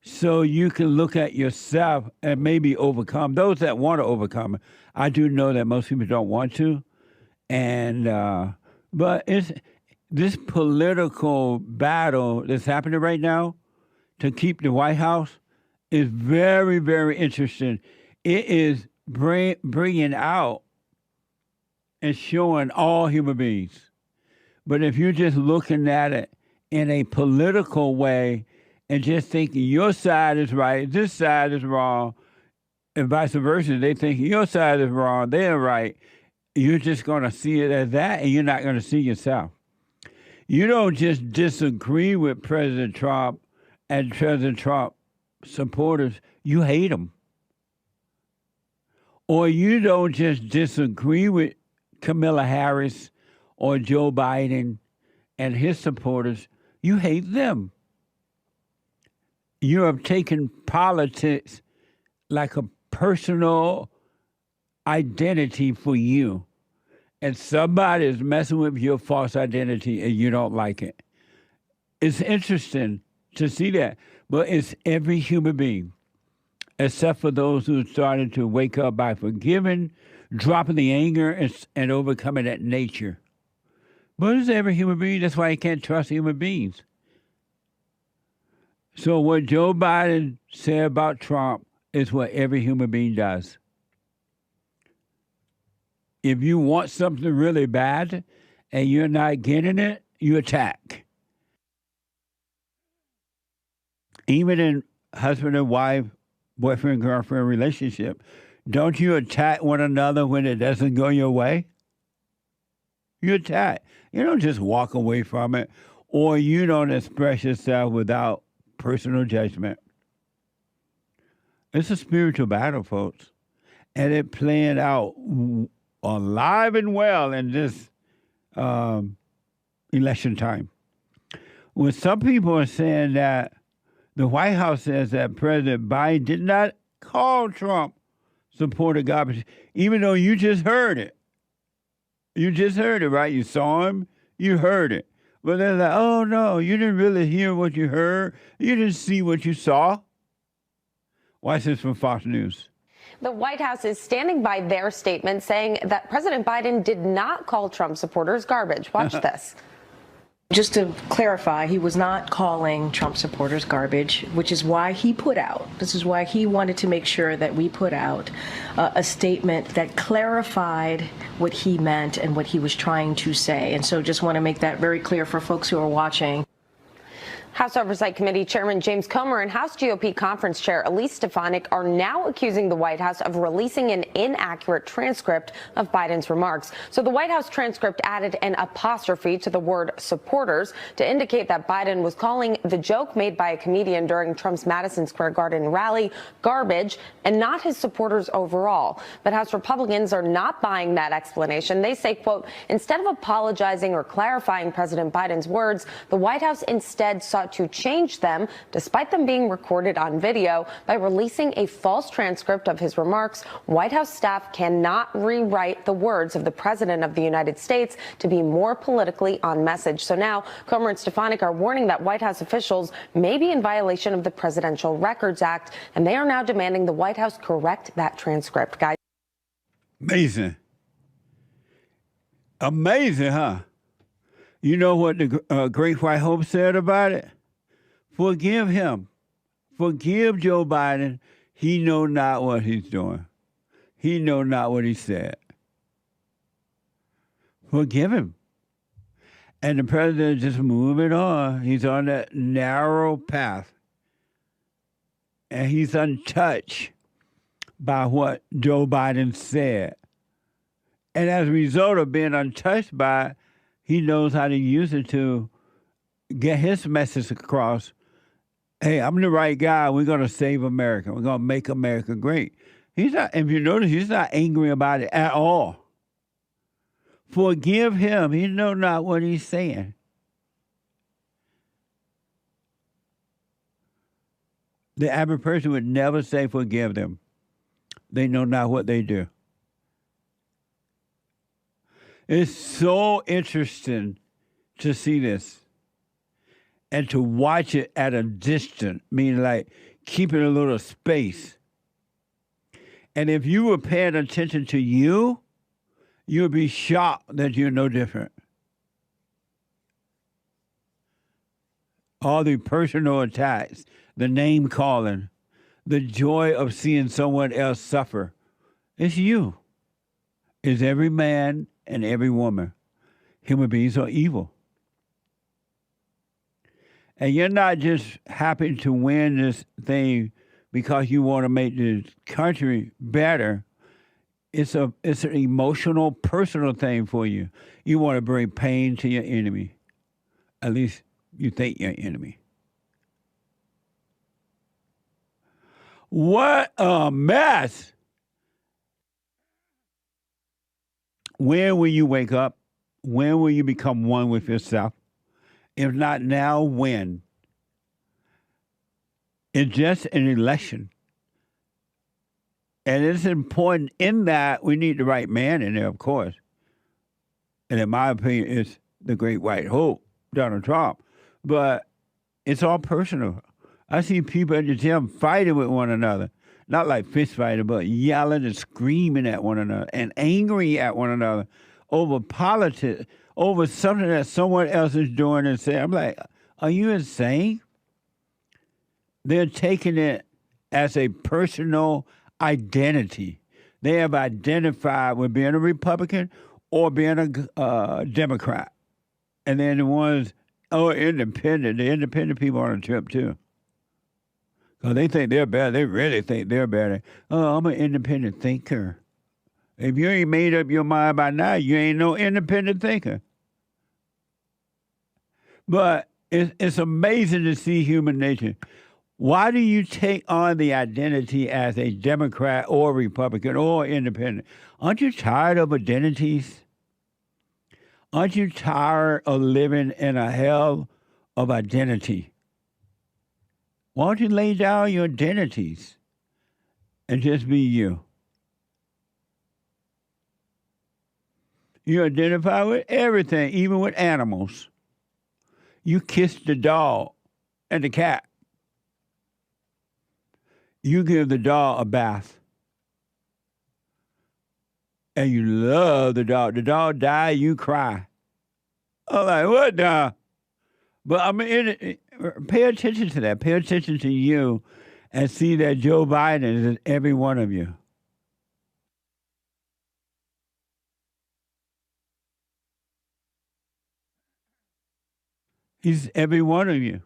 so you can look at yourself and maybe overcome. Those that want to overcome it, I do know that most people don't want to, and but it's this political battle that's happening right now to keep the White House is very, very interesting. It is bringing out and showing all human beings. But if you're just looking at it in a political way and just thinking your side is right, this side is wrong, and vice versa, they think your side is wrong, they're right, you're just going to see it as that, and you're not going to see yourself. You don't just disagree with President Trump and President Trump supporters, you hate them. Or you don't just disagree with Kamala Harris or Joe Biden and his supporters, you hate them. You have taken politics like a personal identity for you. And somebody is messing with your false identity and you don't like it. It's interesting to see that, but it's every human being, except for those who started to wake up by forgiving, dropping the anger, and overcoming that nature. But it's every human being. That's why you can't trust human beings. So what Joe Biden said about Trump is what every human being does. If you want something really bad and you're not getting it, you attack. Even in husband and wife, boyfriend, girlfriend relationship, don't you attack one another when it doesn't go your way? You attack. You don't just walk away from it, or you don't express yourself without personal judgment. It's a spiritual battle, folks, and it playing out alive and well in this election time. When some people are saying that the White House says that President Biden did not call Trump supporter garbage, even though you just heard it. You just heard it, right? You saw him, you heard it. But they're like, oh, no, you didn't really hear what you heard. You didn't see what you saw. Watch this from Fox News. The White House is standing by their statement saying that President Biden did not call Trump supporters garbage. Watch this. Just to clarify, he was not calling Trump supporters garbage, which is why he put out, this is why he wanted to make sure that we put out a statement that clarified what he meant and what he was trying to say. And so just want to make that very clear for folks who are watching. House Oversight Committee Chairman James Comer and House GOP Conference Chair Elise Stefanik are now accusing the White House of releasing an inaccurate transcript of Biden's remarks. So the White House transcript added an apostrophe to the word supporters to indicate that Biden was calling the joke made by a comedian during Trump's Madison Square Garden rally garbage and not his supporters overall. But House Republicans are not buying that explanation. They say, quote, instead of apologizing or clarifying President Biden's words, the White House instead sought to change them, despite them being recorded on video, by releasing a false transcript of his remarks. White House staff cannot rewrite the words of the President of the United States to be more politically on message. So now Comer and Stefanik are warning that White House officials may be in violation of the Presidential Records Act, and they are now demanding the White House correct that transcript. Guys. Amazing. Amazing, huh? You know what the Great White Hope said about it? Forgive him. Forgive Joe Biden. He know not what he's doing. He know not what he said. Forgive him. And the president is just moving on. He's on that narrow path. And he's untouched by what Joe Biden said. And as a result of being untouched by it, he knows how to use it to get his message across. Hey, I'm the right guy. We're going to save America. We're going to make America great. He's not, if you notice, he's not angry about it at all. Forgive him. He knows not what he's saying. The average person would never say forgive them. They know not what they do. It's so interesting to see this and to watch it at a distance, meaning like keeping a little space. And if you were paying attention to you, you'll be shocked that you're no different. All the personal attacks, the name calling, the joy of seeing someone else suffer. It's you. It's every man and every woman. Human beings are evil. And you're not just happy to win this thing because you want to make this country better. It's an emotional, personal thing for you. You want to bring pain to your enemy. At least you think your enemy. What a mess. When will you wake up? When will you become one with yourself? If not now, when? It's just an election. And it's important in that we need the right man in there, of course. And in my opinion, it's the great white hope, Donald Trump. But it's all personal. I see people at the gym fighting with one another. Not like fist fighting, but yelling and screaming at one another and angry at one another over politics, over something that someone else is doing and saying. I'm like, are you insane? They're taking it as a personal identity. They have identified with being a Republican or being a Democrat. And then the ones, independent. The independent people are on a trip too. Because they think they're better. They really think they're better. Oh, I'm an independent thinker. If you ain't made up your mind by now, you ain't no independent thinker. But it's amazing to see human nature. Why do you take on the identity as a Democrat or Republican or independent? Aren't you tired of identities? Aren't you tired of living in a hell of identity? Why don't you lay down your identities and just be you? You identify with everything, even with animals. You kiss the dog and the cat. You give the dog a bath. And you love the dog. The dog dies, you cry. I'm like, what the? But I mean, pay attention to that. Pay attention to you and see that Joe Biden is in every one of you. He's every one of you.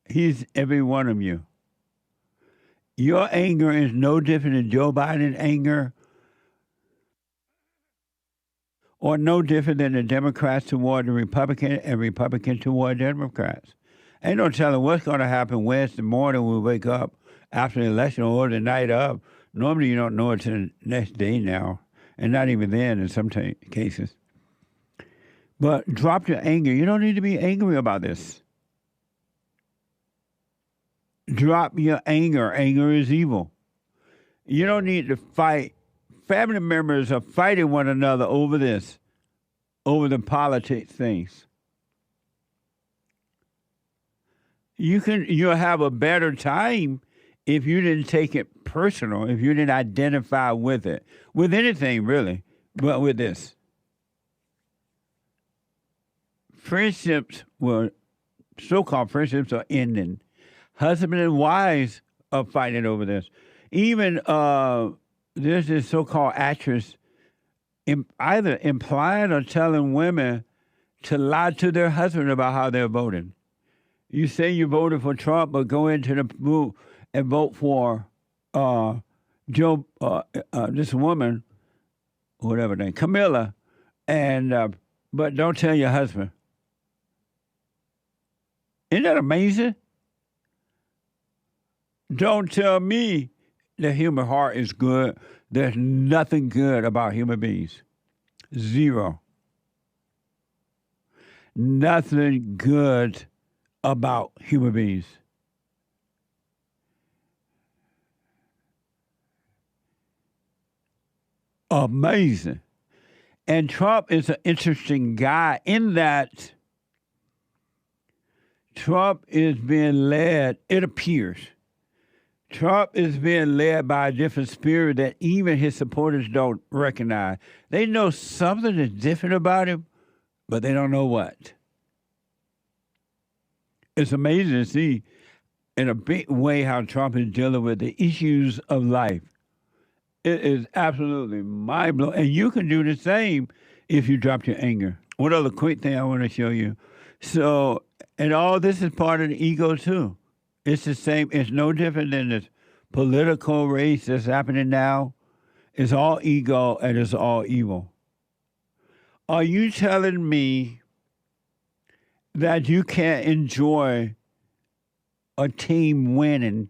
He's every one of you. Your anger is no different than Joe Biden's anger or no different than the Democrats toward the Republican and Republicans toward Democrats. Ain't no telling what's going to happen Wednesday morning when we wake up after the election or the night of. Normally you don't know it until the next day now, and not even then in some cases. But drop your anger. You don't need to be angry about this. Drop your anger. Anger is evil. You don't need to fight. Family members are fighting one another over this, over the politics things. You'll have a better time if you didn't take it personal, if you didn't identify with it, with anything really, but with this. Friendships, well, so-called friendships are ending. Husband and wives are fighting over this. Even there's this so-called actress either implying or telling women to lie to their husband about how they're voting. You say you voted for Trump, but go into the booth and vote for this woman, whatever name, Camilla, and but don't tell your husband. Isn't that amazing? Don't tell me the human heart is good. There's nothing good about human beings. Zero. Nothing good about human beings. Amazing. And Trump is an interesting guy in that Trump is being led, it appears, Trump is being led by a different spirit that even his supporters don't recognize. They know something is different about him, but they don't know what. It's amazing to see in a big way how Trump is dealing with the issues of life. It is absolutely mind-blowing. And you can do the same if you drop your anger. One other quick thing I want to show you. So, and all this is part of the ego too. It's the same. It's no different than this political race that's happening now. It's all ego and it's all evil. Are you telling me that you can't enjoy a team winning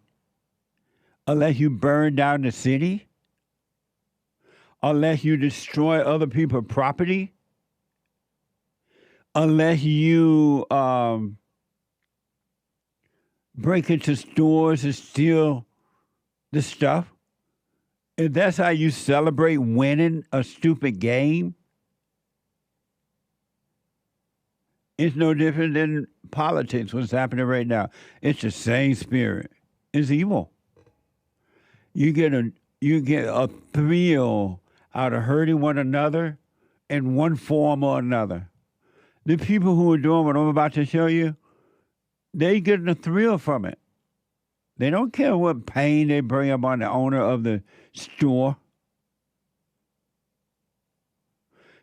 unless you burn down the city? Unless you destroy other people's property? Unless you break into stores and steal the stuff? If that's how you celebrate winning a stupid game, it's no different than politics, what's happening right now. It's the same spirit. It's evil. You get a thrill out of hurting one another in one form or another. The people who are doing what I'm about to show you, they getting a thrill from it. They don't care what pain they bring up on the owner of the store.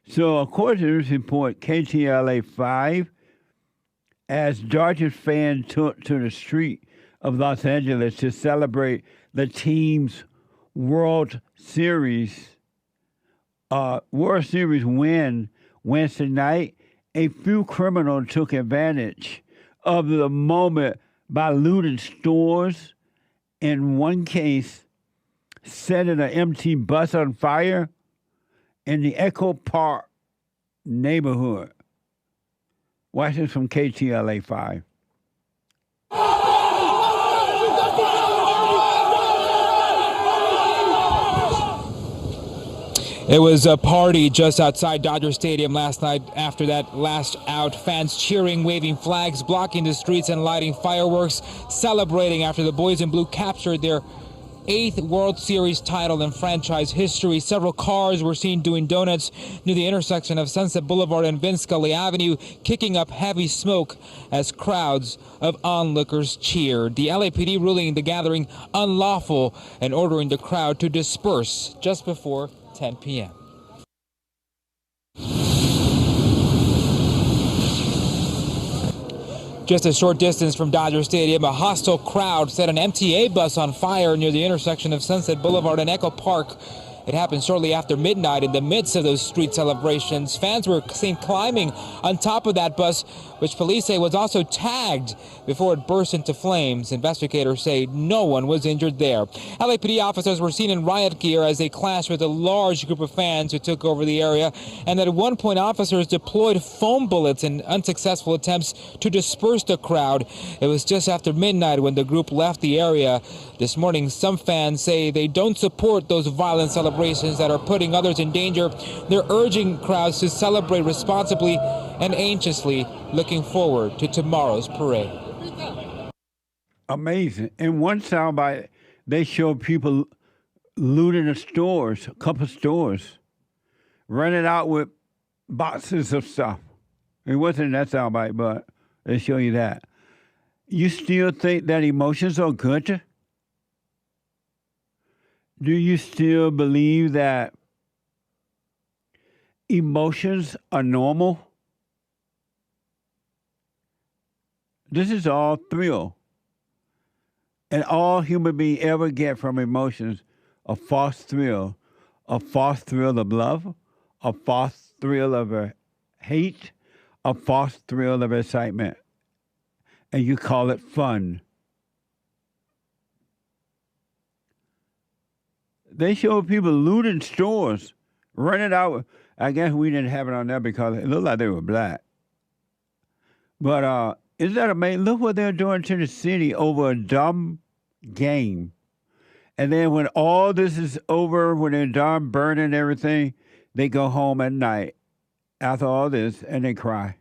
So according to this report, KTLA 5, as Dodgers fans took to the street of Los Angeles to celebrate the team's World Series win Wednesday night, a few criminals took advantage of the moment by looting stores. In one case, setting an empty bus on fire in the Echo Park neighborhood. Watch this from KTLA 5. It was a party just outside Dodger Stadium last night. After that last out, fans cheering, waving flags, blocking the streets and lighting fireworks, celebrating after the boys in blue captured their 8th World Series title in franchise history. Several cars were seen doing donuts near the intersection of Sunset Boulevard and Vince Scully Avenue, kicking up heavy smoke as crowds of onlookers cheered. The LAPD ruling the gathering unlawful and ordering the crowd to disperse just before 10 p.m. Just a short distance from Dodger Stadium, a hostile crowd set an MTA bus on fire near the intersection of Sunset Boulevard and Echo Park. It happened shortly after midnight in the midst of those street celebrations. Fans were seen climbing on top of that bus, which police say was also tagged before it burst into flames. Investigators say no one was injured there. LAPD officers were seen in riot gear as they clashed with a large group of fans who took over the area. And at one point, officers deployed foam bullets in unsuccessful attempts to disperse the crowd. It was just after midnight when the group left the area. This morning, some fans say they don't support those violent celebrations that are putting others in danger. They're urging crowds to celebrate responsibly and anxiously looking forward to tomorrow's parade. Amazing. In one soundbite, they showed people looting the stores, a couple stores, running out with boxes of stuff. It wasn't in that soundbite, but they show you that. You still think that emotions are good? Do you still believe that emotions are normal? This is all thrill. And all human beings ever get from emotions a false thrill of love, a false thrill of hate, a false thrill of excitement. And you call it fun. They show people looting stores, running out. I guess we didn't have it on there because it looked like they were black. But isn't that amazing? Look what they're doing to the city over a dumb game. And then when all this is over, when they're done burning everything, they go home at night after all this and they cry.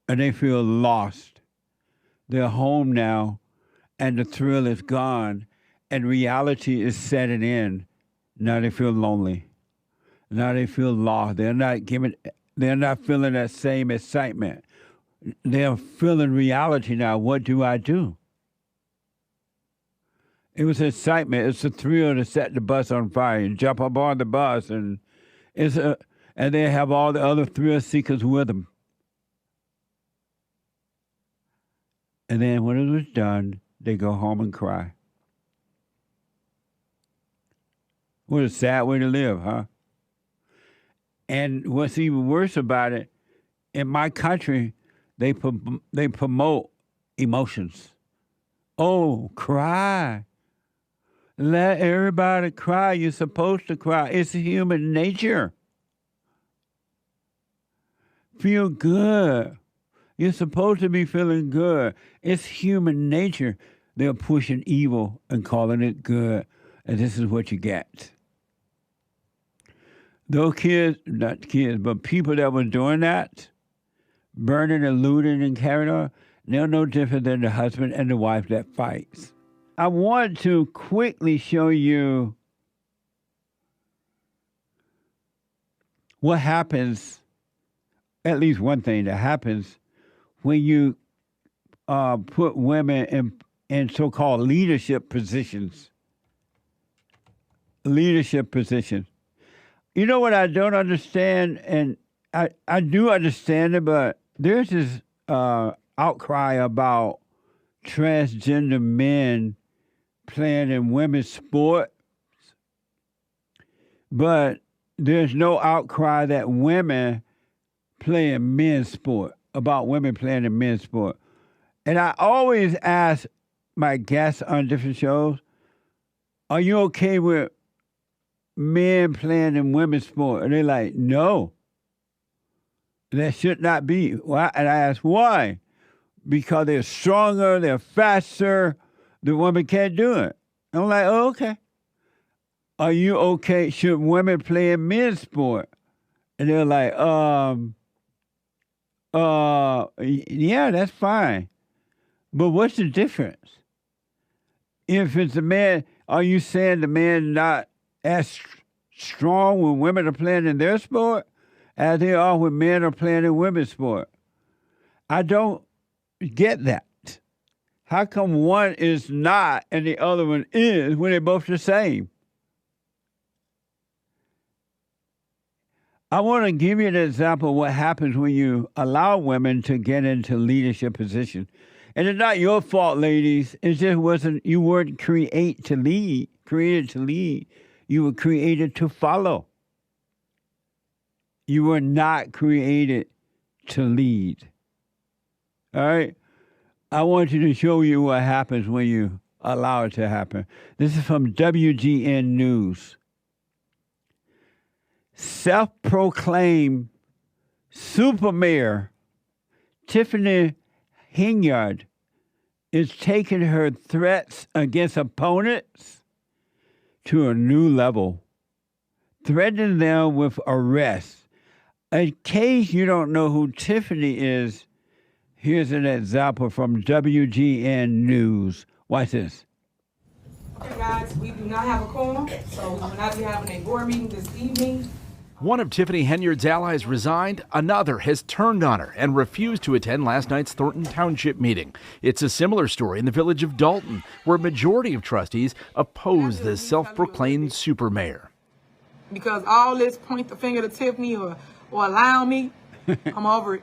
And they feel lost. They're home now and the thrill is gone and reality is setting in. Now they feel lonely. Now they feel lost. They're not feeling that same excitement. They're feeling reality now. What do I do? It was excitement. It's a thrill to set the bus on fire and jump aboard the bus, and they have all the other thrill seekers with them. And then when it was done, they go home and cry. What a sad way to live, huh? And what's even worse about it, in my country, they promote emotions. Oh, cry. Let everybody cry. You're supposed to cry. It's human nature. Feel good. You're supposed to be feeling good. It's human nature. They're pushing evil and calling it good. And this is what you get. Those kids, not kids, but people that were doing that, burning and looting and carrying on, they're no different than the husband and the wife that fights. I want to quickly show you what happens, at least one thing that happens when you put women in so-called leadership positions. Leadership positions. You know what I don't understand, and I do understand it, but there's this outcry about transgender men playing in women's sports, but there's no outcry that women play in men's sport, about women playing in men's sport. And I always ask my guests on different shows, are you okay with men playing in women's sport? And they're like, no. That should not be. Why? And I ask, why? Because they're stronger, they're faster, the woman can't do it. I'm like, oh, okay. Are you okay? Should women play in men's sport? And they're like, yeah, that's fine. But what's the difference? If it's a man, are you saying the man not as strong when women are playing in their sport as they are when men are playing in women's sport? I don't get that. How come one is not and the other one is when they're both the same? I want to give you an example of what happens when you allow women to get into leadership positions. And it's not your fault, ladies. It just wasn't, you weren't created to lead. You were created to follow. You were not created to lead. All right? I want you to show you what happens when you allow it to happen. This is from WGN News. Self-proclaimed super mayor Tiffany Henyard is taking her threats against opponents to a new level, threatening them with arrest. In case you don't know who Tiffany is, here's an example from WGN News. Watch this. Okay, guys, we do not have a quorum, so we will not be having a board meeting this evening. One of Tiffany Henyard's allies resigned, another has turned on her and refused to attend last night's Thornton Township meeting. It's a similar story in the village of Dalton, where a majority of trustees oppose the self-proclaimed super mayor. Because all this point the finger to Tiffany or allow me, I'm over it.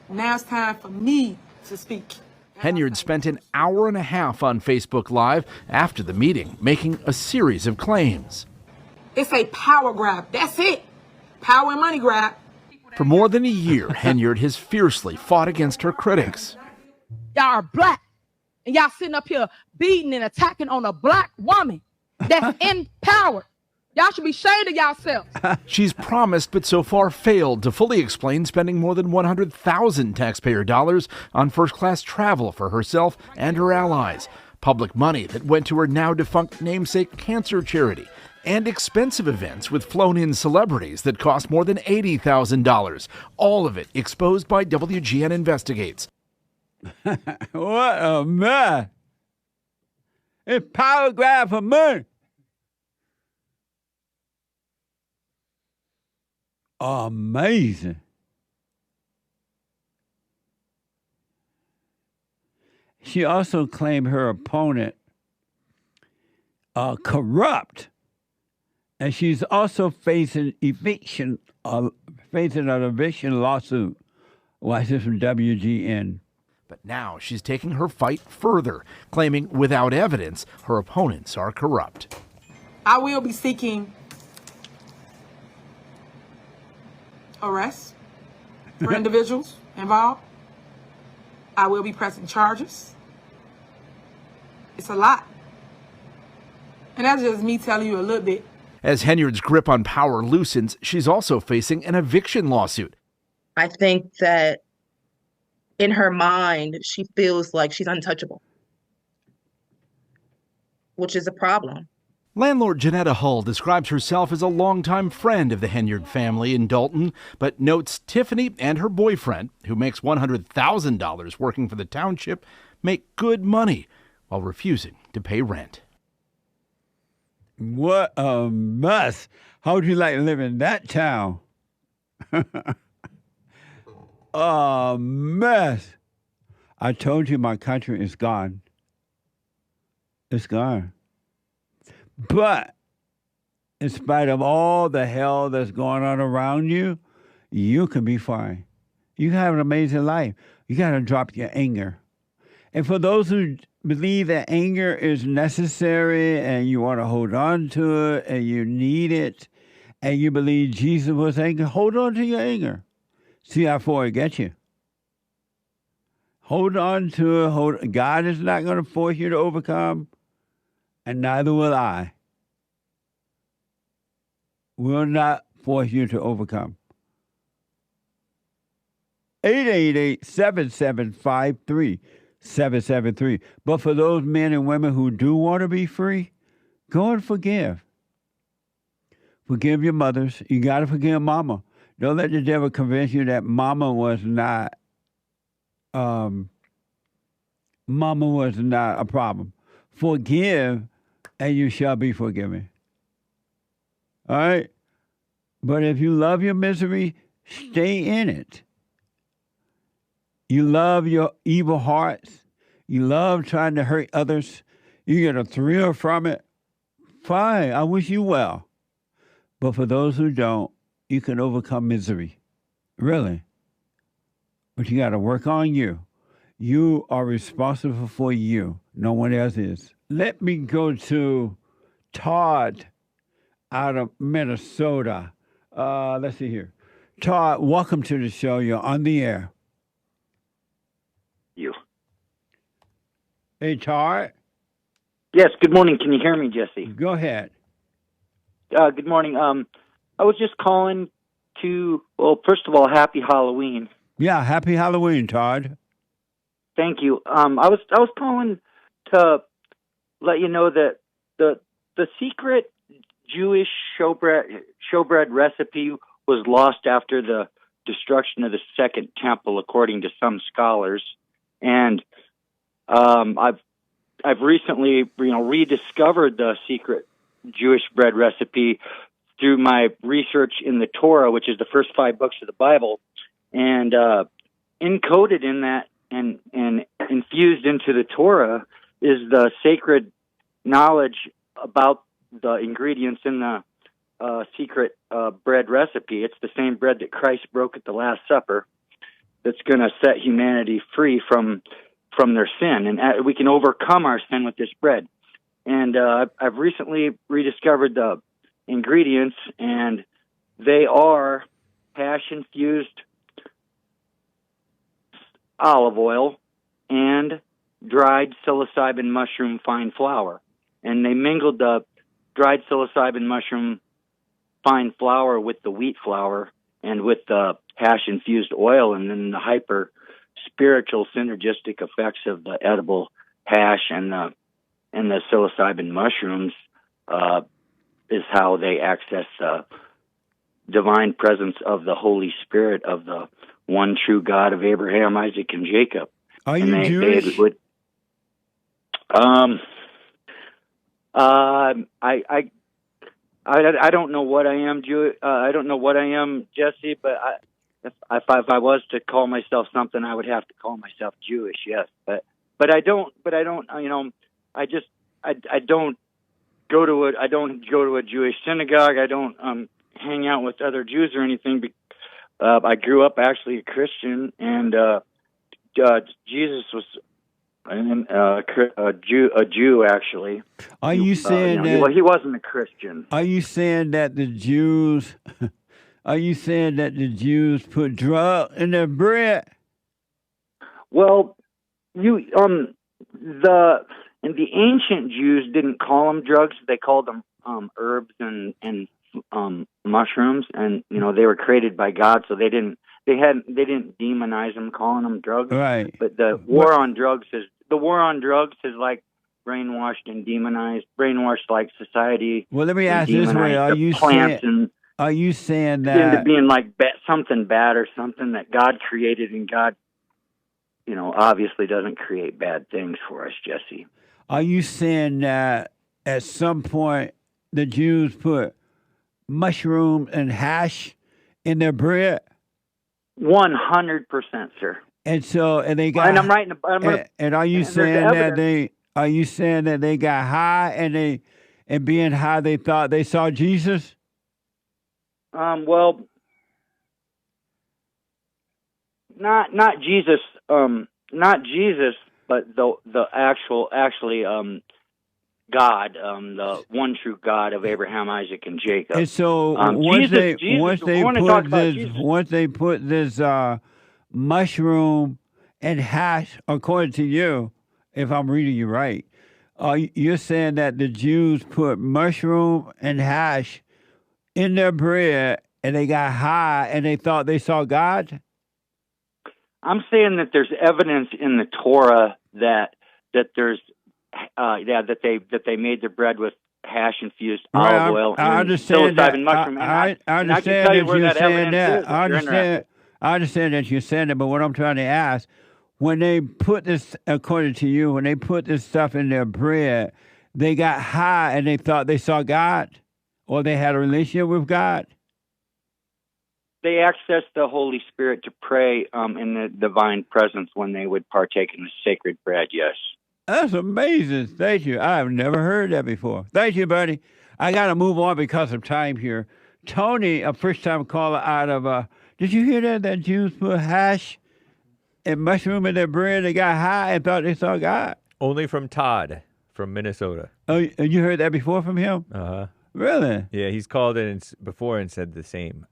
Now it's time for me to speak. Henyard spent an hour and a half on Facebook Live after the meeting, making a series of claims. It's a power grab. That's it. Power and money grab. For more than a year, Henyard has fiercely fought against her critics. Y'all are black, and y'all sitting up here beating and attacking on a black woman that's in power. Y'all should be ashamed of yourselves. She's promised but so far failed to fully explain spending more than 100,000 taxpayer dollars on first-class travel for herself and her allies, public money that went to her now-defunct namesake cancer charity, and expensive events with flown-in celebrities that cost more than $80,000, all of it exposed by WGN Investigates. What a mess. It's power grab for money. Amazing. She also claimed her opponent corrupt, and she's also facing an eviction lawsuit. Watch this from WGN. But now she's taking her fight further, claiming without evidence her opponents are corrupt. I will be seeking arrests for individuals involved. I will be pressing charges. It's a lot. And that's just me telling you a little bit. As Henyard's grip on power loosens, she's also facing an eviction lawsuit. I think that in her mind, she feels like she's untouchable, which is a problem. Landlord Janetta Hull describes herself as a longtime friend of the Henyard family in Dalton, but notes Tiffany and her boyfriend, who makes $100,000 working for the township, make good money while refusing to pay rent. What a mess. How would you like to live in that town? A mess. I told you my country is gone. It's gone. But in spite of all the hell that's going on around you, you can be fine. You can have an amazing life. You got to drop your anger. And for those who believe that anger is necessary and you want to hold on to it and you need it and you believe Jesus was angry, hold on to your anger. See how far it gets you. Hold on to it. God is not going to force you to overcome, and neither will I. Will not force you to overcome. 888-7753-773. But for those men and women who do want to be free, go and forgive. Forgive your mothers. You got to forgive mama. Don't let the devil convince you that mama was not a problem. Forgive, and you shall be forgiven. All right? But if you love your misery, stay in it. You love your evil hearts. You love trying to hurt others. You get a thrill from it. Fine, I wish you well. But for those who don't, you can overcome misery. Really. But you got to work on you. You are responsible for you. No one else is. Let me go to Todd out of Minnesota. Let's see here. Todd, welcome to the show. You're on the air. You. Hey, Todd. Yes, good morning. Can you hear me, Jesse? Go ahead. Good morning. I was just calling to, well, first of all, happy Halloween. Yeah, happy Halloween, Todd. Thank you. I was calling to let you know that the secret Jewish showbread recipe was lost after the destruction of the Second Temple, according to some scholars. And I've recently, rediscovered the secret Jewish bread recipe through my research in the Torah, which is the first 5 books of the Bible, and encoded in that and infused into the Torah is the sacred knowledge about the ingredients in the secret bread recipe. It's the same bread that Christ broke at the Last Supper that's going to set humanity free from their sin. And we can overcome our sin with this bread. And I've recently rediscovered the ingredients, and they are hash-infused olive oil and dried psilocybin mushroom fine flour. And they mingled the dried psilocybin mushroom fine flour with the wheat flour and with the hash-infused oil, and then the hyper spiritual synergistic effects of the edible hash and the psilocybin mushrooms is how they access the divine presence of the Holy Spirit of the one true God of Abraham, Isaac, and Jacob. Are you Jewish? I don't know what I am, I don't know what I am, Jesse. But if I was to call myself something, I would have to call myself Jewish. Yes, but I don't. You know, I don't go to a Jewish synagogue. I don't hang out with other Jews or anything. I grew up actually a Christian, and Jesus was a Jew actually. Are you saying that? Well, he wasn't a Christian. Are you saying that the Jews? Are you saying that the Jews put drugs in their bread? Well, the ancient Jews didn't call them drugs; they called them herbs and mushrooms, and you know they were created by God, so they didn't demonize them, calling them drugs. Right. But the war on drugs has like brainwashed like society. Well, let me ask this way: Are you saying that into being like something bad or something that God created, and God, you know, obviously doesn't create bad things for us, Jesse? Are you saying that at some point the Jews put mushroom and hash in their bread? 100%, sir. And they got. And I'm writing. And are you saying that they? Are you saying that they got high and being high they thought they saw Jesus? Well, not Jesus. Not Jesus, but the actually God, the one true God of Abraham, Isaac, and Jacob. And so once they put this mushroom and hash, according to you, if I'm reading you right, you're saying that the Jews put mushroom and hash in their bread and they got high and they thought they saw God? I'm saying that there's evidence in the Torah that there's that they made their bread with hash infused olive oil and psilocybin mushroom. I understand that you're saying that. I understand that you're saying that, but what I'm trying to ask, when they put this, according to you, when they put this stuff in their bread, they got high and they thought they saw God, or they had a relationship with God? They accessed the Holy Spirit to pray in the divine presence when they would partake in the sacred bread, yes. That's amazing. Thank you. I've never heard that before. Thank you, buddy. I got to move on because of time here. Tony, a first-time caller out of, did you hear that Jews put hash and mushroom in their bread? They got high and thought they saw God. Only from TODD from Minnesota. Oh, you heard that before from him? Uh-huh. Really? Yeah, he's called in before and said the same,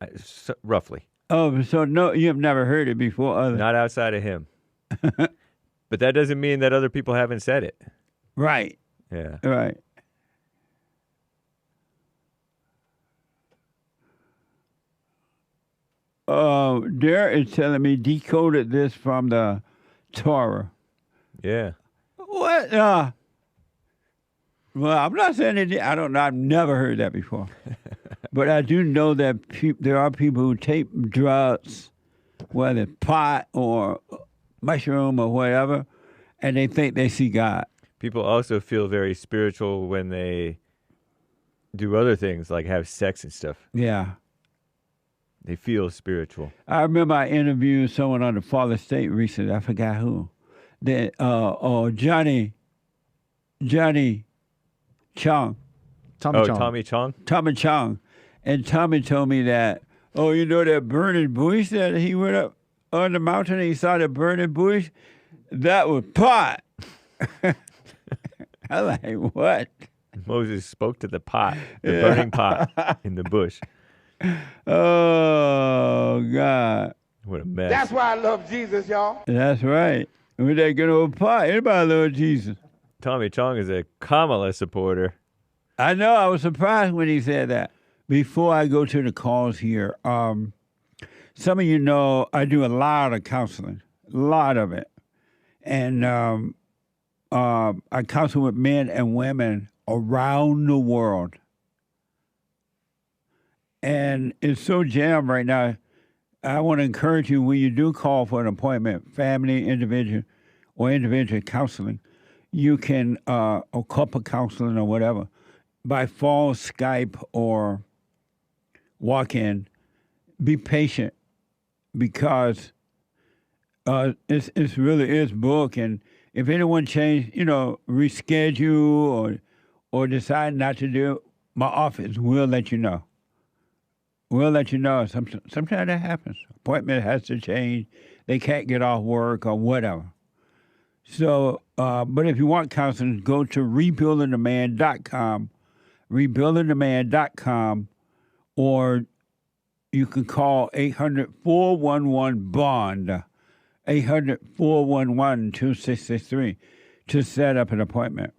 roughly. Oh, so no, you've never heard it before? Not outside of him. But that doesn't mean that other people haven't said it. Right. Yeah. Right. Dare is telling me decoded this from the Torah. Yeah. What? Well, I'm not saying it. I don't know. I've never heard that before. But I do know that there are people who take drugs, whether pot or mushroom or whatever, and they think they see God. People also feel very spiritual when they do other things like have sex and stuff. Yeah. They feel spiritual. I remember I interviewed someone on the Father State recently. I forgot who. That Johnny Chong. Tommy Chong? Tommy Chong. And Tommy told me that, you know that burning bush that he went up on the mountain and he saw the burning bush? That was pot. I'm like, what? Moses spoke to the pot, the burning pot in the bush. Oh, God. What a mess. That's why I love Jesus, y'all. That's right. With that good old pot, everybody loves Jesus. Tommy Chong is a Kamala supporter. I know. I was surprised when he said that. Before I go to the calls here, some of you know I do a lot of counseling, a lot of it. And I counsel with men and women around the world. And it's so jammed right now. I want to encourage you, when you do call for an appointment, family, individual counseling, you can, or couple counseling or whatever, by phone, Skype, or walk-in, be patient, because it's really is book. And if anyone reschedule or decide not to do it, my office will let you know. We'll let you know. Sometimes that happens. Appointment has to change. They can't get off work or whatever. So, but if you want counseling, go to rebuildingtheman.com, rebuildingtheman.com, or you can call 800-411-BOND, 800-411-2663 to set up an appointment.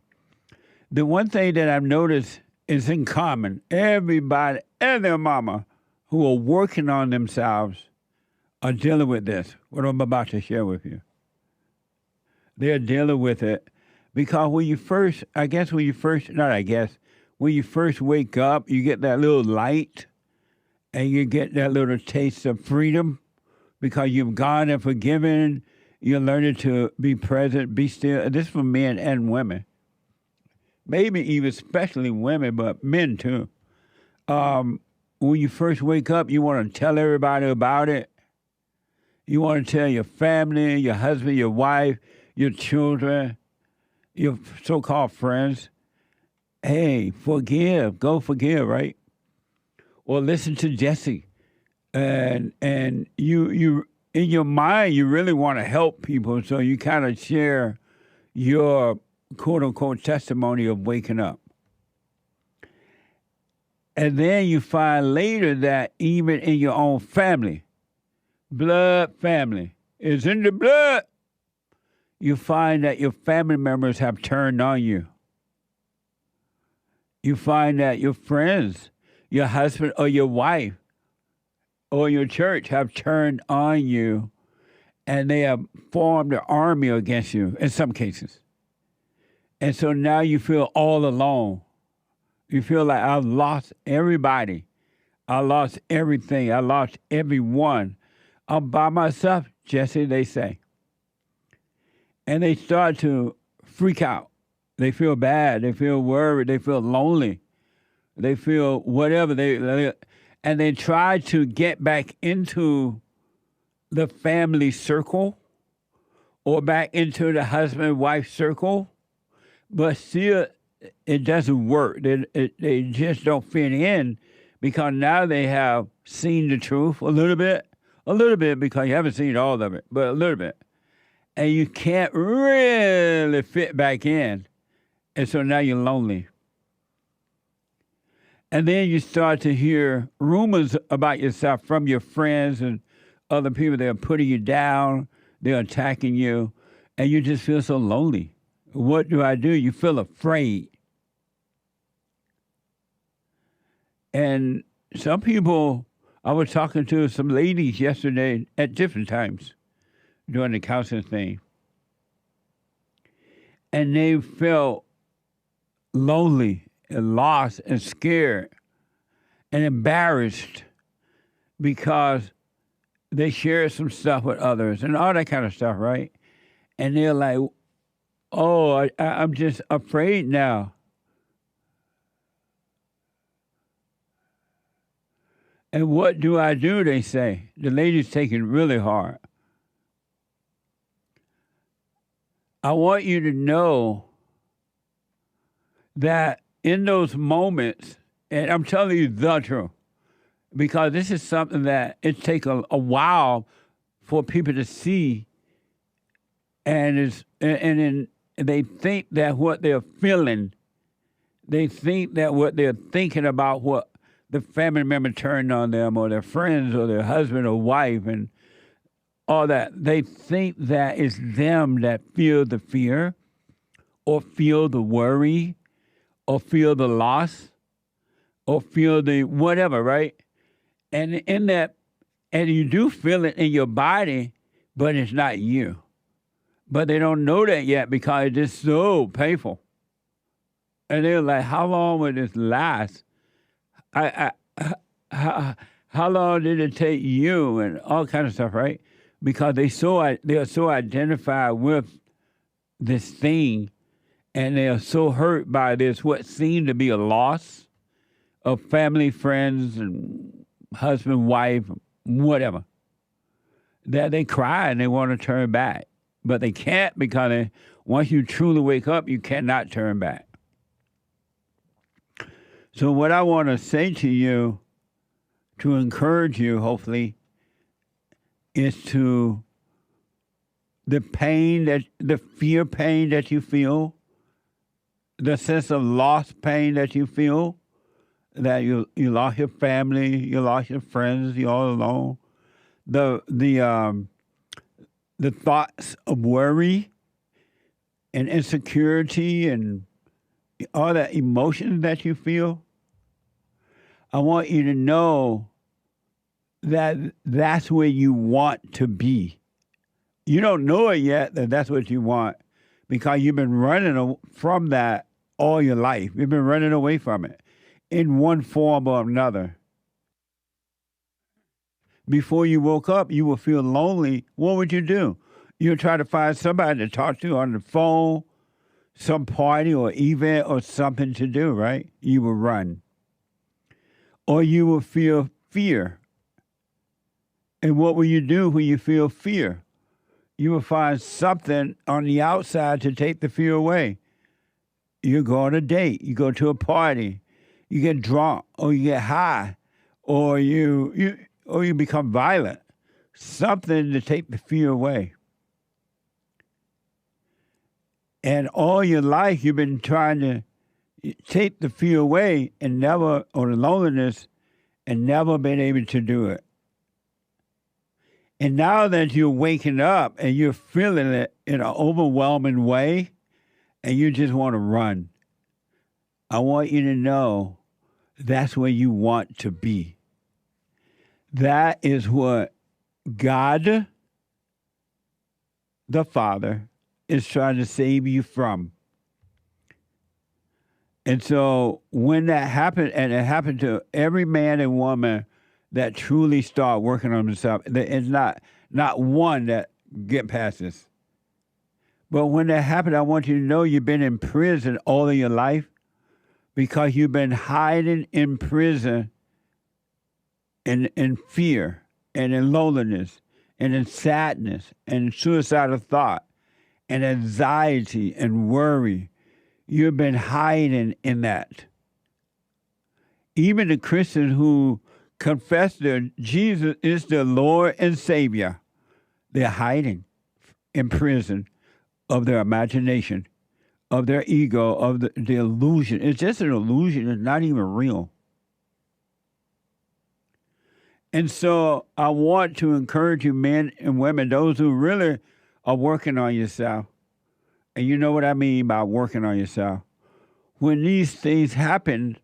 The one thing that I've noticed is in common, everybody and their mama who are working on themselves are dealing with this, what I'm about to share with you. They're dealing with it because when you first wake up, you get that little light and you get that little taste of freedom because you've gone and forgiven. You're learning to be present, be still. This is for men and women. Maybe even especially women, but men too. When you first wake up, you want to tell everybody about it. You want to tell your family, your husband, your wife, your children, your so-called friends, hey, forgive, go forgive, right? Or listen to Jesse. And you in your mind, you really want to help people, so you kind of share your quote-unquote testimony of waking up. And then you find later that even in your own family, blood family, is in the blood, you find that your family members have turned on you. You find that your friends, your husband or your wife or your church have turned on you, and they have formed an army against you in some cases. And so now you feel all alone. You feel like I've lost everybody. I lost everything. I lost everyone. I'm by myself, Jesse, they say. And they start to freak out. They feel bad. They feel worried. They feel lonely. They feel whatever. And they try to get back into the family circle or back into the husband-wife circle, but still it doesn't work. They just don't fit in because now they have seen the truth a little bit because you haven't seen all of it, but a little bit. And you can't really fit back in. And so now you're lonely. And then you start to hear rumors about yourself from your friends and other people. They're putting you down. They're attacking you. And you just feel so lonely. What do? You feel afraid. And some people, I was talking to some ladies yesterday at different times during the counseling thing. And they felt lonely and lost and scared and embarrassed because they shared some stuff with others and all that kind of stuff, right? And they're like, oh, I'm just afraid now. And what do I do, they say. The lady's taking really hard. I want you to know that in those moments, and I'm telling you the truth, because this is something that it takes a while for people to see, and they think that what they're feeling, they think that what they're thinking about what the family member turned on them or their friends or their husband or wife and all that, they think that it's them that feel the fear or feel the worry or feel the loss or feel the whatever, right? And in that, and you do feel it in your body, but it's not you. But they don't know that yet because it's just so painful. And they're like, how long will this last? How long did it take you? And all kind of stuff, right? Because they're so identified with this thing, and they are so hurt by this, what seemed to be a loss of family, friends, and husband, wife, whatever, that they cry and they want to turn back. But they can't because once you truly wake up, you cannot turn back. So what I want to say to you, to encourage you, hopefully, is to the fear pain that you feel, the sense of loss pain that you feel, that you lost your family, you lost your friends, you're all alone. The thoughts of worry and insecurity and all that emotions that you feel. I want you to know that that's where you want to be. You don't know it yet that that's what you want because you've been running from that all your life. You've been running away from it in one form or another. Before you woke up, you would feel lonely. What would you do? You would try to find somebody to talk to on the phone, some party or event or something to do, right? You would run. Or you would feel fear. And what will you do when you feel fear? You will find something on the outside to take the fear away. You go on a date, you go to a party, you get drunk, or you get high, or you become violent. Something to take the fear away. And all your life you've been trying to take the fear away and never, or the loneliness, and never been able to do it. And now that you're waking up and you're feeling it in an overwhelming way, and you just want to run, I want you to know that's where you want to be. That is what God, the Father, is trying to save you from. And so when that happened, and it happened to every man and woman that truly start working on themselves, it's not one that get past this. But when that happened, I want you to know you've been in prison all of your life because you've been hiding in prison in fear and in loneliness and in sadness and in suicidal thought and anxiety and worry. You've been hiding in that. Even the Christians who confess that Jesus is their Lord and Savior, they're hiding in prison of their imagination, of their ego, of the illusion. It's just an illusion. It's not even real. And so I want to encourage you, men and women, those who really are working on yourself. And you know what I mean by working on yourself. When these things happen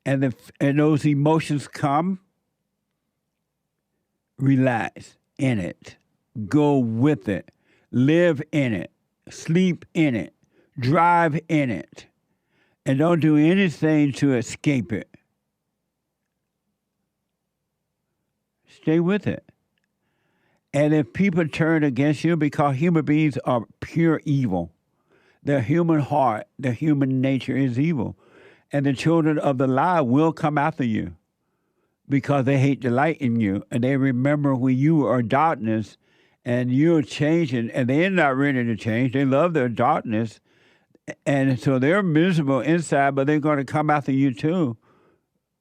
and those emotions come, relax in it. Go with it. Live in it. Sleep in it. Drive in it. And don't do anything to escape it. Stay with it. And if people turn against you, because human beings are pure evil, their human heart, their human nature is evil. And the children of the lie will come after you because they hate the light in you, and they remember when you are darkness and you're changing, and they're not ready to change. They love their darkness, and so they're miserable inside, but they're going to come after you too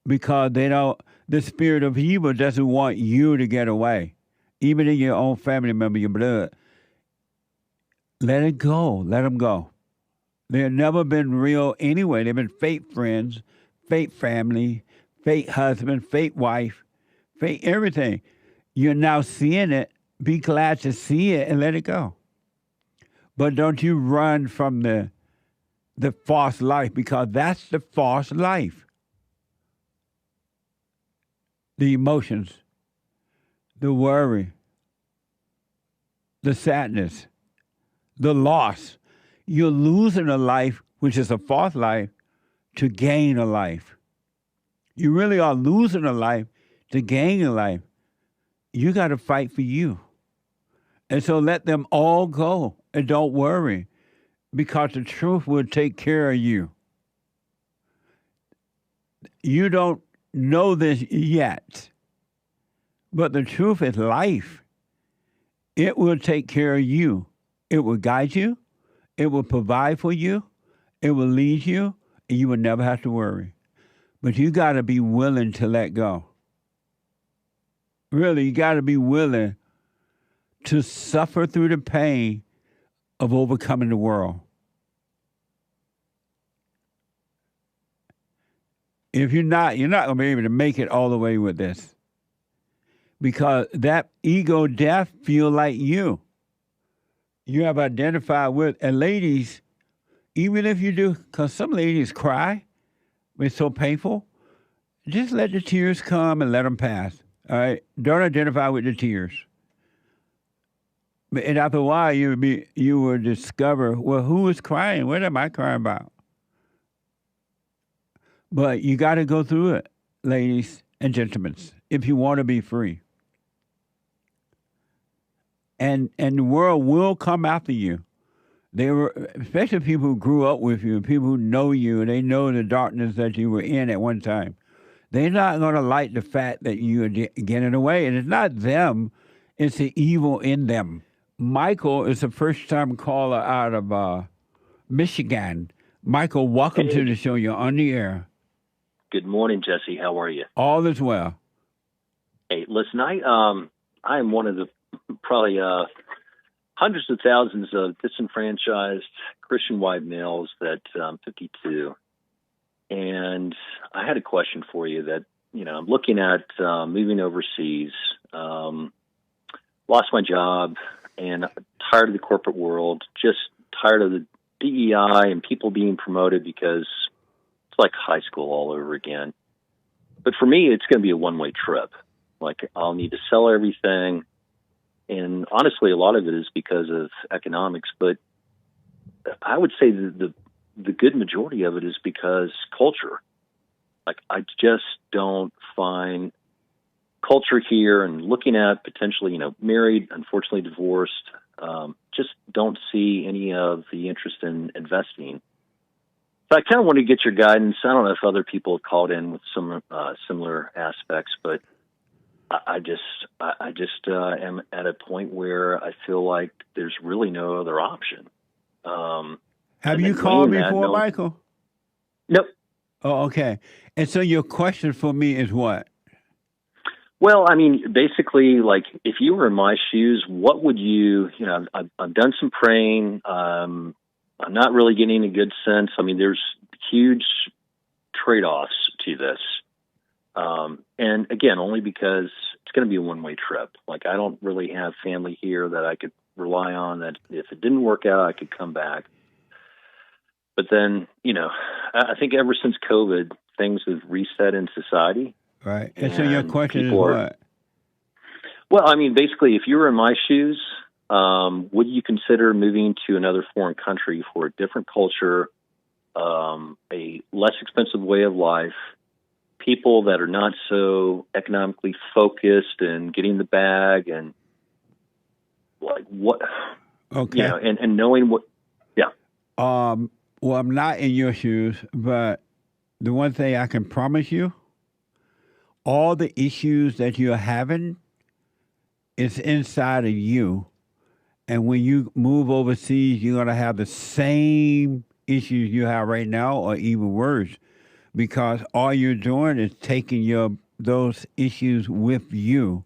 because they don't. The spirit of evil doesn't want you to get away, even in your own family member, your blood. Let it go. Let them go. They've never been real anyway. They've been fake friends, fake family, fake husband, fake wife, fake everything. You're now seeing it. Be glad to see it and let it go. But don't you run from the false life, because that's the false life. The emotions, the worry, the sadness, the loss. You're losing a life, which is a false life, to gain a life. You really are losing a life to gain a life. You got to fight for you. And so let them all go and don't worry, because the truth will take care of you. You don't know this yet, but the truth is life. It will take care of you. It will guide you. It will provide for you. It will lead you, and you will never have to worry. But you got to be willing to let go. Really, you got to be willing to suffer through the pain of overcoming the world. If you're not going to be able to make it all the way with this, because that ego death feel like you. You have identified with, and ladies, even if you do, because some ladies cry, it's so painful, just let the tears come and let them pass. All right? Don't identify with the tears. And after a while, you will discover, well, who is crying? What am I crying about? But you got to go through it, ladies and gentlemen, if you want to be free. And the world will come after you. They were, especially people who grew up with you, people who know you, and they know the darkness that you were in at one time. They're not going to like the fact that you are getting away. And it's not them, it's the evil in them. Michael is a first-time caller out of Michigan. Michael, welcome to the show. You're on the air. Good morning, Jesse. How are you? All is well. Hey, listen, I am one of the probably hundreds of thousands of disenfranchised Christian white males that I'm 52. And I had a question for you that, I'm looking at moving overseas, lost my job, and tired of the corporate world, just tired of the DEI and people being promoted because it's like high school all over again. But for me, it's going to be a one-way trip. Like, I'll need to sell everything. And honestly, a lot of it is because of economics. But I would say the good majority of it is because culture. Like, I just don't find culture here, and looking at potentially, married, unfortunately divorced, just don't see any of the interest in investing. So I kind of want to get your guidance. I don't know if other people have called in with some similar aspects, but I just am at a point where I feel like there's really no other option. Have you called before, Michael? Nope. Oh, okay. And so your question for me is what? Well, I mean, basically, like, if you were in my shoes, what would you, I've done some praying. I'm not really getting a good sense. I mean, there's huge trade-offs to this. And again, only because it's going to be a one-way trip. Like, I don't really have family here that I could rely on, that if it didn't work out, I could come back. But then, I think ever since COVID, things have reset in society. Right. And so your question is what? Well, I mean, basically, if you were in my shoes, would you consider moving to another foreign country for a different culture, a less expensive way of life, people that are not so economically focused and getting the bag, and like what? Okay. And knowing what? Yeah. Well, I'm not in your shoes, but the one thing I can promise you, all the issues that you're having is inside of you. And when you move overseas, you're going to have the same issues you have right now or even worse, because all you're doing is taking those issues with you.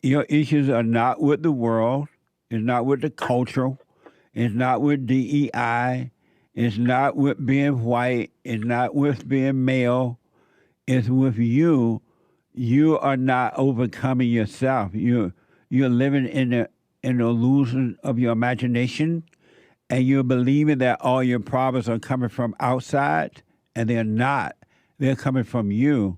Your issues are not with the world. It's not with the culture. It's not with DEI. It's not with being white. It's not with being male. It's with you. You are not overcoming yourself. You're living in an illusion of your imagination, and you're believing that all your problems are coming from outside, and they're not. They're coming from you.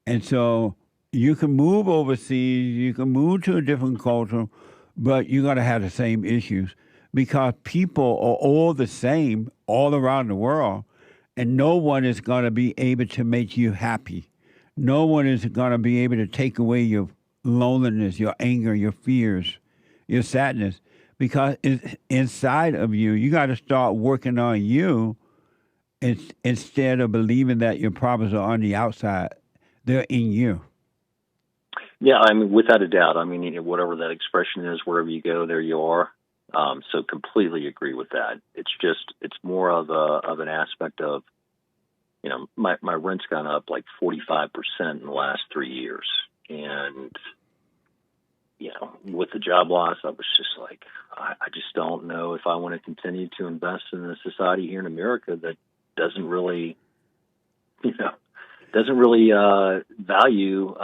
And so you can move overseas, you can move to a different culture, but you're going to have the same issues because people are all the same all around the world, and no one is going to be able to make you happy. No one is going to be able to take away your loneliness, your anger, your fears, your sadness, because it's inside of you. You got to start working on you instead of believing that your problems are on the outside. They're in you. Yeah, I mean, without a doubt. I mean, whatever that expression is, wherever you go, there you are. So completely agree with that. It's more of an aspect of, my rent's gone up like 45% in the last 3 years. And, with the job loss, I was just like, I just don't know if I want to continue to invest in a society here in America that doesn't really value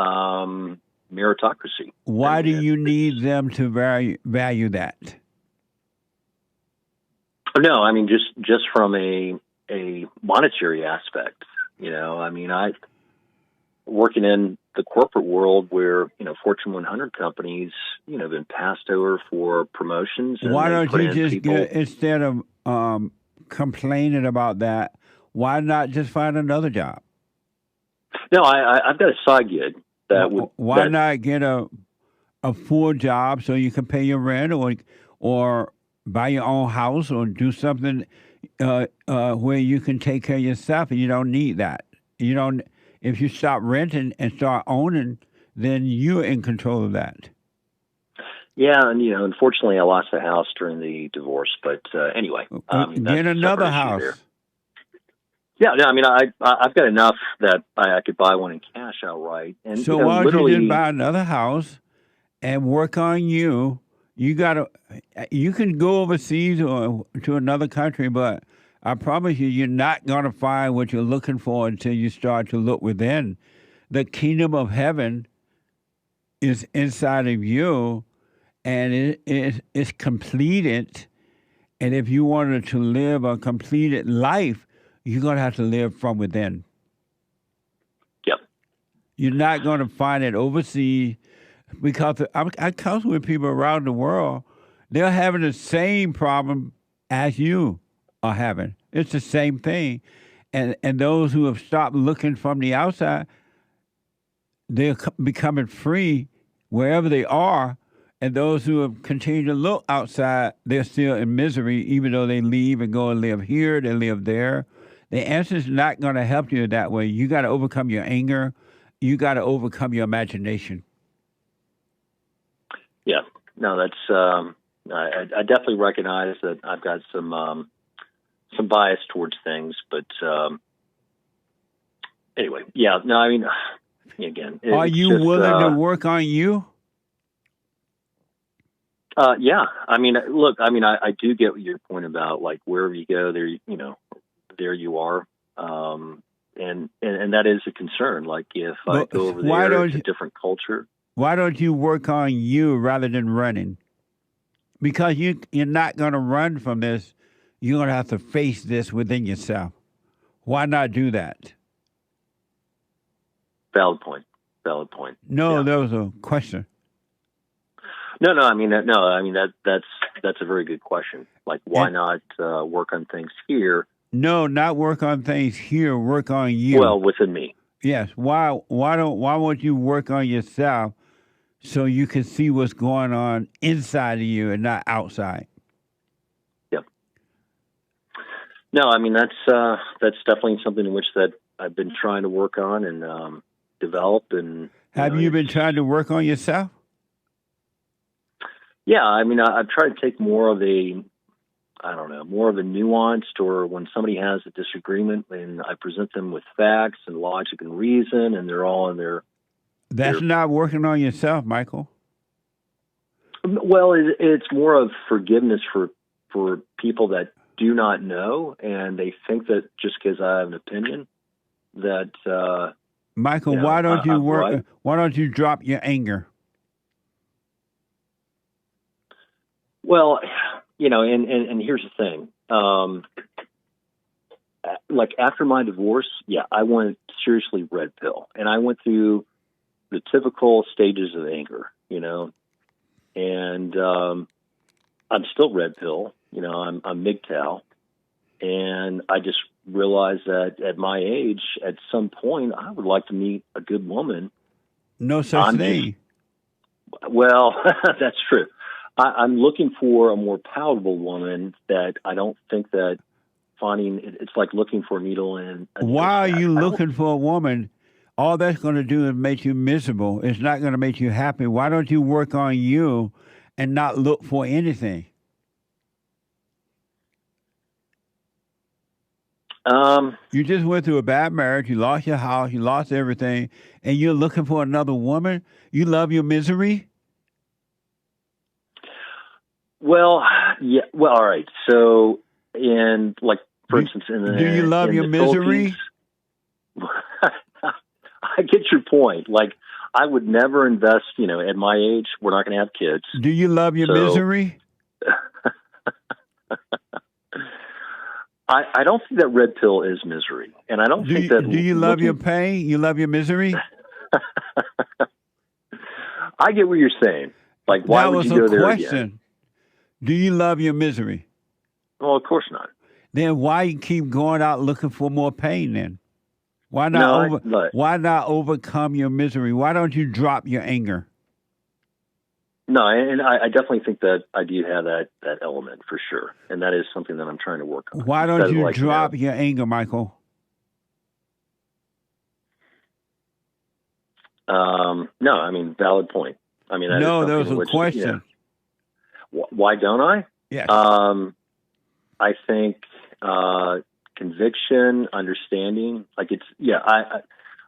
meritocracy. Why do you need them to value that? No, I mean just from a monetary aspect. I working in the corporate world where Fortune 100 companies been passed over for promotions. And why don't you just instead of complaining about that, why not just find another job? No, I've got a side gig that would. Why not get a full job so you can pay your rent or buy your own house or do something where you can take care of yourself, and you don't need that. You don't. If you stop renting and start owning, then you're in control of that. Yeah, and unfortunately, I lost the house during the divorce. But anyway, get another house. Yeah, no, I mean, I've got enough that I could buy one in cash outright. And so why don't you just buy another house and work on you? You can go overseas or to another country, but I promise you're not going to find what you're looking for until you start to look within. The kingdom of heaven is inside of you, and it's completed. And if you wanted to live a completed life, you're going to have to live from within. Yep. You're not going to find it overseas, because I counsel with people around the world. They're having the same problem as you are having. It's the same thing. And those who have stopped looking from the outside, they're becoming free wherever they are. And those who have continued to look outside, they're still in misery, even though they leave and go and live here, they live there. The answer is not going to help you that way. You got to overcome your anger. You got to overcome your imagination. Yeah, no, that's. I definitely recognize that I've got some bias towards things, but anyway, yeah. No, I mean, again, are you willing to work on you? Yeah, I mean, look, I mean, I do get your point about like wherever you go, there, there you are, and that is a concern. Like if I go over there, it's a different culture. Why don't you work on you rather than running? Because you're not going to run from this. You're going to have to face this within yourself. Why not do that? Valid point. Valid point. No, yeah. That was a question. No. I mean, that's a very good question. Like, why not work on things here? No, not work on things here. Work on you. Well, within me. Yes. Why won't you work on yourself so you can see what's going on inside of you and not outside? Yep. No, I mean that's definitely something in which that I've been trying to work on, and develop. And have you been trying to work on yourself? Yeah, I mean, I've tried to take more of a nuanced, or when somebody has a disagreement and I present them with facts and logic and reason, and they're all in their. That's not working on yourself, Michael. Well, it's more of forgiveness for people that do not know, and they think that just because I have an opinion that. Michael, why don't you work? Right. Why don't you drop your anger? Well, and here's the thing. Like after my divorce, I went seriously red pill, and I went through the typical stages of anger, and I'm still red pill, I'm MGTOW, and I just realized that at my age, at some point, I would like to meet a good woman. No such thing. Well, that's true. I'm looking for a more palatable woman that I don't think that finding it's like looking for a needle in. Why are you looking for a woman? All that's going to do is make you miserable. It's not going to make you happy. Why don't you work on you and not look for anything? You just went through a bad marriage. You lost your house. You lost everything. And you're looking for another woman? You love your misery? Well, yeah. Well, all right. So, for instance, do you love your misery? I get your point. Like, I would never invest. At my age, we're not going to have kids. Do you love your misery? I don't think that red pill is misery, and I don't think that. Do you love your pain? You love your misery? I get what you're saying. Like, why would you go there again? Do you love your misery? Well, of course not. Then why you keep going out looking for more pain then? Why not why not overcome your misery? Why don't you drop your anger? No, and I definitely think that I do have that element for sure. And that is something that I'm trying to work on. Why don't you drop your anger, Michael? No, I mean, valid point. I mean, no, there was a question. Why don't I? Yes. I think conviction, understanding, like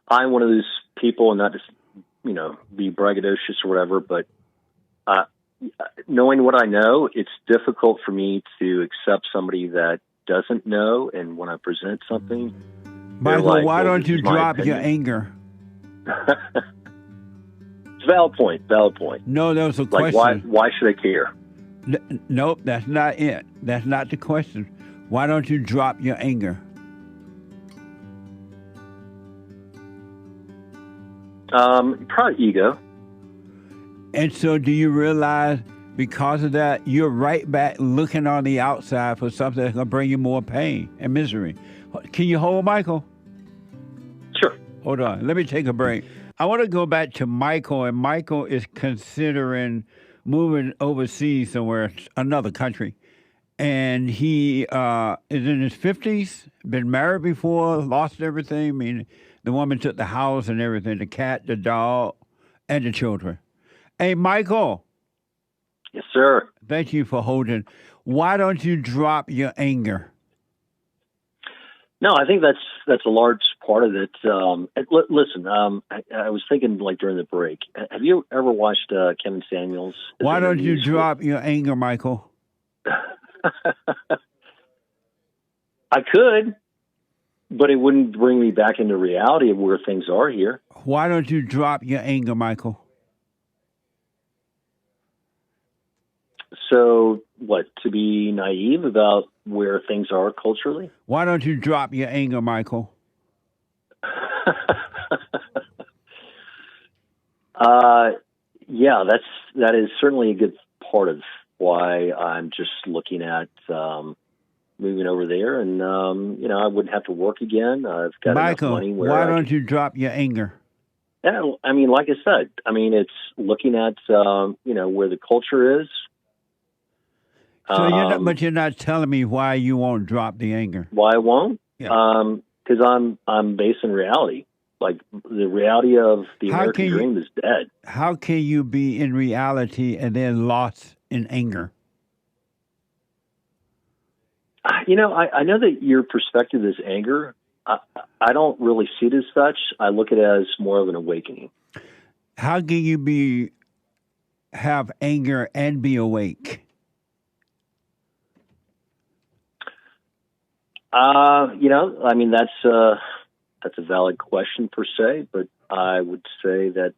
I'm one of those people, and not just, be braggadocious or whatever, but knowing what I know, it's difficult for me to accept somebody that doesn't know. And when I present something, Michael, why don't you drop your anger? It's a valid point. No, that was a question. Like, why should I care? Nope, that's not it. That's not the question. Why don't you drop your anger? Probably ego. And so do you realize because of that, you're right back looking on the outside for something that's going to bring you more pain and misery? Can you hold Michael? Sure. Hold on. Let me take a break. I want to go back to Michael, and Michael is considering moving overseas somewhere, another country. And he is in his 50s, been married before, lost everything. I mean, the woman took the house and everything, the cat, the dog, and the children. Hey, Michael. Yes, sir. Thank you for holding. Why don't you drop your anger? No, I think that's a large part of it. Listen, I was thinking like during the break. Have you ever watched Kevin Samuels? Why don't you drop your anger, Michael? I could, but it wouldn't bring me back into reality of where things are here. Why don't you drop your anger, Michael? So, what, to be naive about where things are culturally? Why don't you drop your anger, Michael? Yeah, that is certainly a good part of why I'm just looking at moving over there, and I wouldn't have to work again. I've got Michael, enough money. Why don't you drop your anger? Yeah, I mean, like I said, it's looking at where the culture is. So you're not telling me why you won't drop the anger. Why I won't? Yeah. Because I'm based in reality. Like the reality of the American dream is dead. How can you be in reality and then lost in anger? You know, I know that your perspective is anger. I don't really see it as such. I look at it as more of an awakening. How can you have anger and be awake? You know, I mean, that's a valid question per se, but I would say that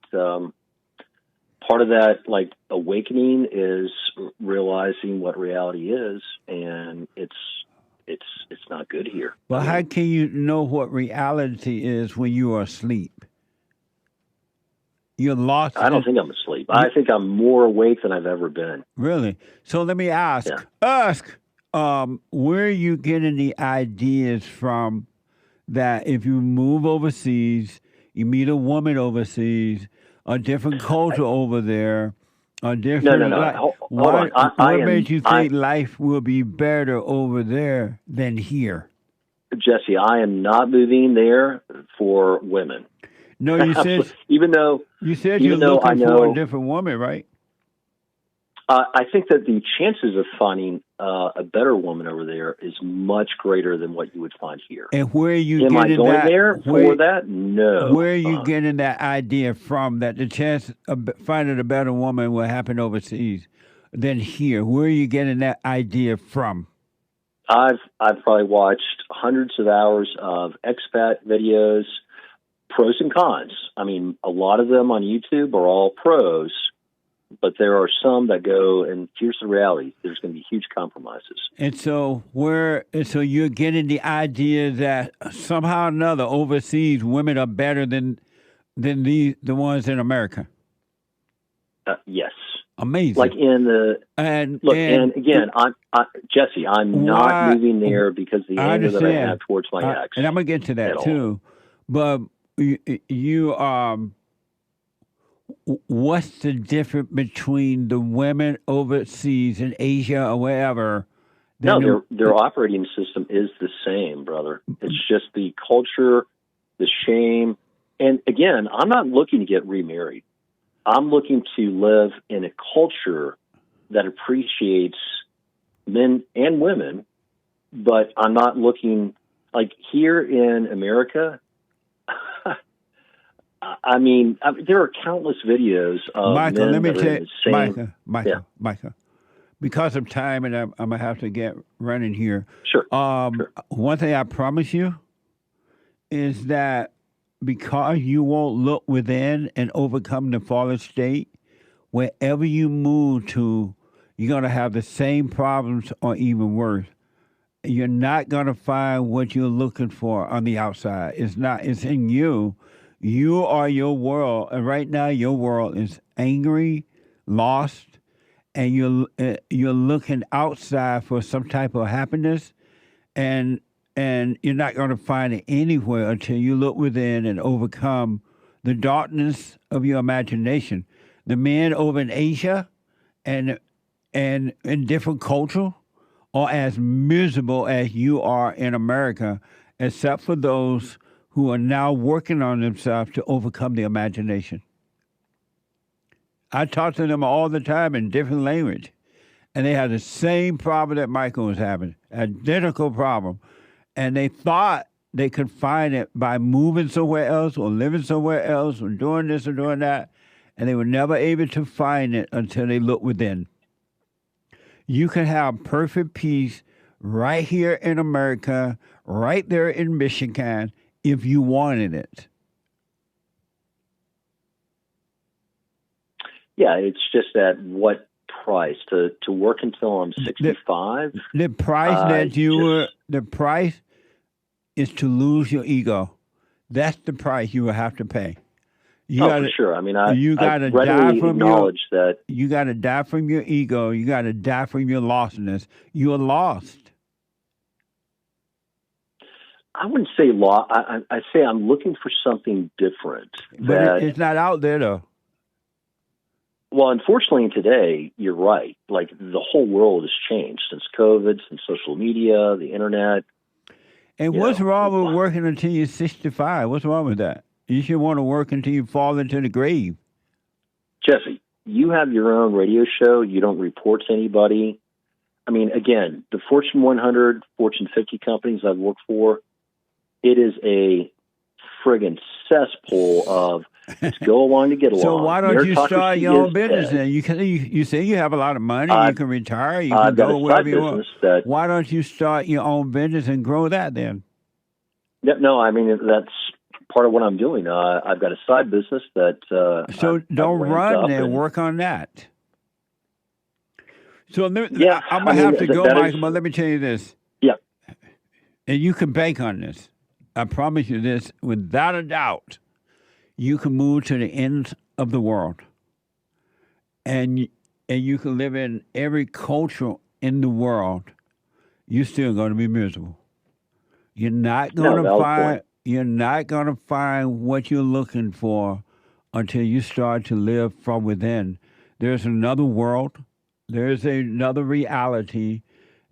part of that, like, awakening is realizing what reality is, and it's not good here. Well, how can you know what reality is when you are asleep? You're lost. I don't think I'm asleep. I think I'm more awake than I've ever been. Really? So let me ask, where are you getting the ideas from that if you move overseas, you meet a woman overseas, a different culture over there, a different... No. Hold on. What made you think life will be better over there than here? Jesse, I am not moving there for women. No, you said... even though you're looking for a different woman, right? I think that the chances of finding a better woman over there is much greater than what you would find here. And where are you Am getting I going that? there for that? No. Where are you getting that idea from that the chance of finding a better woman will happen overseas than here? Where are you getting that idea from? I've probably watched hundreds of hours of expat videos, pros and cons. I mean, a lot of them on YouTube are all pros. But there are some that go, and here's the reality: there's going to be huge compromises. And so you're getting the idea that somehow or another overseas women are better than the ones in America. Yes. Amazing. Like in the and again, Jesse, I'm not moving there because the anger that I have towards my ex. And I'm gonna get to that too, but you what's the difference between the women overseas in Asia or wherever? No, their operating system is the same, brother. It's just the culture, the shame. And again, I'm not looking to get remarried. I'm looking to live in a culture that appreciates men and women, but I'm not looking, like here in America, I mean, there are countless videos of Michael, men let me that are tell in the same... Michael, because of time and I'm going to have to get running here. Sure. One thing I promise you is that because you won't look within and overcome the fallen state, wherever you move to, you're going to have the same problems or even worse. You're not going to find what you're looking for on the outside. It's in you. You are your world, and right now your world is angry, lost, and you're looking outside for some type of happiness, and you're not going to find it anywhere until you look within and overcome the darkness of your imagination. The men over in Asia and in different culture are as miserable as you are in America, except for those who are now working on themselves to overcome the imagination. I talk to them all the time in different language, and they have the same problem that Michael was having, identical problem. And they thought they could find it by moving somewhere else or living somewhere else or doing this or doing that, and they were never able to find it until they looked within. You can have perfect peace right here in America, right there in Michigan, if you wanted it. Yeah, it's just at what price to work until I'm 65. The price the price is to lose your ego. That's the price you will have to pay. For sure. I mean, I gotta readily acknowledge that. You got to die from your ego. You got to die from your lostness. You're lost. I wouldn't say law. I say I'm looking for something different. But it's not out there, though. Well, unfortunately, today, you're right. Like, the whole world has changed since COVID, since social media, the internet. And what's wrong with working until you're 65? What's wrong with that? You should want to work until you fall into the grave. Jesse, you have your own radio show. You don't report to anybody. I mean, again, the Fortune 100, Fortune 50 companies I've worked for, it is a friggin' cesspool of let's go along to get along. So why don't you start your own business then? You say you have a lot of money. You can retire. You can go wherever you want. Why don't you start your own business and grow that then? No, I mean, that's part of what I'm doing. I've got a side business that. So don't run and work on that. So I'm gonna have to go, Michael. But let me tell you this. Yeah. And you can bank on this. I promise you this, without a doubt. You can move to the ends of the world, and you can live in every culture in the world. You're still going to be miserable. You're not going to find. You're not going to find what you're looking for until you start to live from within. There's another world. There's another reality.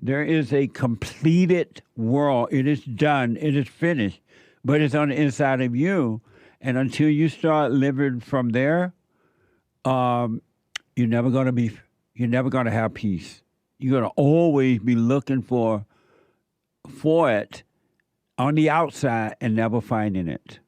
There is a completed world. It is done. It is finished. But it's on the inside of you. And until you start living from there, you're never going to have peace. You're going to always be looking for it on the outside and never finding it.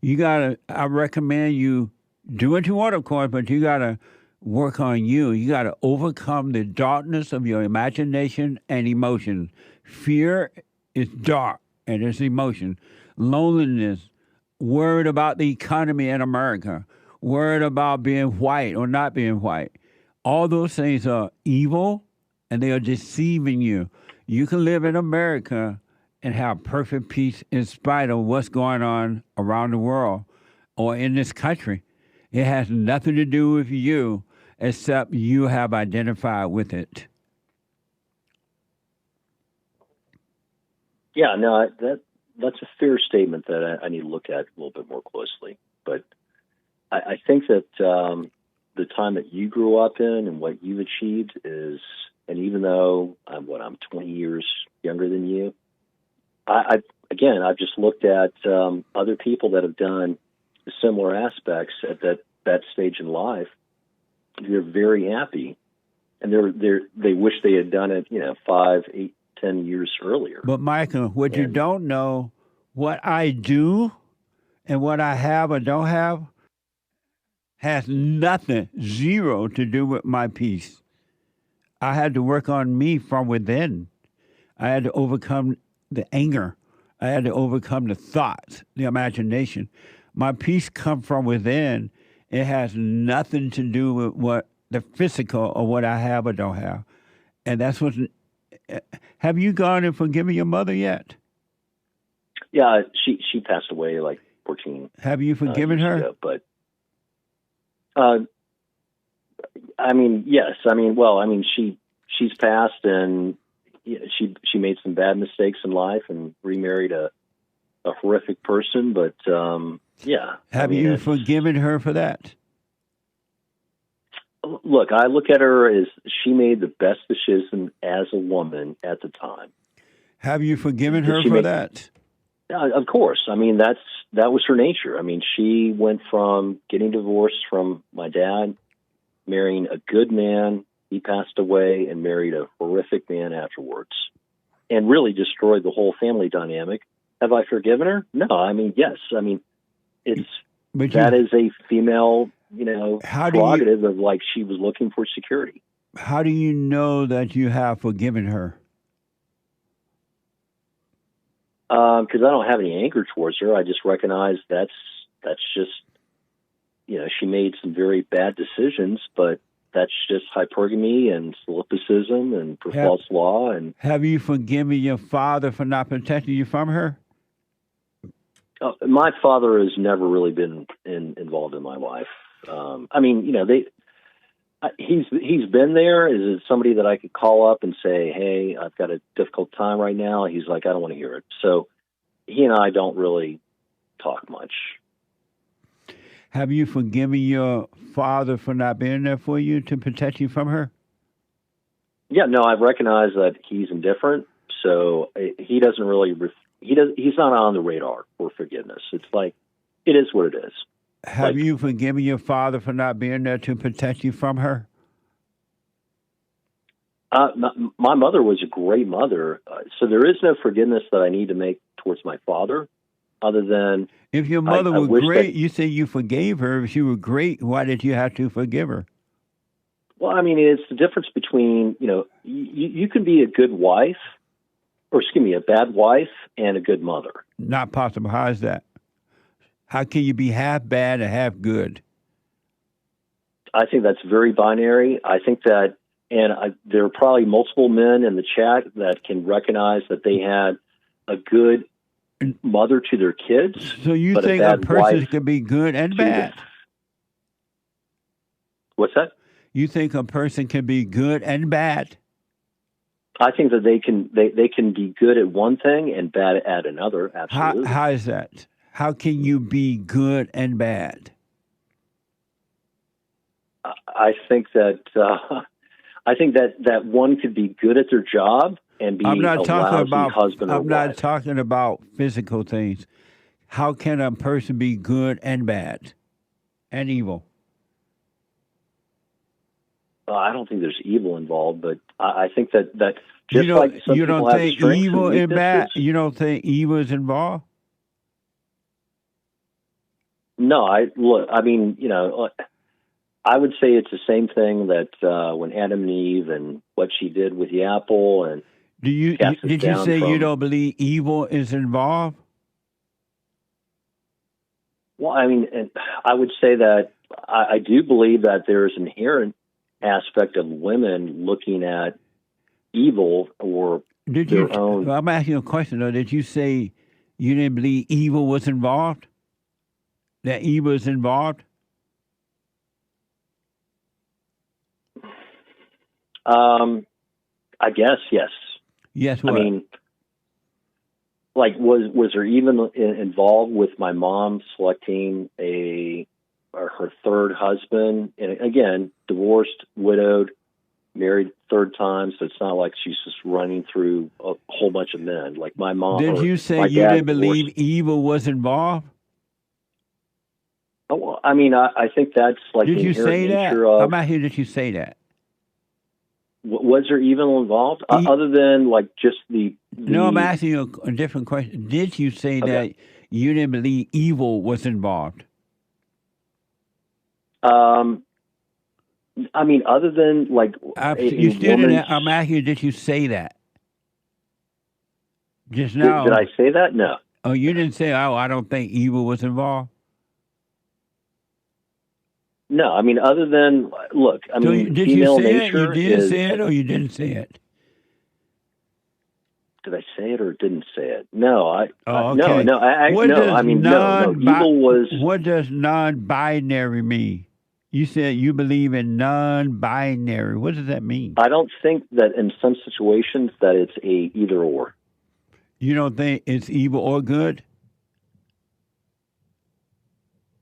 I recommend you do what you want, of course, but you got to work on you. You got to overcome the darkness of your imagination and emotion. Fear is dark and it's emotion. Loneliness, worried about the economy in America, worried about being white or not being white. All those things are evil and they are deceiving you. You can live in America and have perfect peace in spite of what's going on around the world or in this country. It has nothing to do with you except you have identified with it. Yeah, no, that's a fair statement that I need to look at a little bit more closely. But I think that the time that you grew up in and what you've achieved is, and even though I'm 20 years younger than you, I've just looked at other people that have done similar aspects at that stage in life. They're very happy, and they wish they had done it, 5, 8, 10 years earlier. But Michael, what you don't know, what I do and what I have or don't have has nothing, zero to do with my peace. I had to work on me from within. I had to overcome the anger. I had to overcome the thoughts, the imagination. My peace comes from within. It has nothing to do with what the physical or what I have or don't have. And that's what. Have you gone and forgiven your mother yet? Yeah, she passed away like 14. Have you forgiven her? Ago, but I mean, yes. I mean, she's passed, and she made some bad mistakes in life and remarried a horrific person. But yeah. Have you forgiven her for that? Look, I look at her as she made the best decision as a woman at the time. Have you forgiven her for that? Of course. I mean, that was her nature. I mean, she went from getting divorced from my dad, marrying a good man. He passed away, and married a horrific man afterwards, and really destroyed the whole family dynamic. Have I forgiven her? No. I mean, yes. I mean, that is a female, prerogative of like she was looking for security. How do you know that you have forgiven her? Because I don't have any anger towards her. I just recognize that's just, she made some very bad decisions, but that's just hypergamy and solipsism and false law. And have you forgiven your father for not protecting you from her? My father has never really been involved in my life. I mean, he's been there. Is it somebody that I could call up and say, "Hey, I've got a difficult time right now"? He's like, "I don't want to hear it." So he and I don't really talk much. Have you forgiven your father for not being there for you to protect you from her? Yeah, no, I've recognized that he's indifferent, so he doesn't really he's not on the radar for forgiveness. It's like, it is what it is. Have you forgiven your father for not being there to protect you from her? My mother was a great mother, so there is no forgiveness that I need to make towards my father, other than if your mother I was great, you say you forgave her. If she was great, why did you have to forgive her? Well, I mean, it's the difference between, you can be a good wife, or excuse me, a bad wife and a good mother. Not possible. How is that? How can you be half bad and half good? I think that's very binary. I think that, there are probably multiple men in the chat that can recognize that they had a good mother to their kids. So you think a person can be good and bad? What's that? You think a person can be good and bad? I think that they can be good at one thing and bad at another. Absolutely. How is that? How can you be good and bad? I think that that one could be good at their job and be a lousy husband or wife. I'm not talking about physical things. How can a person be good and bad and evil? I don't think there's evil involved, but I think that just like some you people don't have think strengths evil and and bad. weaknesses. You don't think evil is involved? No, I would say it's the same thing that when Adam and Eve and what she did with the apple and did you say you don't believe evil is involved? Well, I mean, I would say that I do believe that there is an inherent aspect of women looking at evil or their own. I'm asking you a question though. Did you say you didn't believe evil was involved? That evil is involved? I guess yes. Yes. What? I mean, like, was there even involved with my mom selecting her third husband? And again, divorced, widowed, married third time, so it's not like she's just running through a whole bunch of men. Like my mom. Did you say you didn't believe evil was involved? Oh, well, I mean, I think that's like did the you inherent say that? nature of. I'm not here. Did you say that? Was there evil involved other than like just the? No, I'm asking you a different question. Did you say that you didn't believe evil was involved? I mean, other than like I'm asking you, did you say that? Just now. Did I say that? No. Oh, you didn't say, I don't think evil was involved? No, I mean, other than, look, I mean, did female you say nature it? You did say it or you didn't say it? Did I say it or didn't say it? No, okay. no. Evil was. What does non-binary mean? You said you believe in non-binary. What does that mean? I don't think that in some situations that it's a either or. You don't think it's evil or good?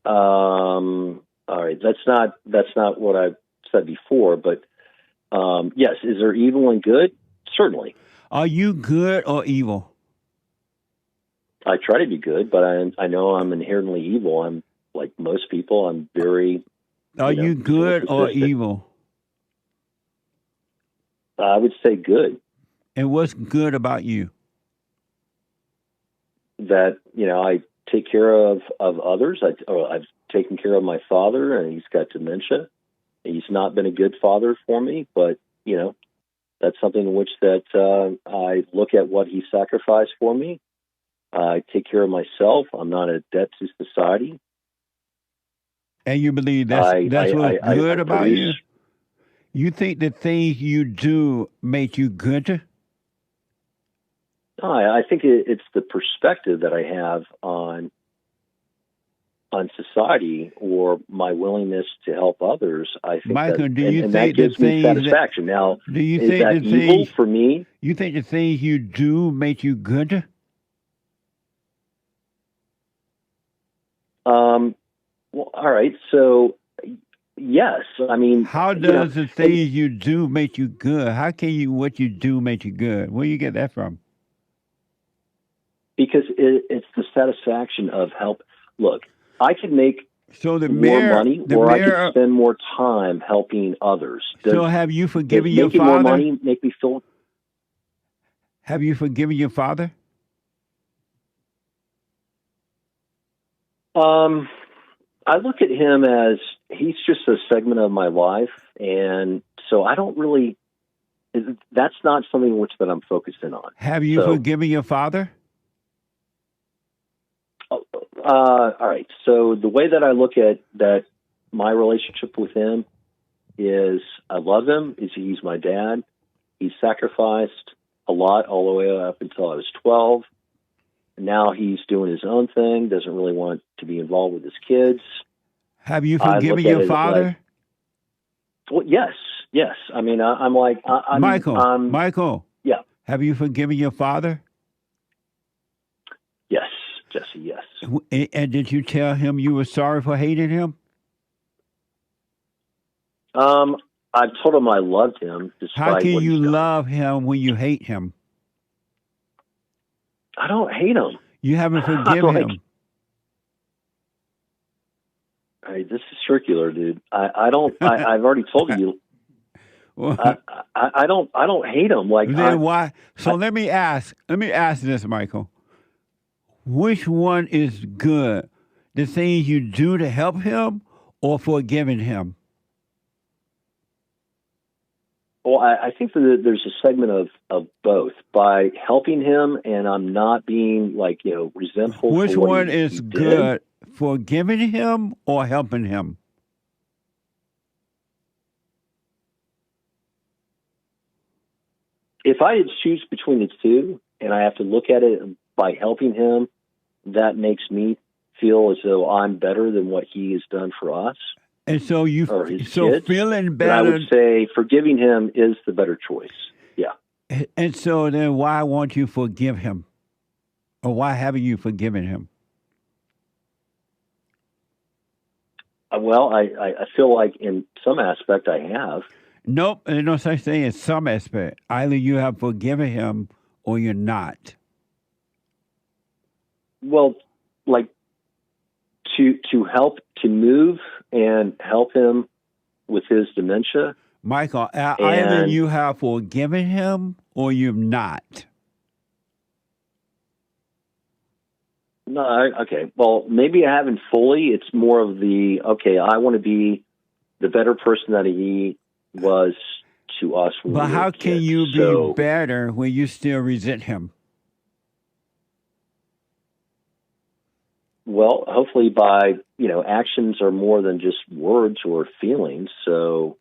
All right, that's not what I've said before, but yes, is there evil and good? Certainly. Are you good or evil? I try to be good, but I know I'm inherently evil. I'm like most people. I'm very. Are you good or evil? I would say good. And what's good about you? That I take care of others. I've taken care of my father, and he's got dementia. He's not been a good father for me, but that's something in which that I look at what he sacrificed for me. I take care of myself. I'm not a debt to society. And you believe that's what's good about you? You think the things you do make you good? No, I think it's the perspective that I have on society or my willingness to help others. I think Michael, that gives me satisfaction. Now, do you is think that evil for me? You think the things you do make you good? Well, all right. So, yes. I mean, how does the things you do make you good? How can what you do make you good? Where you get that from? Because it's the satisfaction of help. Look, I could make more money, or I could spend more time helping others. So have you forgiven your making father? More money make me feel? Have you forgiven your father? I look at him as he's just a segment of my life, and so I don't really. That's not something that I'm focusing on. Have you forgiven your father? All right. So the way that I look at that, my relationship with him is I love him. He's my dad. He sacrificed a lot all the way up until I was 12. And now he's doing his own thing, doesn't really want to be involved with his kids. Have you forgiven your father? Well, yes. I mean, I'm Michael. Yeah. Have you forgiven your father? Yes, Jesse, yes. And did you tell him you were sorry for hating him? I've told him I loved him. How can you love him when you hate him? I don't hate him. You haven't forgiven him. Hey, this is circular, dude. I don't. I've already told you. I don't hate him. Then why? So let me ask this, Michael. Which one is good? The things you do to help him, or forgiving him? Well, I think that there's a segment of both. By helping him, and I'm not being resentful. Which for what one he is did. good? Forgiving him or helping him? If I had to choose between the two, and I have to look at it by helping him, that makes me feel as though I'm better than what he has done for us. And so kids, feeling better. I would say forgiving him is the better choice. Yeah. And so then why won't you forgive him? Or why haven't you forgiven him? Well, I feel like in some aspect I have. Nope, there's no such thing as some aspect. Either you have forgiven him or you're not. Well, to help to move and help him with his dementia. Michael, either you have forgiven him or you've not. No, okay. Well, maybe I haven't fully. It's more of I want to be the better person that he was to us. But how can you be better when you still resent him? Well, hopefully by, actions are more than just words or feelings. So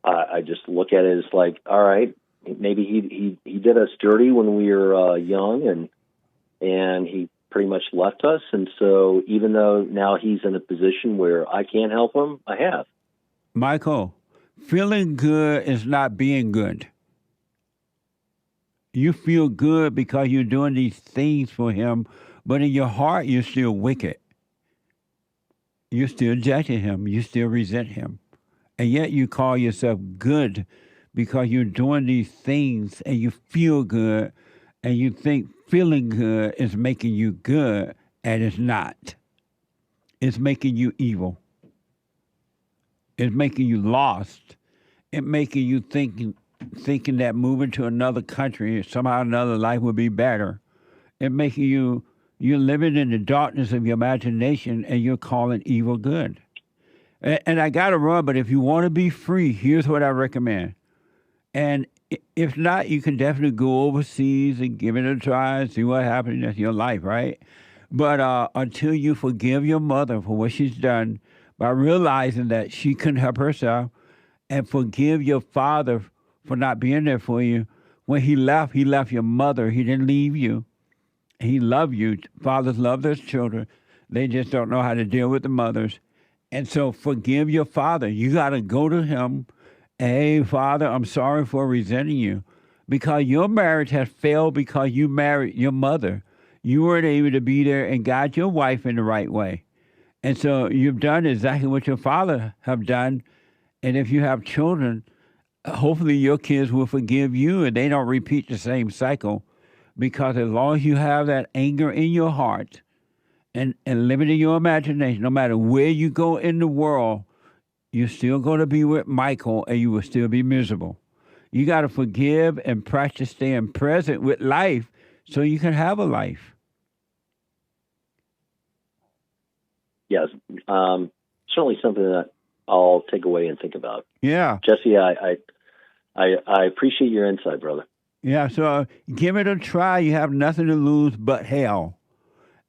I just look at it as all right, maybe he did us dirty when we were young and he pretty much left us. And so even though now he's in a position where I can't help him, I have. Michael, feeling good is not being good. You feel good because you're doing these things for him, but in your heart, you're still wicked. You're still judging him. You still resent him. And yet you call yourself good because you're doing these things and you feel good and you think feeling good is making you good, and it's not. It's making you evil. It's making you lost. It's making you thinking that moving to another country, somehow another life would be better. It's making you're living in the darkness of your imagination and you're calling evil good. And I got to run, but if you want to be free, here's what I recommend. And if not, you can definitely go overseas and give it a try and see what happens. That's your life, right? But until you forgive your mother for what she's done by realizing that she couldn't help herself, and forgive your father for not being there for you. When he left your mother. He didn't leave you. He loved you. Fathers love their children. They just don't know how to deal with the mothers. And so forgive your father. You got to go to him. Hey, Father, I'm sorry for resenting you. Because your marriage has failed because you married your mother. You weren't able to be there and guide your wife in the right way. And so you've done exactly what your father have done. And if you have children, hopefully your kids will forgive you and they don't repeat the same cycle. because as long as you have that anger in your heart and limiting your imagination, no matter where you go in the world, you're still going to be with Michael and you will still be miserable. You got to forgive and practice staying present with life so you can have a life. Yes, certainly something that I'll take away and think about. Yeah. Jesse, I appreciate your insight, brother. Yeah, so give it a try. You have nothing to lose but hell.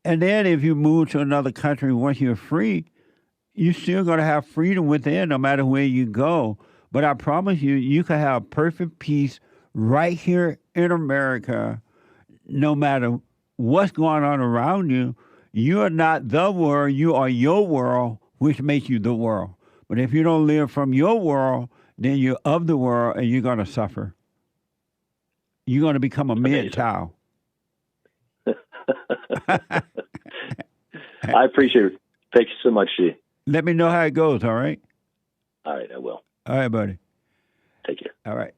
And then if you move to another country once you're free, you're still going to have freedom within no matter where you go. But I promise you, you can have perfect peace right here in America, no matter what's going on around you. You are not the world, you are your world, which makes you the world. But if you don't live from your world, then you're of the world and you're going to suffer. You're going to become a mid-child. I appreciate it. Thank you so much, G. Let me know how it goes, all right? All right, I will. All right, buddy. Take care. All right.